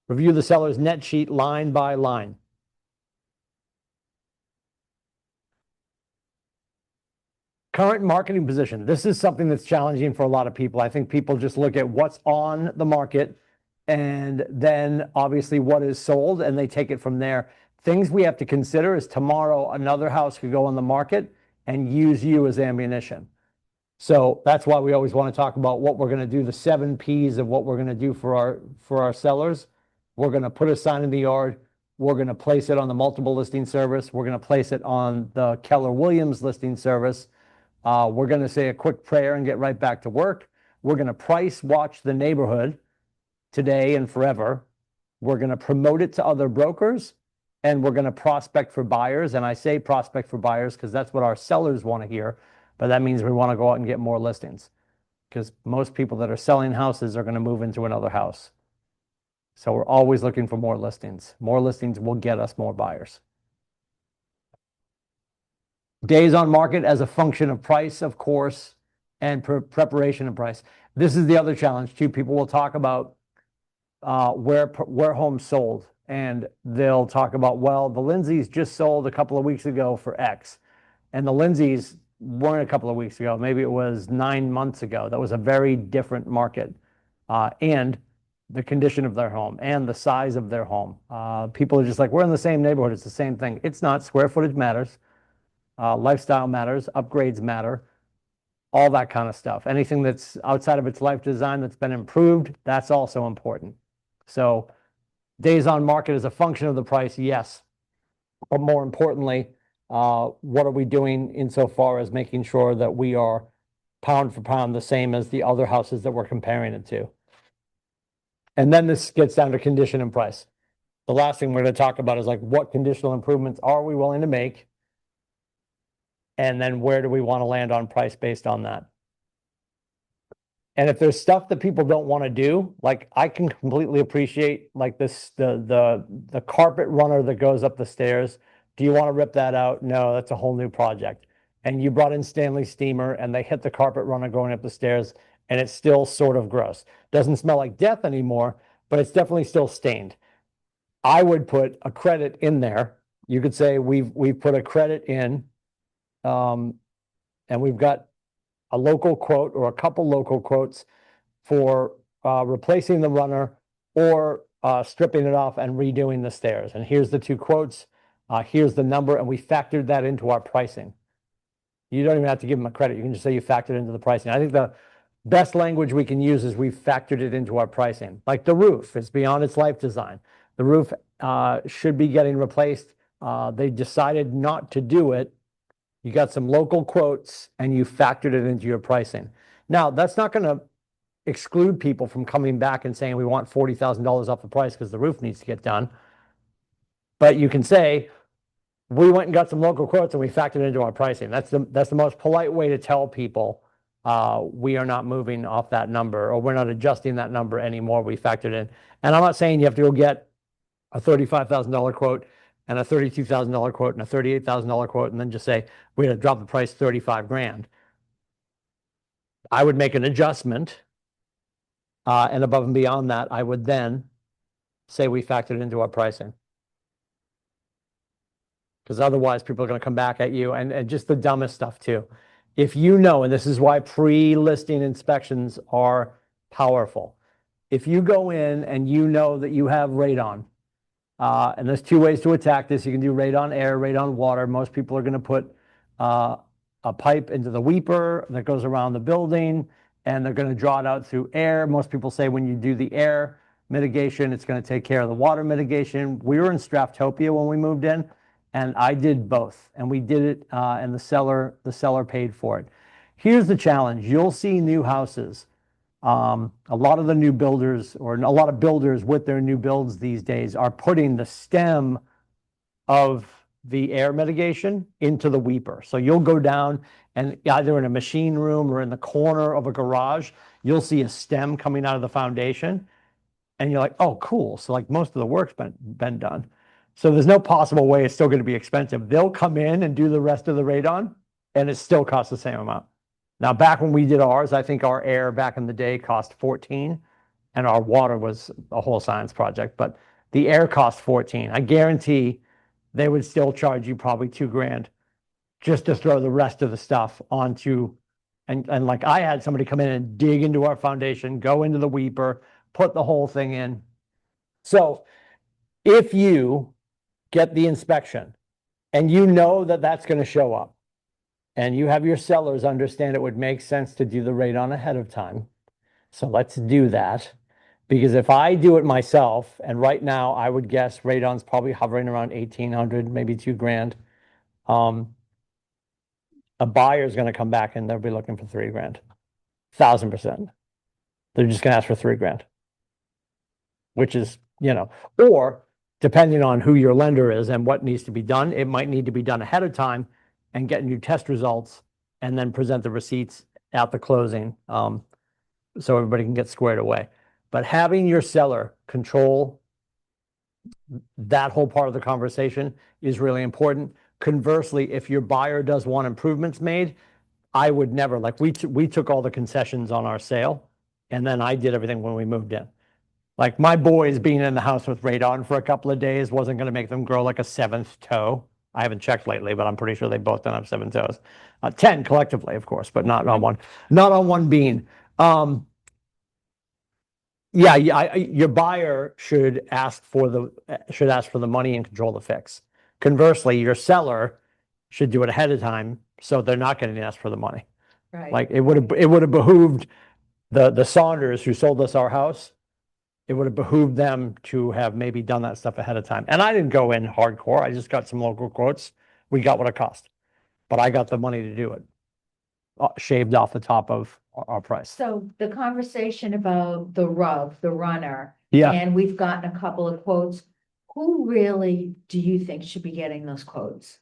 Speaker 1: Review the seller's net sheet line by line. Current marketing position. This is something that's challenging for a lot of people. I think people just look at what's on the market and then obviously what is sold, and they take it from there. Things we have to consider is tomorrow another house could go on the market and use you as ammunition. So that's why we always want to talk about what we're going to do, the 7 Ps of what we're going to do for our sellers. We're going to put a sign in the yard. We're going to place it on the multiple listing service. We're going to place it on the Keller Williams listing service. We're going to say a quick prayer and get right back to work. We're going to price watch the neighborhood today and forever. We're going to promote it to other brokers, and we're going to prospect for buyers. And I say prospect for buyers because that's what our sellers want to hear. But that means we want to go out and get more listings, because most people that are selling houses are going to move into another house. So we're always looking for more listings. More listings will get us more buyers. Days on market as a function of price, of course, and preparation of price. This is the other challenge too. People will talk about where homes sold, and they'll talk about, well, the Lindsays just sold a couple of weeks ago for X, and the Lindsays weren't a couple of weeks ago. Maybe it was 9 months ago. That was a very different market, and the condition of their home and the size of their home. People are just like, we're in the same neighborhood. It's the same thing. It's not. Square footage matters. Lifestyle matters. Upgrades matter. All that kind of stuff. Anything that's outside of its life design that's been improved, that's also important. So days on market is a function of the price, yes. But more importantly, what are we doing insofar as making sure that we are pound for pound the same as the other houses that we're comparing it to? And then this gets down to condition and price. The last thing we're going to talk about is like, what conditional improvements are we willing to make? And then where do we want to land on price based on that? And if there's stuff that people don't want to do, like I can completely appreciate like this, the carpet runner that goes up the stairs. Do you want to rip that out? No, that's a whole new project. And you brought in Stanley Steamer and they hit the carpet runner going up the stairs, and it's still sort of gross. Doesn't smell like death anymore, but it's definitely still stained. I would put a credit in there. You could say we've put a credit in, and we've got a local quote or a couple local quotes for replacing the runner or stripping it off and redoing the stairs. And here's the 2 quotes. Here's the number, and we factored that into our pricing. You don't even have to give them a credit. You can just say you factored into the pricing. I think the best language we can use is we've factored it into our pricing. Like the roof, it's beyond its life design. The roof should be getting replaced. They decided not to do it. You got some local quotes and you factored it into your pricing. Now, that's not going to exclude people from coming back and saying, we want $40,000 off the price because the roof needs to get done. But you can say, we went and got some local quotes and we factored it into our pricing. That's the most polite way to tell people, we are not moving off that number, or we're not adjusting that number anymore. We factored in. And I'm not saying you have to go get a $35,000 quote and a $32,000 quote and a $38,000 quote and then just say, we're going to drop the price 35 grand. I would make an adjustment. And above and beyond that, I would then say we factored it into our pricing. Because otherwise people are going to come back at you and just the dumbest stuff too. If you know, and this is why pre-listing inspections are powerful. If you go in and you know that you have radon, and there's two ways to attack this. You can do radon air, radon water. Most people are going to put a pipe into the weeper that goes around the building, and they're going to draw it out through air. Most people say when you do the air mitigation, it's going to take care of the water mitigation. We were in Straftopia when we moved in, and I did both, and we did it, and the seller paid for it. Here's the challenge. You'll see new houses. A lot of the new builders, or a lot of builders with their new builds these days, are putting the stem of the air mitigation into the weeper. So you'll go down and either in a machine room or in the corner of a garage, you'll see a stem coming out of the foundation. And you're like, oh, cool. So like most of the work's been done. So there's no possible way it's still going to be expensive. They'll come in and do the rest of the radon, and it still costs the same amount. Now, back when we did ours, I think our air back in the day cost 14, and our water was a whole science project, but the air cost 14. I guarantee they would still charge you probably $2,000 just to throw the rest of the stuff onto, and like I had somebody come in and dig into our foundation, go into the weeper, put the whole thing in. So if you get the inspection and you know that that's going to show up, and you have your sellers understand it would make sense to do the radon ahead of time. So let's do that. Because if I do it myself, and right now I would guess radon's probably hovering around 1,800, maybe $2,000. A buyer's going to come back and they'll be looking for $3,000. 1,000%. They're just going to ask for $3,000. Which is, or depending on who your lender is and what needs to be done, it might need to be done ahead of time and get new test results and then present the receipts at the closing, so everybody can get squared away. But having your seller control that whole part of the conversation is really important. Conversely, if your buyer does want improvements made, I would never, like we took all the concessions on our sale, and then I did everything when we moved in. Like my boys being in the house with radon for a couple of days wasn't going to make them grow like a 7th toe. I haven't checked lately, but I'm pretty sure they both don't have 7 toes. 10 collectively, of course, but not on one bean. Your buyer should ask for the money and control the fix. Conversely, your seller should do it ahead of time, so they're not getting asked for the money.
Speaker 4: Right.
Speaker 1: Like it would have behooved the Saunders who sold us our house. It would have behooved them to have maybe done that stuff ahead of time. And I didn't go in hardcore. I just got some local quotes. We got what it cost, but I got the money to do it, shaved off the top of our price.
Speaker 4: So the conversation about the RUV, the runner.
Speaker 1: Yeah.
Speaker 4: And we've gotten a couple of quotes. Who really do you think should be getting those quotes?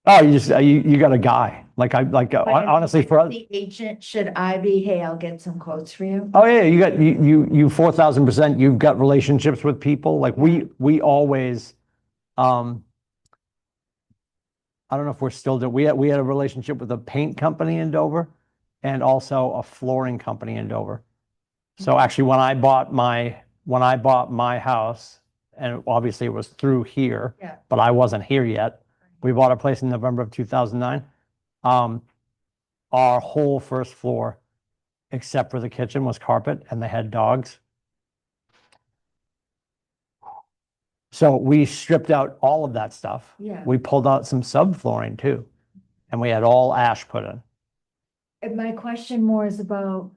Speaker 1: Oh, you got a guy. Honestly, for us.
Speaker 4: The agent, should I be, hey, I'll get some quotes for you?
Speaker 1: Oh yeah, you 4,000%. You've got relationships with people. Like we always, I don't know if we're still doing. We had a relationship with a paint company in Dover, and also a flooring company in Dover. So actually, when I bought my house, and obviously it was through here,
Speaker 4: Yeah.
Speaker 1: but I wasn't here yet. We bought a place in November of 2009. Our whole first floor, except for the kitchen, was carpet, and they had dogs. So we stripped out all of that stuff.
Speaker 4: Yeah.
Speaker 1: We pulled out some subflooring too, and we had all ash put in.
Speaker 4: And my question more is about,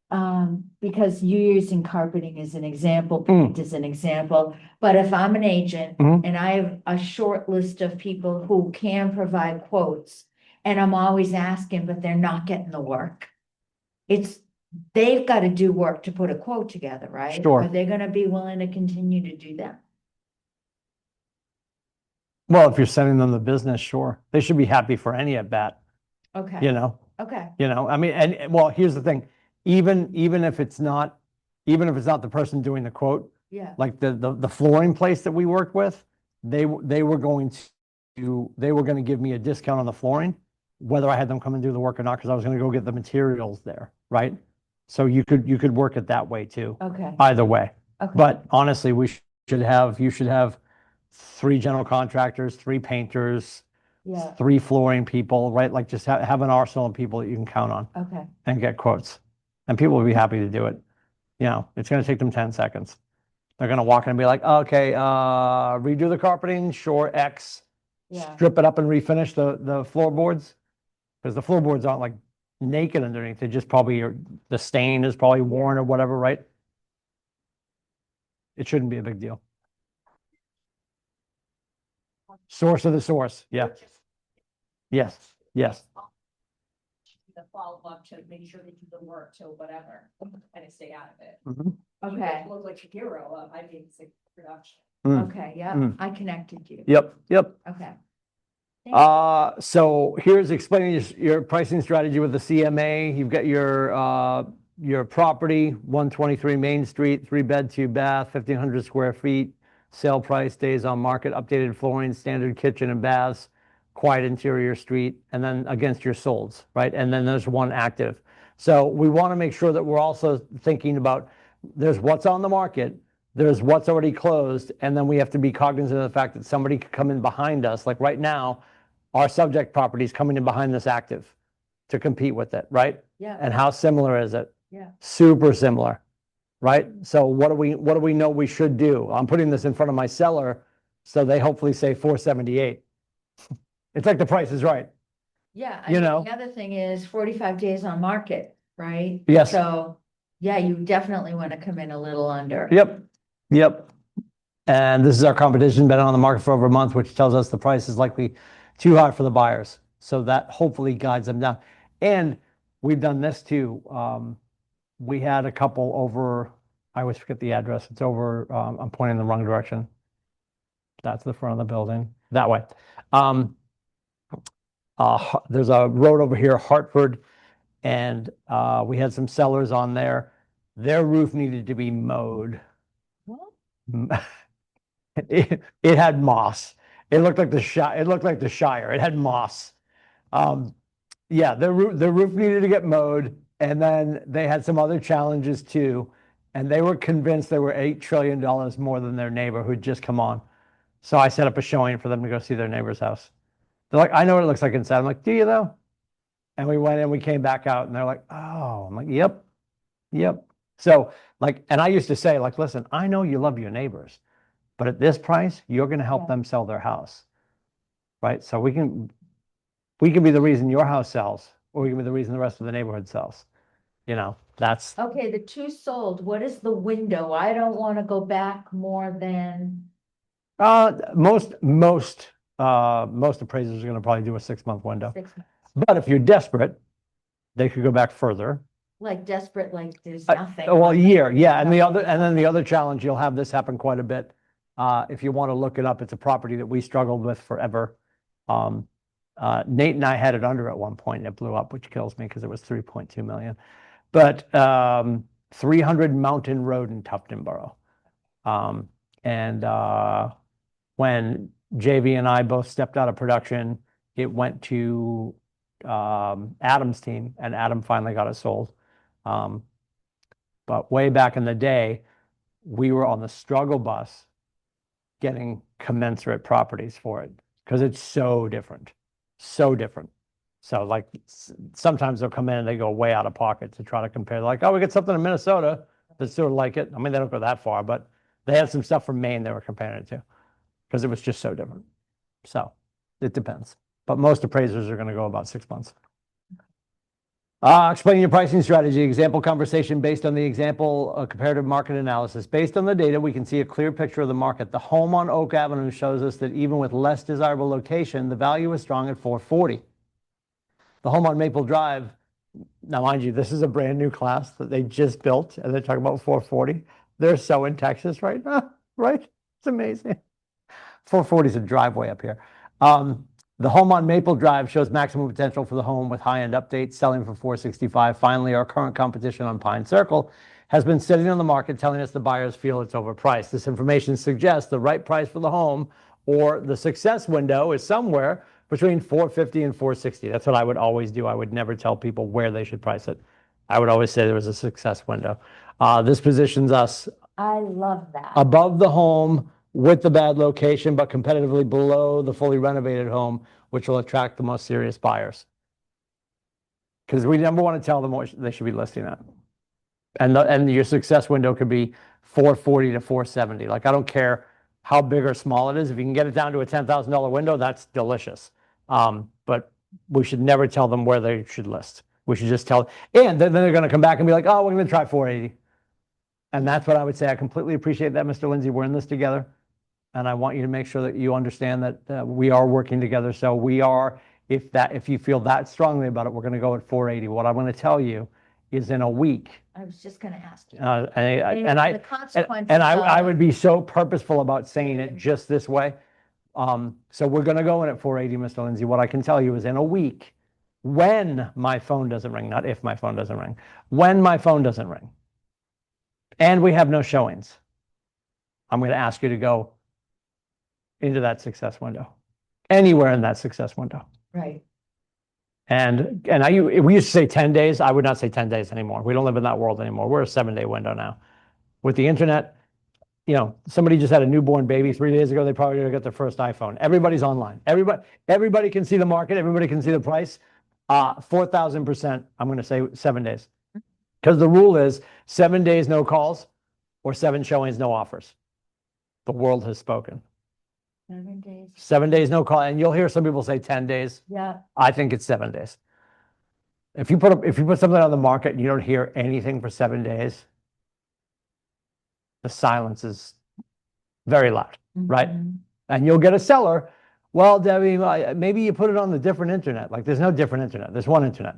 Speaker 4: because you're using carpeting as an example,
Speaker 1: Mm.
Speaker 4: paint as an example, but if I'm an agent
Speaker 1: Mhm.
Speaker 4: and I have a short list of people who can provide quotes, and I'm always asking, but they're not getting the work. They've got to do work to put a quote together, right?
Speaker 1: Sure.
Speaker 4: Are they gonna be willing to continue to do that?
Speaker 1: Well, if you're sending them the business, sure. They should be happy for any at bat,
Speaker 4: Okay,
Speaker 1: you know?
Speaker 4: okay,
Speaker 1: I mean, and well, here's the thing, even if it's not the person doing the quote,
Speaker 4: yeah,
Speaker 1: like the flooring place that we worked with, they were going to give me a discount on the flooring, whether I had them come and do the work or not, because I was going to go get the materials there, right? So you could work it that way too,
Speaker 4: okay,
Speaker 1: either way.
Speaker 4: okay.
Speaker 1: But honestly, you should have 3 general contractors, 3 painters,
Speaker 4: Yeah,
Speaker 1: 3 flooring people, right? Like just have an arsenal of people that you can count on
Speaker 4: okay,
Speaker 1: and get quotes. And people will be happy to do it. It's going to take them 10 seconds. They're going to walk in and be like, okay, redo the carpeting, sure, X,
Speaker 4: yeah,
Speaker 1: strip it up and refinish the floorboards. Because the floorboards aren't like naked underneath. They just probably the stain is probably worn or whatever, right? It shouldn't be a big deal. Source of the source. Yeah. Yes. Yes.
Speaker 2: The follow-up to make sure they do the work to whatever, and stay out of it.
Speaker 1: Mhm.
Speaker 4: okay,
Speaker 2: Look like a hero of, I mean, it's like production.
Speaker 1: Mm.
Speaker 4: okay, yeah,
Speaker 1: Mm.
Speaker 4: I connected you,
Speaker 1: Yep. Yep.
Speaker 4: okay.
Speaker 1: So here's explaining your pricing strategy with the CMA. You've got your property, 123 Main Street, 3-bed, 2-bath, 1,500 square feet. Sale price, days on market, updated flooring, standard kitchen and baths, quiet interior street, and then against your solds, right? And then there's 1 active. So we want to make sure that we're also thinking about, there's what's on the market, there's what's already closed, and then we have to be cognizant of the fact that somebody could come in behind us. Like right now, our subject property is coming in behind this active to compete with it, right?
Speaker 4: Yeah,
Speaker 1: And how similar is it?
Speaker 4: yeah,
Speaker 1: Super similar, right? So what do we know we should do? I'm putting this in front of my seller, so they hopefully say 478. It's like the Price is Right.
Speaker 4: yeah.
Speaker 1: You know?
Speaker 4: The other thing is 45 days on market, right?
Speaker 1: Yes.
Speaker 4: So, yeah, you definitely want to come in a little under.
Speaker 1: Yep, yep. And this is our competition, been on the market for over a month, which tells us the price is likely too high for the buyers. So that hopefully guides them down. And we've done this too. We had a couple over, I always forget the address. It's over, I'm pointing in the wrong direction. That's the front of the building, that way. There's a road over here, Hartford, and we had some sellers on there. Their roof needed to be mowed.
Speaker 4: What?
Speaker 1: It had moss. It looked like the Shire. It had moss. Yeah, the roof needed to get mowed, and then they had some other challenges too. And they were convinced they were $8 trillion more than their neighbor who'd just come on. So I set up a showing for them to go see their neighbor's house. They're like, I know what it looks like inside. I'm like, do you though? And we went in, we came back out, and they're like, oh. I'm like, yep, yep. So like, and I used to say, like, listen, I know you love your neighbors, but at this price, you're going to help
Speaker 4: Yeah.
Speaker 1: them sell their house, right? So we can be the reason your house sells, or we can be the reason the rest of the neighborhood sells. That's
Speaker 4: Okay, the 2 sold, what is the window? I don't want to go back more than,
Speaker 1: most appraisers are going to probably do a 6-month window.
Speaker 4: 6 months.
Speaker 1: But if you're desperate, they could go back further.
Speaker 4: Like desperate, like there's nothing.
Speaker 1: Well, a
Speaker 4: on
Speaker 1: year,
Speaker 4: it.
Speaker 1: yeah. And then the other challenge, you'll have this happen quite a bit. If you want to look it up, it's a property that we struggled with forever. Nate and I had it under at one point and it blew up, which kills me because it was 3.2 million. But 300 Mountain Road in Tuftonboro. When JV and I both stepped out of production, it went to Adam's team, and Adam finally got it sold. But way back in the day, we were on the struggle bus getting commensurate properties for it because it's so different, so different. So like sometimes they'll come in and they go way out of pocket to try to compare. Like, oh, we get something in Minnesota that's sort of like it. I mean, they don't go that far, but they had some stuff from Maine they were comparing it to because it was just so different. So it depends. But most appraisers are going to go about 6 months. Explain your pricing strategy, example conversation based on the example, comparative market analysis. Based on the data, we can see a clear picture of the market. The home on Oak Avenue shows us that even with less desirable location, the value is strong at 440. The home on Maple Drive, now mind you, this is a brand new class that they just built, and they're talking about 440. They're so in Texas right now, right? It's amazing. 440 is a driveway up here. The home on Maple Drive shows maximum potential for the home with high-end updates, selling for 465. Finally, our current competition on Pine Circle has been sitting on the market, telling us the buyers feel it's overpriced. This information suggests the right price for the home or the success window is somewhere between 450 and 460. That's what I would always do. I would never tell people where they should price it. I would always say there was a success window. This positions us
Speaker 4: I love that.
Speaker 1: above the home with the bad location, but competitively below the fully renovated home, which will attract the most serious buyers. Because we never want to tell them what they should be listing at. And your success window could be 440 to 470. Like, I don't care how big or small it is. If you can get it down to a $10,000 window, that's delicious. But we should never tell them where they should list. We should just tell, and then they're going to come back and be like, oh, we're going to try 480. And that's what I would say. I completely appreciate that, Mr. Lindsay. We're in this together. And I want you to make sure that you understand that we are working together. So we are, if you feel that strongly about it, we're going to go at 480. What I'm going to tell you is in a week.
Speaker 4: I was just going to ask you.
Speaker 1: The
Speaker 4: consequences
Speaker 1: I
Speaker 4: of-
Speaker 1: would be so purposeful about saying it just this way. So we're going to go in at 480, Mr. Lindsay. What I can tell you is in a week, when my phone doesn't ring, not if my phone doesn't ring, when my phone doesn't ring, and we have no showings, I'm going to ask you to go into that success window, anywhere in that success window.
Speaker 4: Right.
Speaker 1: And we used to say 10 days. I would not say 10 days anymore. We don't live in that world anymore. We're a 7-day window now. With the internet, somebody just had a newborn baby 3 days ago. They probably didn't get their first iPhone. Everybody's online. Everybody can see the market. Everybody can see the price. 4,000%, I'm going to say 7 days. Because the rule is 7 days, no calls, or 7 showings, no offers. The world has spoken.
Speaker 4: 7 days.
Speaker 1: 7 days, no call. And you'll hear some people say 10 days.
Speaker 4: Yeah.
Speaker 1: I think it's 7 days. If you put something on the market and you don't hear anything for 7 days, the silence is very loud, right?
Speaker 4: Mhm.
Speaker 1: And you'll get a seller. Well, Debbie, maybe you put it on the different internet. Like, there's no different internet. There's one internet.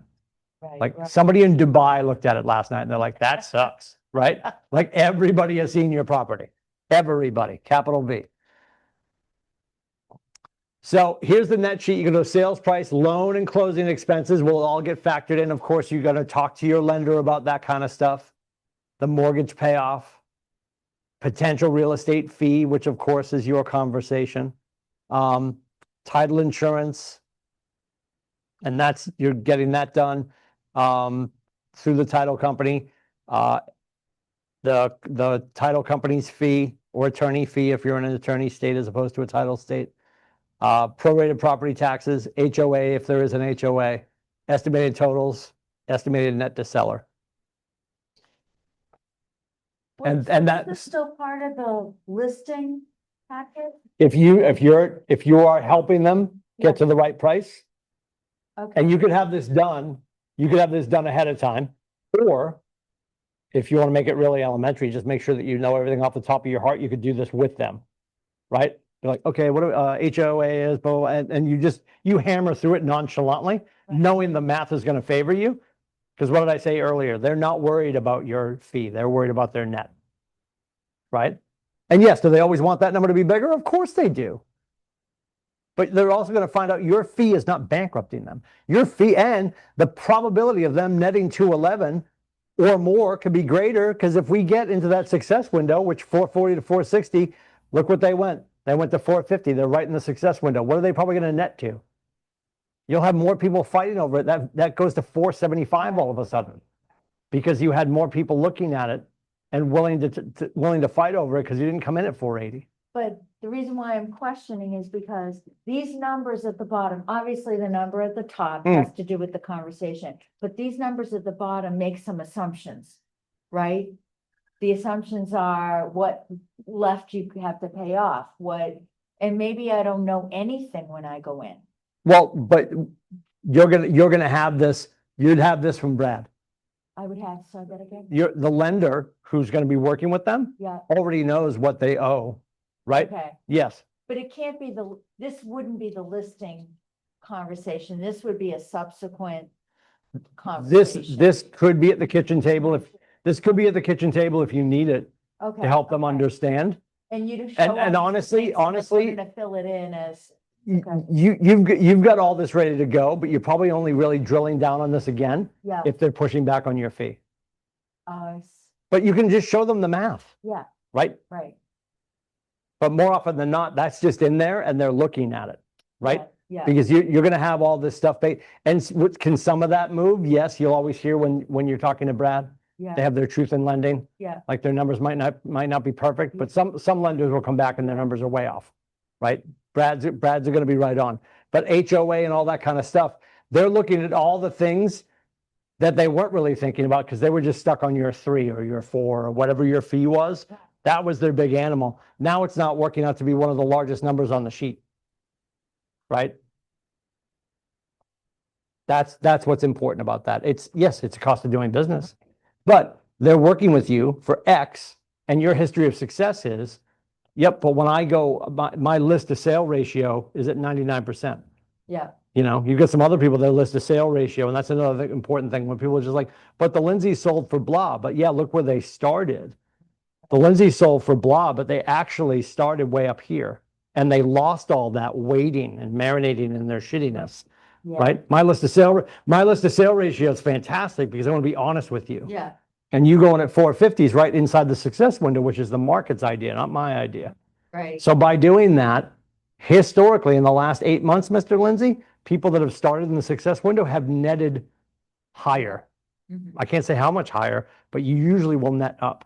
Speaker 4: Right,
Speaker 1: Like,
Speaker 4: right.
Speaker 1: somebody in Dubai looked at it last night and they're like, that sucks, right? Like, everybody has seen your property. Everybody, capital V. So here's the net sheet. You go to sales price, loan and closing expenses will all get factored in. Of course, you got to talk to your lender about that kind of stuff. The mortgage payoff, potential real estate fee, which of course is your conversation. Title insurance, and you're getting that done through the title company. The title company's fee or attorney fee if you're in an attorney state as opposed to a title state. Prorated property taxes, HOA if there is an HOA, estimated totals, estimated net to seller. And
Speaker 4: Is
Speaker 1: that
Speaker 4: this still part of the listing packet?
Speaker 1: if you are helping them get to the right price,
Speaker 4: Okay.
Speaker 1: and you could have this done ahead of time, or if you want to make it really elementary, just make sure that you know everything off the top of your heart. You could do this with them, right? You're like, okay, what HOA is, and you hammer through it nonchalantly, knowing the math is going to favor you. Because what did I say earlier? They're not worried about your fee. They're worried about their net, right? And yes, do they always want that number to be bigger? Of course they do. But they're also going to find out your fee is not bankrupting them. Your fee and the probability of them netting 211 or more could be greater, because if we get into that success window, which 440 to 460, look what they went. They went to 450. They're right in the success window. What are they probably going to net to? You'll have more people fighting over it. That goes to 475 all of a sudden, because you had more people looking at it and willing to fight over it because you didn't come in at 480.
Speaker 4: But the reason why I'm questioning is because these numbers at the bottom, obviously the number at the top has to do with the conversation, but these numbers at the bottom make some assumptions, right? The assumptions are what left you have to pay off, and maybe I don't know anything when I go in.
Speaker 1: Well, but you're gonna have this You'd have this from Brad.
Speaker 4: I would have, say that again?
Speaker 1: The lender who's going to be working with them
Speaker 4: Yeah,
Speaker 1: already knows what they owe, right?
Speaker 4: okay.
Speaker 1: Yes,
Speaker 4: But it can't be this wouldn't be the listing conversation. This would be a subsequent conversation.
Speaker 1: this could be at the kitchen table if you need it
Speaker 4: Okay.
Speaker 1: to help them
Speaker 4: okay.
Speaker 1: understand.
Speaker 4: And you just.
Speaker 1: And-
Speaker 4: show
Speaker 1: and
Speaker 4: up
Speaker 1: honestly-
Speaker 4: and someone's
Speaker 1: honestly-
Speaker 4: gonna fill it in as,
Speaker 1: Y-
Speaker 4: Okay.
Speaker 1: You've got all this ready to go, but you're probably only really drilling down on this again
Speaker 4: yeah,
Speaker 1: if they're pushing back on your fee.
Speaker 4: uh,
Speaker 1: But you can just show them the math,
Speaker 4: yeah,
Speaker 1: right?
Speaker 4: right.
Speaker 1: But more often than not, that's just in there and they're looking at it, right?
Speaker 4: Yeah,
Speaker 1: Because you're gonna have all this stuff. Can some of that move? Yes, you'll always hear when you're talking to Brad, they
Speaker 4: yeah,
Speaker 1: have their truth in lending.
Speaker 4: yeah,
Speaker 1: Like their numbers might not be perfect, but some lenders will come back and their numbers are way off, right? Brad's are gonna be right on. But HOA and all that kind of stuff, they're looking at all the things that they weren't really thinking about because they were just stuck on your 3 or your 4 or whatever your fee was. That was their big animal. Now it's not working out to be one of the largest numbers on the sheet. Right? That's what's important about that. Yes, it's a cost of doing business, but they're working with you for X and your history of success is, yep, but when I go, my list to sale ratio is at 99%.
Speaker 4: yeah,
Speaker 1: You know, you've got some other people that list a sale ratio, and that's another important thing when people are just like, but the Lindsay sold for blah, but yeah, look where they started. The Lindsay sold for blah, but they actually started way up here and they lost all that waiting and marinating in their shittiness,
Speaker 4: yeah.
Speaker 1: right? My list to sale ratio is fantastic because I want to be honest with you.
Speaker 4: Yeah,
Speaker 1: And you going at 450s right inside the success window, which is the market's idea, not my idea.
Speaker 4: right.
Speaker 1: So by doing that, historically, in the last 8 months, Mr. Lindsay, people that have started in the success window have netted higher.
Speaker 4: Mhm.
Speaker 1: I can't say how much higher, but you usually will net up.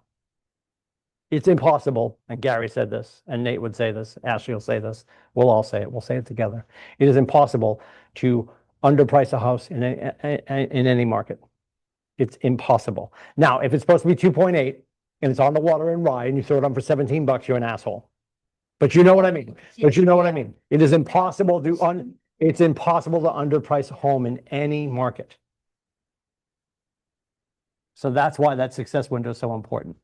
Speaker 1: It's impossible, and Gary said this, and Nate would say this, Ashley will say this, we'll all say it, we'll say it together. It is impossible to underprice a house in any market. It's impossible. Now, if it's supposed to be 2.8 and it's on the water in Rye and you throw it on for $17, you're an asshole. But you know what I mean. But you know what I mean. It is impossible to it's impossible to underprice a home in any market. So that's why that success window is so important.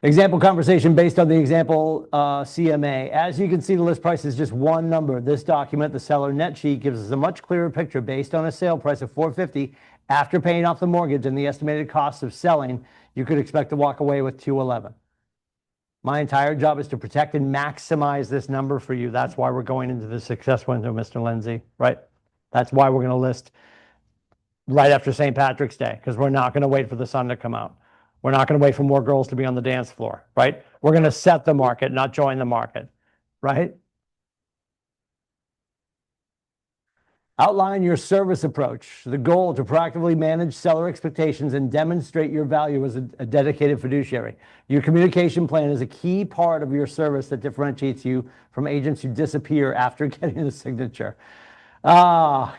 Speaker 1: Example conversation based on the example CMA. As you can see, the list price is just one number. This document, the seller net sheet, gives us a much clearer picture based on a sale price of $450. After paying off the mortgage and the estimated cost of selling, you could expect to walk away with $211. My entire job is to protect and maximize this number for you. That's why we're going into the success window, Mr. Lindsay, right? That's why we're going to list right after St. Patrick's Day, because we're not going to wait for the sun to come out. We're not going to wait for more girls to be on the dance floor, right? We're going to set the market, not join the market, right? Outline your service approach. The goal to proactively manage seller expectations and demonstrate your value as a dedicated fiduciary. Your communication plan is a key part of your service that differentiates you from agents who disappear after getting the signature.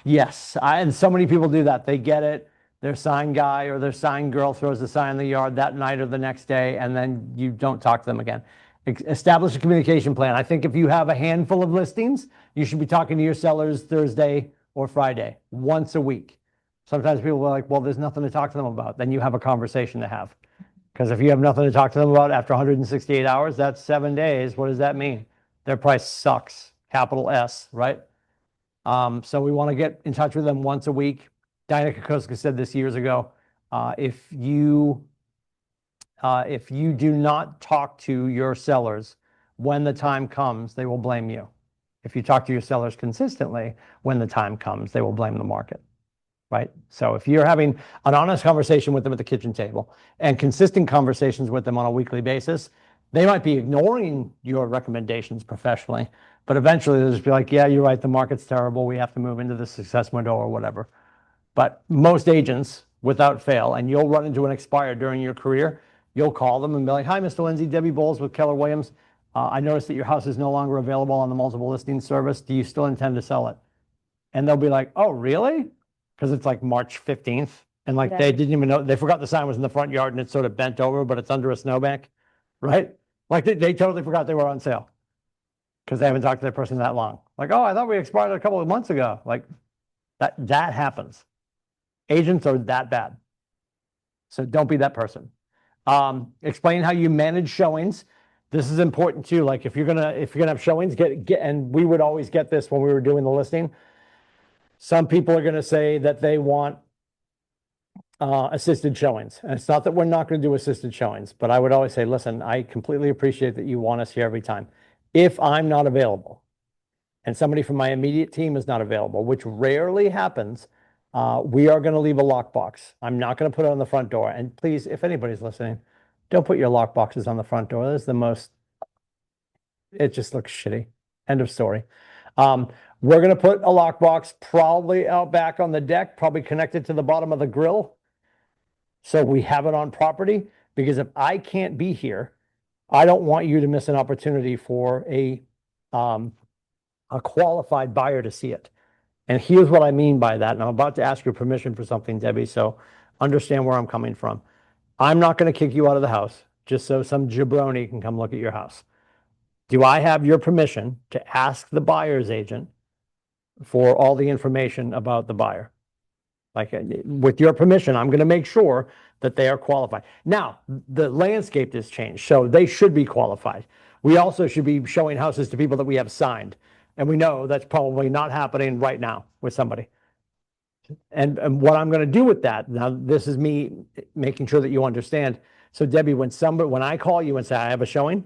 Speaker 1: Yes, and so many people do that. They get it. Their sign guy or their sign girl throws the sign in the yard that night or the next day, and then you don't talk to them again. Establish a communication plan. I think if you have a handful of listings, you should be talking to your sellers Thursday or Friday, once a week. Sometimes people are like, well, there's nothing to talk to them about. Then you have a conversation to have. Because if you have nothing to talk to them about after 168 hours, that's 7 days. What does that mean? Their price sucks, capital S, right? So we want to get in touch with them once a week. Diana Kokoska said this years ago, if you do not talk to your sellers when the time comes, they will blame you. If you talk to your sellers consistently, when the time comes, they will blame the market, right? So if you're having an honest conversation with them at the kitchen table and consistent conversations with them on a weekly basis, they might be ignoring your recommendations professionally, but eventually they'll just be like, yeah, you're right, the market's terrible, we have to move into the success window or whatever. But most agents, without fail, and you'll run into an expired during your career, you'll call them and be like, hi, Mr. Lindsay, Debbie Bowles with Keller Williams. I noticed that your house is no longer available on the multiple listing service. Do you still intend to sell it? And they'll be like, oh, really? Because it's like March 15th. And like they didn't even know, they forgot the sign was in the front yard and it's sort of bent over, but it's under a snowbank, right? Like they totally forgot they were on sale because they haven't talked to that person that long. Like, oh, I thought we expired a couple of months ago. Like, That happens. Agents are that bad. So don't be that person. Explain how you manage showings. This is important too. Like if you're gonna have showings, and we would always get this when we were doing the listing. Some people are gonna say that they want assisted showings. And it's not that we're not gonna do assisted showings, but I would always say, listen, I completely appreciate that you want us here every time. If I'm not available and somebody from my immediate team is not available, which rarely happens, we are going to leave a lockbox. I'm not going to put it on the front door. And please, if anybody's listening, don't put your lock boxes on the front door. That's the most, it just looks shitty. End of story. We're going to put a lockbox probably out back on the deck, probably connected to the bottom of the grill. So we have it on property, because if I can't be here, I don't want you to miss an opportunity for a qualified buyer to see it. And here's what I mean by that. And I'm about to ask your permission for something, Debbie, so understand where I'm coming from. I'm not going to kick you out of the house just so some jabroni can come look at your house. Do I have your permission to ask the buyer's agent for all the information about the buyer? Like, with your permission, I'm going to make sure that they are qualified. Now, the landscape has changed, so they should be qualified. We also should be showing houses to people that we have signed. And we know that's probably not happening right now with somebody. And what I'm going to do with that, now this is me making sure that you understand. So Debbie, when I call you and say I have a showing,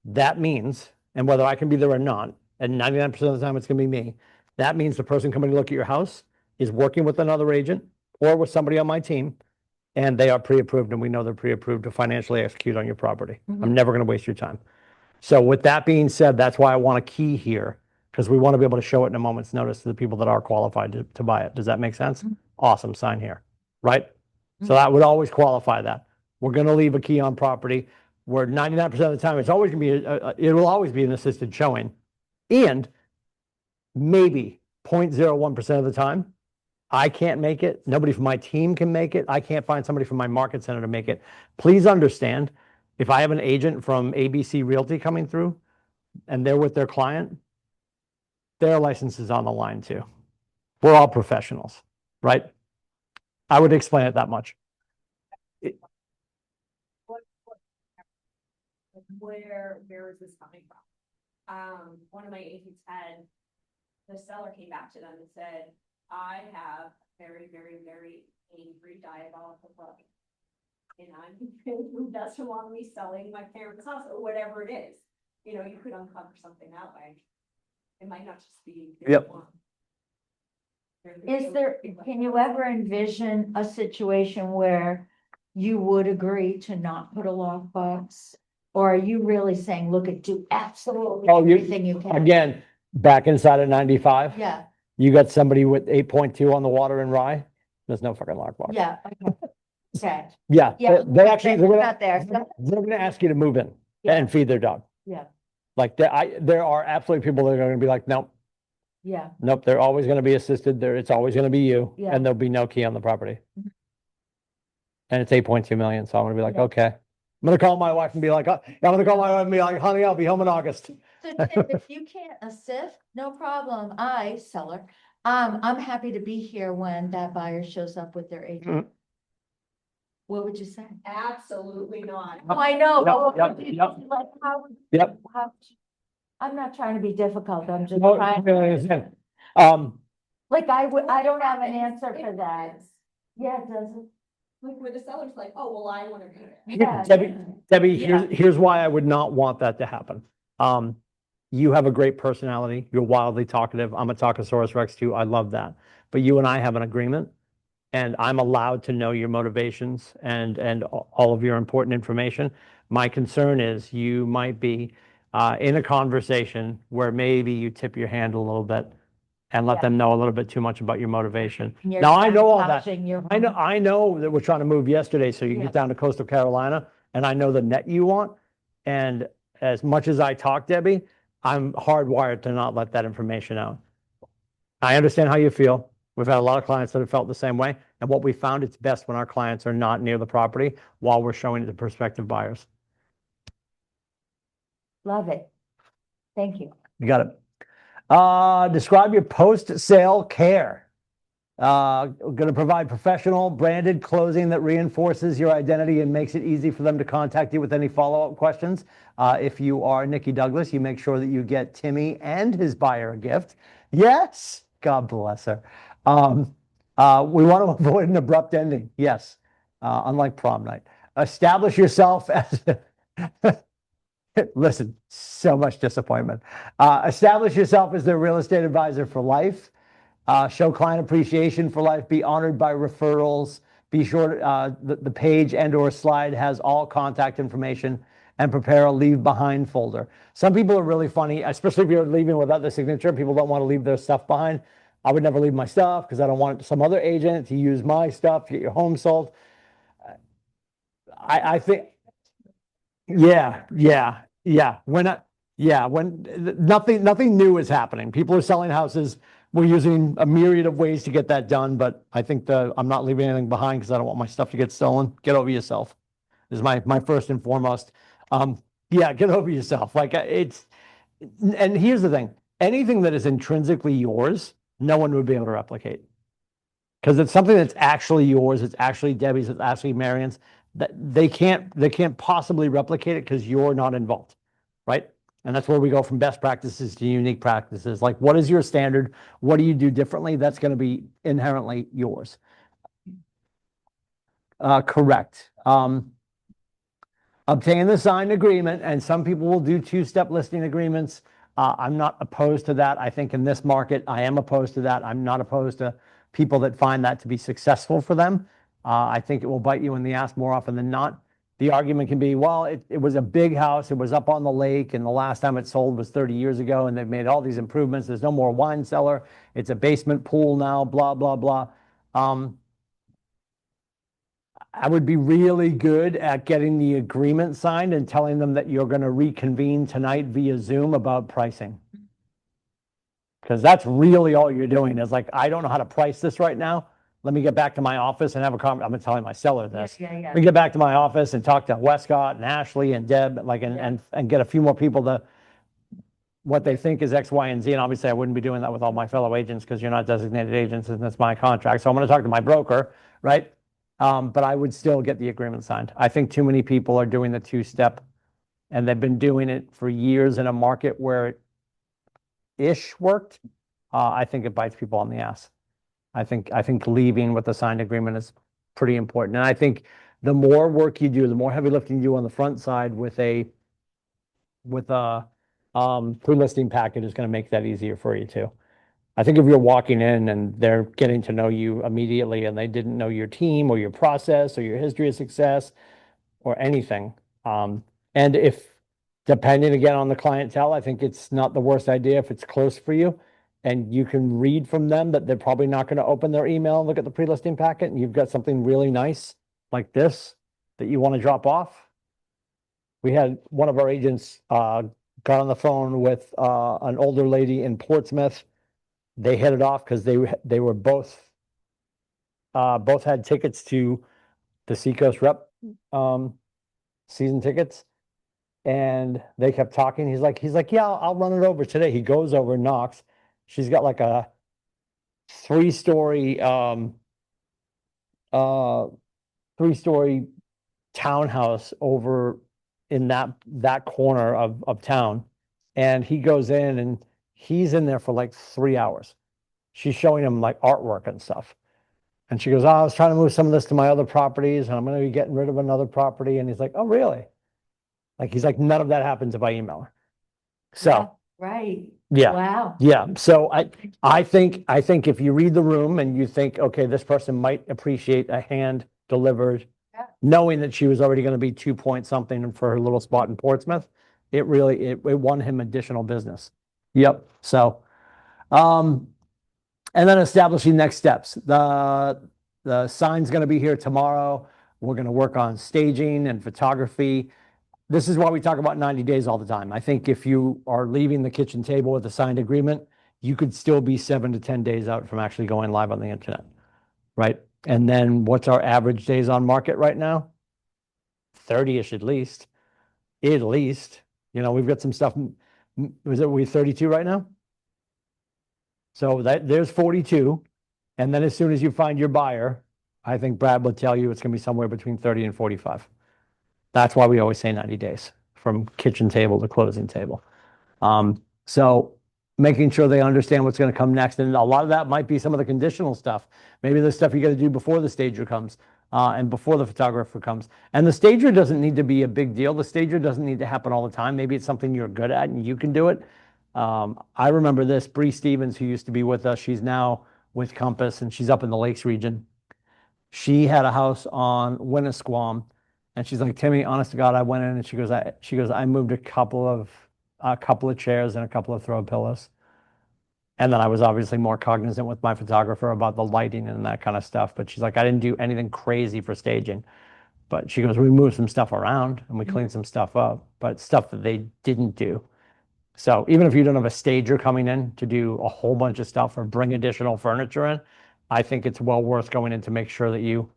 Speaker 1: that means, and whether I can be there or not, and 99% of the time it's going to be me, that means the person coming to look at your house is working with another agent or with somebody on my team, and they are pre-approved, and we know they're pre-approved to financially execute on your property. I'm never going to waste your time. So with that being said, that's why I want a key here, because we want to be able to show it in a moment's notice to the people that are qualified to buy it. Does that make sense? Awesome, sign here, right? So that would always qualify that. We're going to leave a key on property where 99% of the time, it's always going to be, it will always be an assisted showing. And maybe 0.01% of the time, I can't make it. Nobody from my team can make it. I can't find somebody from my market center to make it. Please understand, if I have an agent from ABC Realty coming through and they're with their client, their license is on the line too. We're all professionals, right? I would explain it that much.
Speaker 2: Where is this coming from? One of my agents had, the seller came back to them and said, I have very, very, very angry diabolical brother. And I'm who doesn't want me selling my parents' house or whatever it is. You know, you could uncover something that way. It might not just be.
Speaker 1: Yep.
Speaker 4: Can you ever envision a situation where you would agree to not put a lockbox? Or are you really saying, look, do absolutely everything you can?
Speaker 1: Again, back inside of 95.
Speaker 4: Yeah,
Speaker 1: You got somebody with 8.2 on the water in Rye, there's no fucking lockbox.
Speaker 4: yeah, okay.
Speaker 1: Yeah,
Speaker 4: Yeah,
Speaker 1: they actually,
Speaker 4: it's not there.
Speaker 1: they're gonna ask you to move in
Speaker 4: Yeah.
Speaker 1: and feed their dog.
Speaker 4: Yeah,
Speaker 1: Like, there are absolutely people that are gonna be like, nope,
Speaker 4: yeah,
Speaker 1: nope, they're always gonna be assisted, it's always gonna be you,
Speaker 4: Yeah.
Speaker 1: and there'll be no key on the property.
Speaker 4: Mhm.
Speaker 1: And it's 8.2 million, so I'm gonna be like,
Speaker 4: Yeah.
Speaker 1: okay. I'm gonna call my wife and be like, honey, I'll be home in August.
Speaker 4: so Tim, if you can't assist, no problem, seller, I'm happy to be here when that buyer shows up with their agent. What would you say?
Speaker 2: Absolutely not.
Speaker 4: Oh, I know.
Speaker 1: Yep.
Speaker 4: Like,
Speaker 1: Yep.
Speaker 4: I'm not trying to be difficult, I'm just
Speaker 1: No,
Speaker 4: trying.
Speaker 1: I understand.
Speaker 4: Like, I don't have an answer for that. Yeah, it doesn't.
Speaker 2: Like where the seller's like, oh, well, I want to be there.
Speaker 4: Yeah.
Speaker 1: Debbie,
Speaker 4: Yeah.
Speaker 1: here's why I would not want that to happen. You have a great personality. You're wildly talkative. I'm a Talkosaurus Rex too. I love that. But you and I have an agreement, and I'm allowed to know your motivations and all of your important information. My concern is you might be in a conversation where maybe you tip your hand a little bit and let
Speaker 4: Yeah.
Speaker 1: them know a little bit too much about your motivation.
Speaker 4: You're
Speaker 1: Now, I know all that.
Speaker 4: sabotaging your-
Speaker 1: I know that we're trying to move yesterday so you can
Speaker 4: Yeah.
Speaker 1: get down to coastal Carolina, and I know the net you want. And as much as I talk, Debbie, I'm hardwired to not let that information out. I understand how you feel. We've had a lot of clients that have felt the same way. And what we found, it's best when our clients are not near the property while we're showing it to prospective buyers.
Speaker 4: Love it. Thank you.
Speaker 1: You got it. Describe your post-sale care. Going to provide professional branded clothing that reinforces your identity and makes it easy for them to contact you with any follow-up questions. If you are Nikki Douglas, you make sure that you get Timmy and his buyer a gift. Yes, God bless her. We want to avoid an abrupt ending. Yes, unlike prom night. Establish yourself as listen, so much disappointment. Establish yourself as their real estate advisor for life. Show client appreciation for life. Be honored by referrals. Be sure the page and or slide has all contact information, and prepare a leave behind folder. Some people are really funny, especially if you're leaving without the signature. People don't want to leave their stuff behind. I would never leave my stuff because I don't want some other agent to use my stuff to get your home sold. I think, yeah. When nothing new is happening. People are selling houses. We're using a myriad of ways to get that done, but I think I'm not leaving anything behind because I don't want my stuff to get stolen. Get over yourself is my first and foremost. Get over yourself. And here's the thing, anything that is intrinsically yours, no one would be able to replicate. Because it's something that's actually yours, it's actually Debbie's, it's actually Marion's, that they can't possibly replicate it because you're not involved, right? And that's where we go from best practices to unique practices. Like, what is your standard? What do you do differently? That's going to be inherently yours. Correct. Obtain the signed agreement, and some people will do two-step listing agreements. I'm not opposed to that. I think in this market, I am opposed to that. I'm not opposed to people that find that to be successful for them. I think it will bite you in the ass more often than not. The argument can be, well, it was a big house. It was up on the lake, and the last time it sold was 30 years ago, and they've made all these improvements. There's no more wine cellar. It's a basement pool now, blah, blah, blah. I would be really good at getting the agreement signed and telling them that you're going to reconvene tonight via Zoom about pricing. Because that's really all you're doing is like, I don't know how to price this right now. Let me get back to my office and have a conversation. I'm telling my seller this. Let me get back to my office and talk to Westcott and Ashley and Deb, and get a few more people to what they think is X, Y, and Z. And obviously I wouldn't be doing that with all my fellow agents because you're not designated agents and that's my contract. So I'm going to talk to my broker, right? But I would still get the agreement signed. I think too many people are doing the two-step, and they've been doing it for years in a market where it ish worked. I think it bites people on the ass. I think leaving with a signed agreement is pretty important. And I think the more work you do, the more heavy lifting you do on the front side with a pre-listing package is going to make that easier for you too. I think if you're walking in and they're getting to know you immediately and they didn't know your team or your process or your history of success or anything, and if depending again on the clientele, I think it's not the worst idea if it's close for you and you can read from them that they're probably not going to open their email and look at the pre-listing packet, and you've got something really nice like this that you want to drop off. We had one of our agents got on the phone with an older lady in Portsmouth. They hit it off because they were both had tickets to the Seacoast Rep season tickets, and they kept talking. He's like, yeah, I'll run it over today. He goes over and knocks. She's got like a three-story townhouse over in that corner of town, and he goes in and he's in there for like 3 hours. She's showing him like artwork and stuff. And she goes, oh, I was trying to move some of this to my other properties and I'm going to be getting rid of another property. And he's like, oh, really? Like, he's like, none of that happens if I email her. So,
Speaker 4: Right.
Speaker 1: yeah.
Speaker 4: Wow.
Speaker 1: Yeah. So I think if you read the room and you think, okay, this person might appreciate a hand delivered, knowing that she was already going to be 2 point something for her little spot in Portsmouth, it won him additional business. Yep. So, and then establishing next steps. The sign's going to be here tomorrow. We're going to work on staging and photography. This is why we talk about 90 days all the time. I think if you are leaving the kitchen table with a signed agreement, you could still be 7 to 10 days out from actually going live on the internet, right? And then what's our average days on market right now? 30-ish at least. You know, we've got some stuff. We 32 right now? So there's 42. And then as soon as you find your buyer, I think Brad would tell you it's gonna be somewhere between 30 and 45. That's why we always say 90 days from kitchen table to closing table. So making sure they understand what's gonna come next. And a lot of that might be some of the conditional stuff. Maybe the stuff you gotta do before the stager comes, and before the photographer comes. And the stager doesn't need to be a big deal. The stager doesn't need to happen all the time. Maybe it's something you're good at and you can do it. I remember this, Bree Stevens, who used to be with us, she's now with Compass and she's up in the Lakes region. She had a house on Winnisquam and she's like, Timmy, honest to God, I went in and she goes, I moved a couple of chairs and a couple of throw pillows. And then I was obviously more cognizant with my photographer about the lighting and that kind of stuff. But she's like, I didn't do anything crazy for staging. But she goes, we moved some stuff around and we cleaned some stuff up, but stuff that they didn't do. So even if you don't have a stager coming in to do a whole bunch of stuff or bring additional furniture in, I think it's well worth going in to make sure that you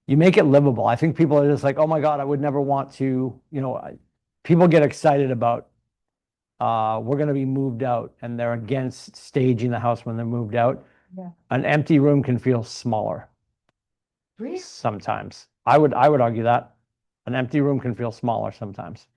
Speaker 1: make it livable. I think people are just like, oh my God, I would never want to, people get excited about, we're going to be moved out and they're against staging the house when they're moved out.
Speaker 4: Yeah.
Speaker 1: An empty room can feel smaller
Speaker 4: Really?
Speaker 1: sometimes. I would argue that an empty room can feel smaller sometimes.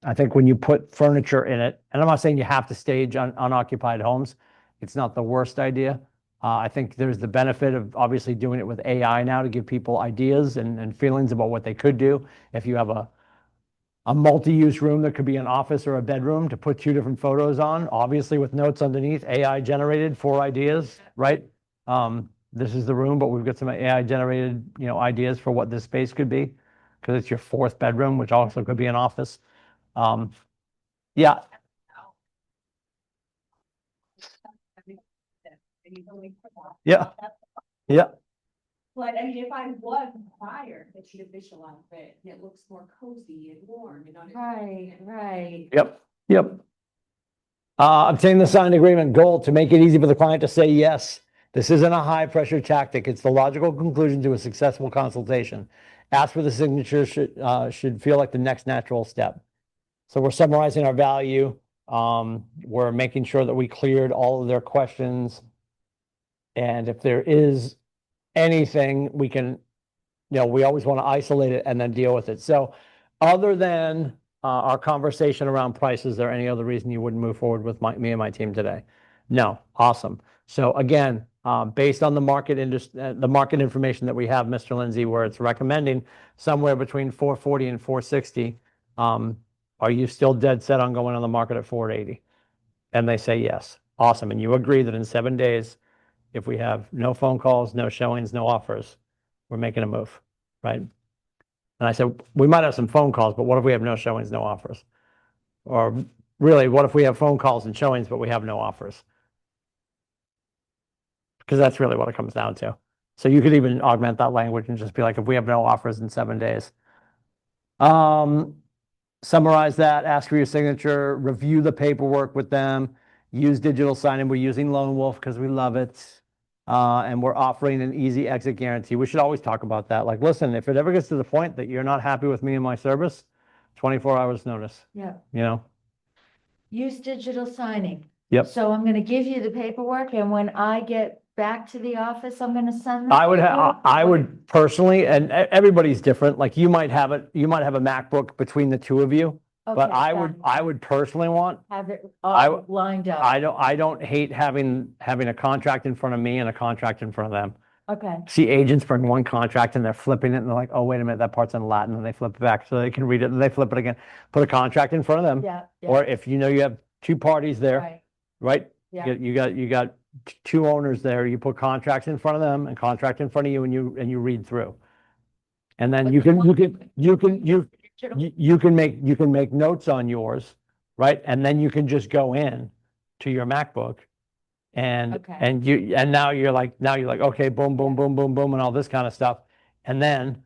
Speaker 1: I think when you put furniture in it, and I'm not saying you have to stage on unoccupied homes, it's not the worst idea. I think there's the benefit of obviously doing it with AI now to give people ideas and feelings about what they could do. If you have a multi-use room that could be an office or a bedroom to put 2 different photos on, obviously with notes underneath, AI generated 4 ideas, right? This is the room, but we've got some AI generated, ideas for what this space could be because it's your 4th bedroom, which also could be an office. Yeah, yeah, yeah.
Speaker 2: But I mean, if I was buyer, it should visualize it, and it looks more cozy and warm and
Speaker 4: Right.
Speaker 1: Yep. Obtain the signed agreement. Goal: to make it easy for the client to say yes. This isn't a high pressure tactic. It's the logical conclusion to a successful consultation. Ask for the signature should feel like the next natural step. So we're summarizing our value. We're making sure that we cleared all of their questions. And if there is anything, we can, we always want to isolate it and then deal with it. So other than our conversation around price, is there any other reason you wouldn't move forward with me and my team today? No. Awesome. So again, based on the market information that we have, Mr. Lindsay, where it's recommending somewhere between 440 and 460, are you still dead set on going on the market at 480? And they say yes. Awesome. And you agree that in 7 days, if we have no phone calls, no showings, no offers, we're making a move, right? And I said, we might have some phone calls, but what if we have no showings, no offers? Or really, what if we have phone calls and showings, but we have no offers? Because that's really what it comes down to. So you could even augment that language and just be like, if we have no offers in 7 days. Summarize that, ask for your signature, review the paperwork with them, use digital signing. We're using Lone Wolf because we love it. And we're offering an easy exit guarantee. We should always talk about that. Like, listen, if it ever gets to the point that you're not happy with me and my service, 24 hours notice,
Speaker 4: Yeah.
Speaker 1: Use
Speaker 4: digital signing.
Speaker 1: Yep.
Speaker 4: So I'm going to give you the paperwork and when I get back to the office, I'm going to send them.
Speaker 1: I would personally, and everybody's different. Like you might have a MacBook between the 2 of you, but I would personally want,
Speaker 4: have it
Speaker 1: I-
Speaker 4: all lined up.
Speaker 1: I don't hate having a contract in front of me and a contract in front of them.
Speaker 4: Okay.
Speaker 1: See agents bring one contract and they're flipping it and they're like, oh, wait a minute, that part's in Latin, and they flip it back so they can read it and they flip it again. Put a contract in front of them.
Speaker 4: Yeah.
Speaker 1: Or if you have 2 parties there, right?
Speaker 4: Yeah.
Speaker 1: You got 2 owners there, you put contracts in front of them and contract in front of you and you read through. And then you can make notes on yours, right? And then you can just go in to your MacBook and
Speaker 4: Okay.
Speaker 1: now you're like, okay, boom, boom, boom, boom, boom, and all this kind of stuff. And then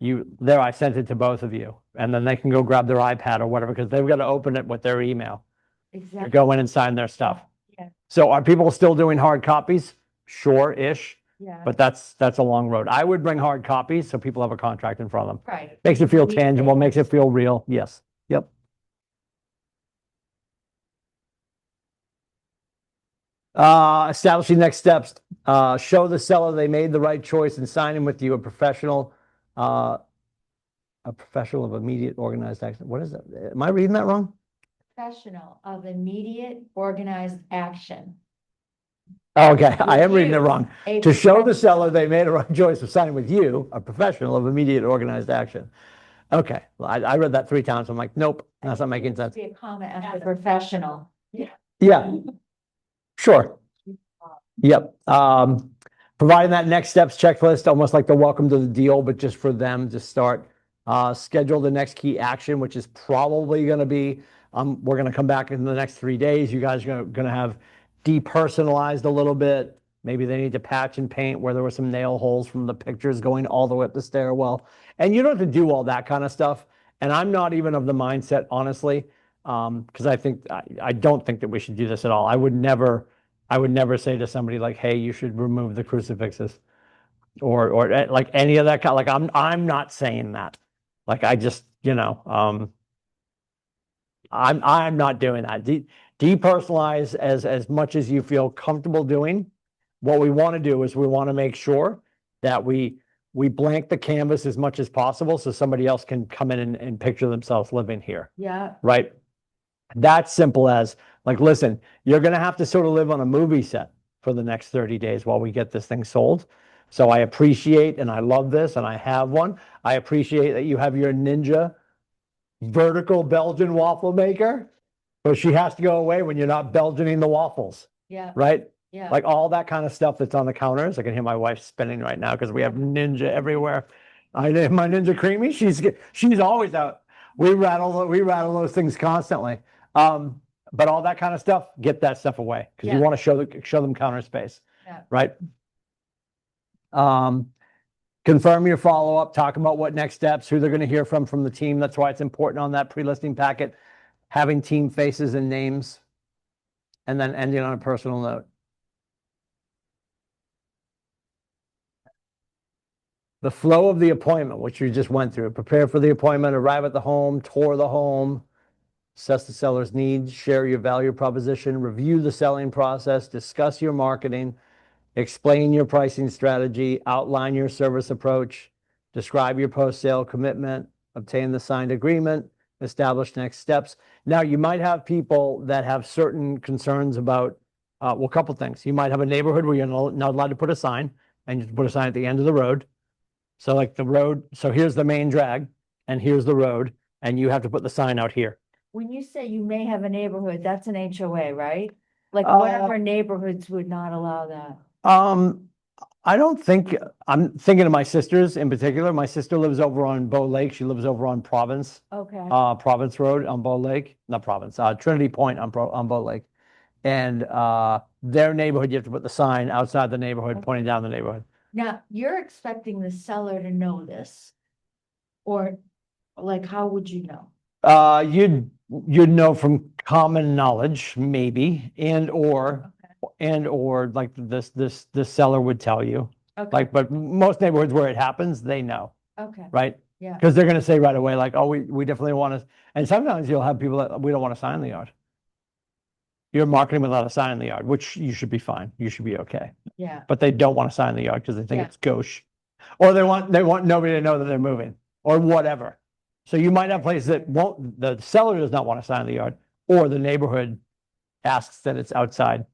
Speaker 1: I sent it to both of you, and then they can go grab their iPad or whatever, because they've got to open it with their email to
Speaker 4: Exactly.
Speaker 1: go in and sign their stuff.
Speaker 4: Yeah.
Speaker 1: So are people still doing hard copies? Sure-ish,
Speaker 4: Yeah.
Speaker 1: but that's a long road. I would bring hard copies so people have a contract in front of them.
Speaker 4: Right.
Speaker 1: Makes it feel
Speaker 4: These
Speaker 1: tangible,
Speaker 4: days.
Speaker 1: makes it feel real. Yes. Yep. Establishing next steps, show the seller they made the right choice in signing with you, a professional of immediate organized action. What is that? Am I reading that wrong?
Speaker 4: Professional of immediate organized action.
Speaker 1: Oh, okay, I am reading it wrong.
Speaker 4: A
Speaker 1: To show the
Speaker 4: professional-
Speaker 1: seller they made a right choice of signing with you, a professional of immediate organized action. Okay, well, I read that 3 times. I'm like, nope, that's not making sense.
Speaker 4: Be a comment after professional.
Speaker 1: Yeah. Sure. Yep. Providing that next steps checklist, almost like the welcome to the deal, but just for them to start. Schedule the next key action, which is probably gonna be, we're gonna come back in the next 3 days. You guys are gonna have depersonalized a little bit. Maybe they need to patch and paint where there were some nail holes from the pictures going all the way up the stairwell. And you don't have to do all that kind of stuff. And I'm not even of the mindset, honestly, because I don't think that we should do this at all. I would never say to somebody like, hey, you should remove the crucifixes or like any of that kind. Like I'm not saying that. Like I just, I'm not doing that. Depersonalize as much as you feel comfortable doing. What we want to do is we want to make sure that we blank the canvas as much as possible so somebody else can come in and picture themselves living here,
Speaker 4: Yeah,
Speaker 1: right? That's simple as like, listen, you're going to have to sort of live on a movie set for the next 30 days while we get this thing sold. So I appreciate and I love this and I have one. I appreciate that you have your Ninja vertical Belgian waffle maker, but she has to go away when you're not Belgianing the waffles,
Speaker 4: yeah,
Speaker 1: right?
Speaker 4: yeah.
Speaker 1: Like all that kind of stuff that's on the counters. I can hear my wife spinning right now because we have Ninja everywhere. I have my Ninja Creamy. She's always out. We rattle those things constantly. But all that kind of stuff, get that stuff away because you
Speaker 4: Yeah.
Speaker 1: want to show them counter space,
Speaker 4: Yeah.
Speaker 1: right? Confirm your follow-up, talk about what next steps, who they're going to hear from the team. That's why it's important on that pre-listing packet, having team faces and names, and then ending on a personal note. The flow of the appointment, which you just went through, prepare for the appointment, arrive at the home, tour the home, assess the seller's needs, share your value proposition, review the selling process, discuss your marketing, explain your pricing strategy, outline your service approach, describe your post-sale commitment, obtain the signed agreement, establish next steps. Now, you might have people that have certain concerns about, well, a couple things. You might have a neighborhood where you're not allowed to put a sign, and you put a sign at the end of the road. So like the road, so here's the main drag, and here's the road, and you have to put the sign out here.
Speaker 4: When you say you may have a neighborhood, that's an HOA, right? Like what
Speaker 1: Uh,
Speaker 4: other neighborhoods would not allow that?
Speaker 1: I don't think, I'm thinking of my sisters in particular. My sister lives over on Bow Lake. She lives over on Province,
Speaker 4: Okay,
Speaker 1: Province Road on Bow Lake, not Province, Trinity Point on Bow Lake. And, their neighborhood, you have to put the sign outside the neighborhood, pointing down the neighborhood.
Speaker 4: now you're expecting the seller to know this? Or like, how would you know?
Speaker 1: You'd know from common knowledge, maybe, and/or like this seller would tell you.
Speaker 4: Okay,
Speaker 1: Like, but most neighborhoods where it happens, they know,
Speaker 4: okay,
Speaker 1: right?
Speaker 4: yeah,
Speaker 1: Because they're gonna say right away, like, oh, we definitely want to, and sometimes you'll have people that, we don't want to sign in the yard. You're marketing without a sign in the yard, which you should be fine. You should be okay.
Speaker 4: yeah,
Speaker 1: But they don't want to sign in the yard because they think
Speaker 4: Yeah.
Speaker 1: it's gauche. Or they want nobody to know that they're moving or whatever. So you might have places that won't, the seller does not want to sign in the yard, or the neighborhood asks that it's outside.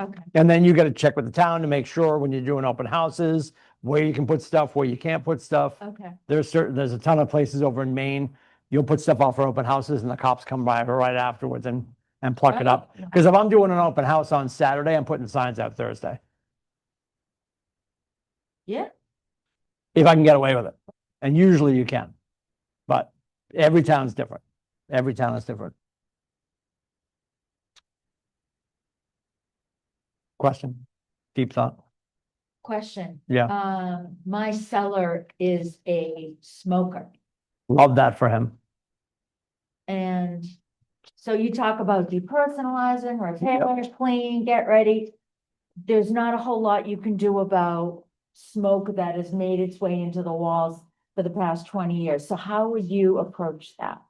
Speaker 4: okay,
Speaker 1: And then you got to check with the town to make sure when you're doing open houses, where you can put stuff, where you can't put stuff.
Speaker 4: okay.
Speaker 1: There's a ton of places over in Maine, you'll put stuff out for open houses and the cops come by right afterwards and pluck it up.
Speaker 4: Oh,
Speaker 1: Because if I'm doing an open house on Saturday, I'm putting signs out Thursday,
Speaker 4: Yeah,
Speaker 1: if I can get away with it. And usually you can. But every town's different. Every town is different. Question? Deep thought?
Speaker 4: question.
Speaker 1: Yeah.
Speaker 4: My seller is a smoker.
Speaker 1: Love that for him.
Speaker 4: And so you talk about depersonalizing, repair, clean, get ready. There's not a whole lot you can do about smoke that has made its way into the walls for the past 20 years. So how would you approach that?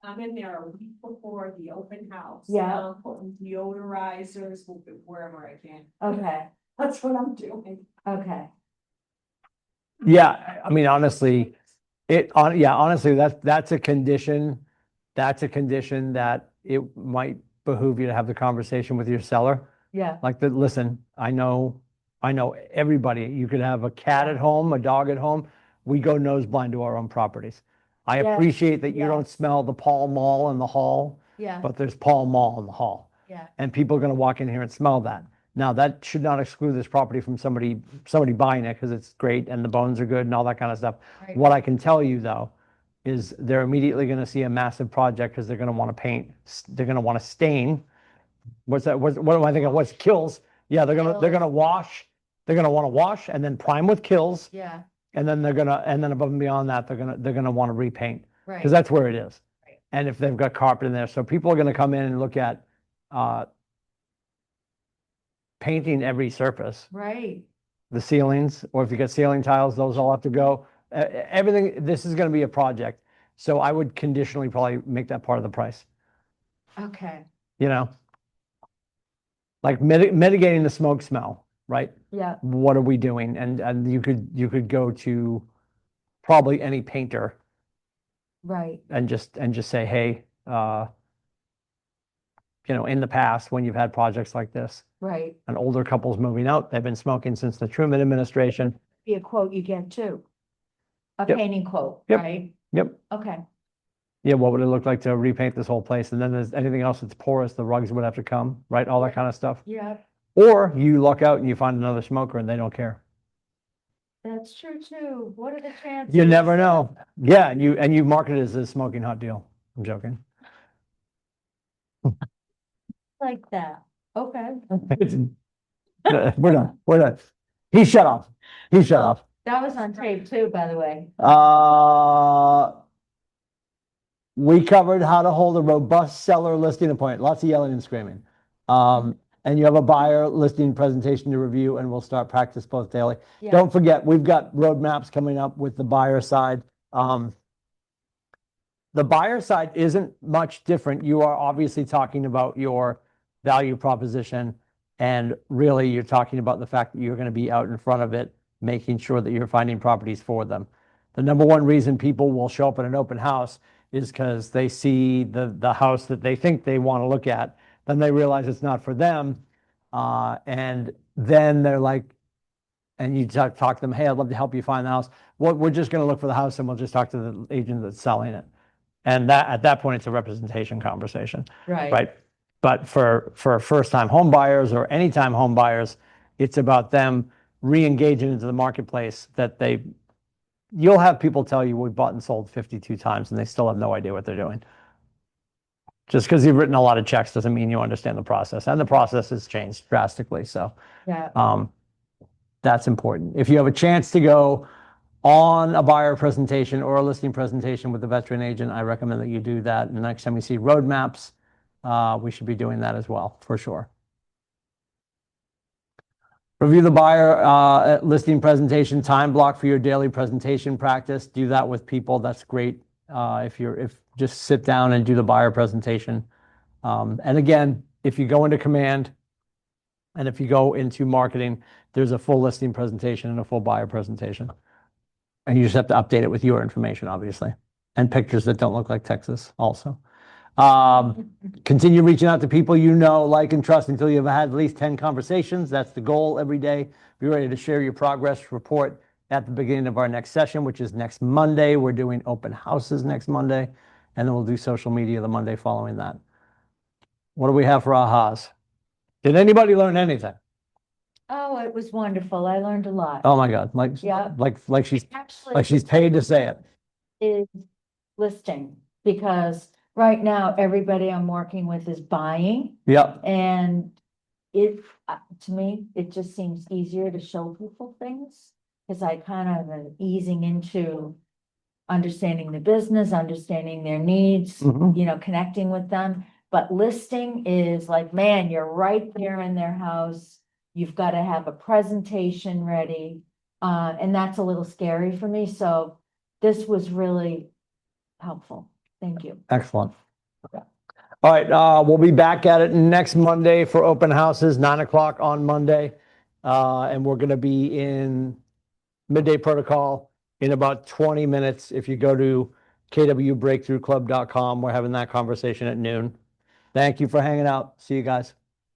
Speaker 2: I'm in there a week before the open house.
Speaker 4: Yeah.
Speaker 2: I'm putting deodorizers wherever I can.
Speaker 4: Okay,
Speaker 2: That's what I'm doing.
Speaker 4: okay.
Speaker 1: Yeah, I mean, honestly, honestly, that's a condition. That's a condition that it might behoove you to have the conversation with your seller.
Speaker 4: Yeah,
Speaker 1: Like listen, I know everybody. You could have a cat at home, a dog at home. We go nose blind to our own properties. I
Speaker 4: Yes,
Speaker 1: appreciate that you don't
Speaker 4: yes.
Speaker 1: smell the Pall Mall in the hall,
Speaker 4: yeah,
Speaker 1: but there's Pall Mall in the hall.
Speaker 4: yeah,
Speaker 1: And people are gonna walk in here and smell that. Now, that should not exclude this property from somebody buying it because it's great and the bones are good and all that kind of stuff.
Speaker 4: right.
Speaker 1: What I can tell you though, is they're immediately gonna see a massive project because they're gonna want to paint, they're gonna want to stain. What's that, what am I thinking, what's kills? Yeah, they're gonna wash, they're gonna want to wash and then prime with kills.
Speaker 4: Yeah,
Speaker 1: And then and then above and beyond that, they're gonna want to repaint.
Speaker 4: right.
Speaker 1: Because that's where it is.
Speaker 4: Right.
Speaker 1: And if they've got carpet in there, so people are gonna come in and look at, painting every surface,
Speaker 4: Right,
Speaker 1: the ceilings, or if you got ceiling tiles, those all have to go. Everything, this is gonna be a project. So I would conditionally probably make that part of the price,
Speaker 4: okay,
Speaker 1: you know? Like mitigating the smoke smell, right?
Speaker 4: yeah,
Speaker 1: What are we doing? And you could go to probably any painter
Speaker 4: right,
Speaker 1: and just say, hey, in the past, when you've had projects like this,
Speaker 4: right.
Speaker 1: an older couple's moving out, they've been smoking since the Truman administration.
Speaker 4: Be a quote you get too. A
Speaker 1: Yep.
Speaker 4: painting quote,
Speaker 1: Yep.
Speaker 4: right?
Speaker 1: Yep.
Speaker 4: Okay,
Speaker 1: Yeah, what would it look like to repaint this whole place? And then there's anything else that's porous, the rugs would have to come, right? All that kind of stuff.
Speaker 4: yeah,
Speaker 1: Or you luck out and you find another smoker and they don't care.
Speaker 4: that's true too. What are the chances?
Speaker 1: You never know. Yeah, and you market it as a smoking hot deal. I'm joking.
Speaker 4: Like that, okay.
Speaker 1: We're done. We're done. He shut off. He shut off.
Speaker 4: That was on tape too, by the way.
Speaker 1: We covered how to hold a robust seller listing appointment. Lots of yelling and screaming. And you have a buyer listing presentation to review, and we'll start practice both daily.
Speaker 4: Yeah,
Speaker 1: Don't forget, we've got roadmaps coming up with the buyer side. The buyer side isn't much different. You are obviously talking about your value proposition, and really you're talking about the fact that you're going to be out in front of it, making sure that you're finding properties for them. The number one reason people will show up at an open house is because they see the house that they think they want to look at, then they realize it's not for them, and then they're like, and you talk to them, hey, I'd love to help you find the house. Well, we're just going to look for the house and we'll just talk to the agent that's selling it. And that, at that point, it's a representation conversation,
Speaker 4: right,
Speaker 1: right? But for first-time home buyers or anytime home buyers, it's about them re-engaging into the marketplace that you'll have people tell you, we bought and sold 52 times and they still have no idea what they're doing. Just because you've written a lot of checks doesn't mean you understand the process, and the process has changed drastically. So
Speaker 4: yeah,
Speaker 1: that's important. If you have a chance to go on a buyer presentation or a listing presentation with the veteran agent, I recommend that you do that. And the next time you see roadmaps, we should be doing that as well, for sure. Review the buyer listing presentation, time block for your daily presentation practice. Do that with people. That's great. If just sit down and do the buyer presentation. And again, if you go into command and if you go into marketing, there's a full listing presentation and a full buyer presentation. And you just have to update it with your information, obviously, and pictures that don't look like Texas also. Continue reaching out to people you know, like, and trust until you've had at least 10 conversations. That's the goal every day. Be ready to share your progress report at the beginning of our next session, which is next Monday. We're doing open houses next Monday, and then we'll do social media the Monday following that. What do we have for ahas? Did anybody learn anything?
Speaker 4: oh, it was wonderful. I learned a lot.
Speaker 1: Oh my God,
Speaker 4: Yeah.
Speaker 1: like she's
Speaker 4: Actually,
Speaker 1: paid to say it.
Speaker 4: is listing, because right now, everybody I'm working with is buying,
Speaker 1: Yep.
Speaker 4: and to me, it just seems easier to show people things, because I kind of am easing into understanding the business, understanding their needs,
Speaker 1: Mhm.
Speaker 4: connecting with them. But listing is like, man, you're right there in their house. You've got to have a presentation ready. And that's a little scary for me. So this was really helpful. Thank you.
Speaker 1: Excellent. All right, we'll be back at it next Monday for open houses, 9 o'clock on Monday. And we're gonna be in Midday Protocol in about 20 minutes. If you go to kwbreakthroughclub.com, we're having that conversation at noon. Thank you for hanging out. See you guys.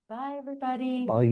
Speaker 4: Bye, everybody.
Speaker 1: Bye.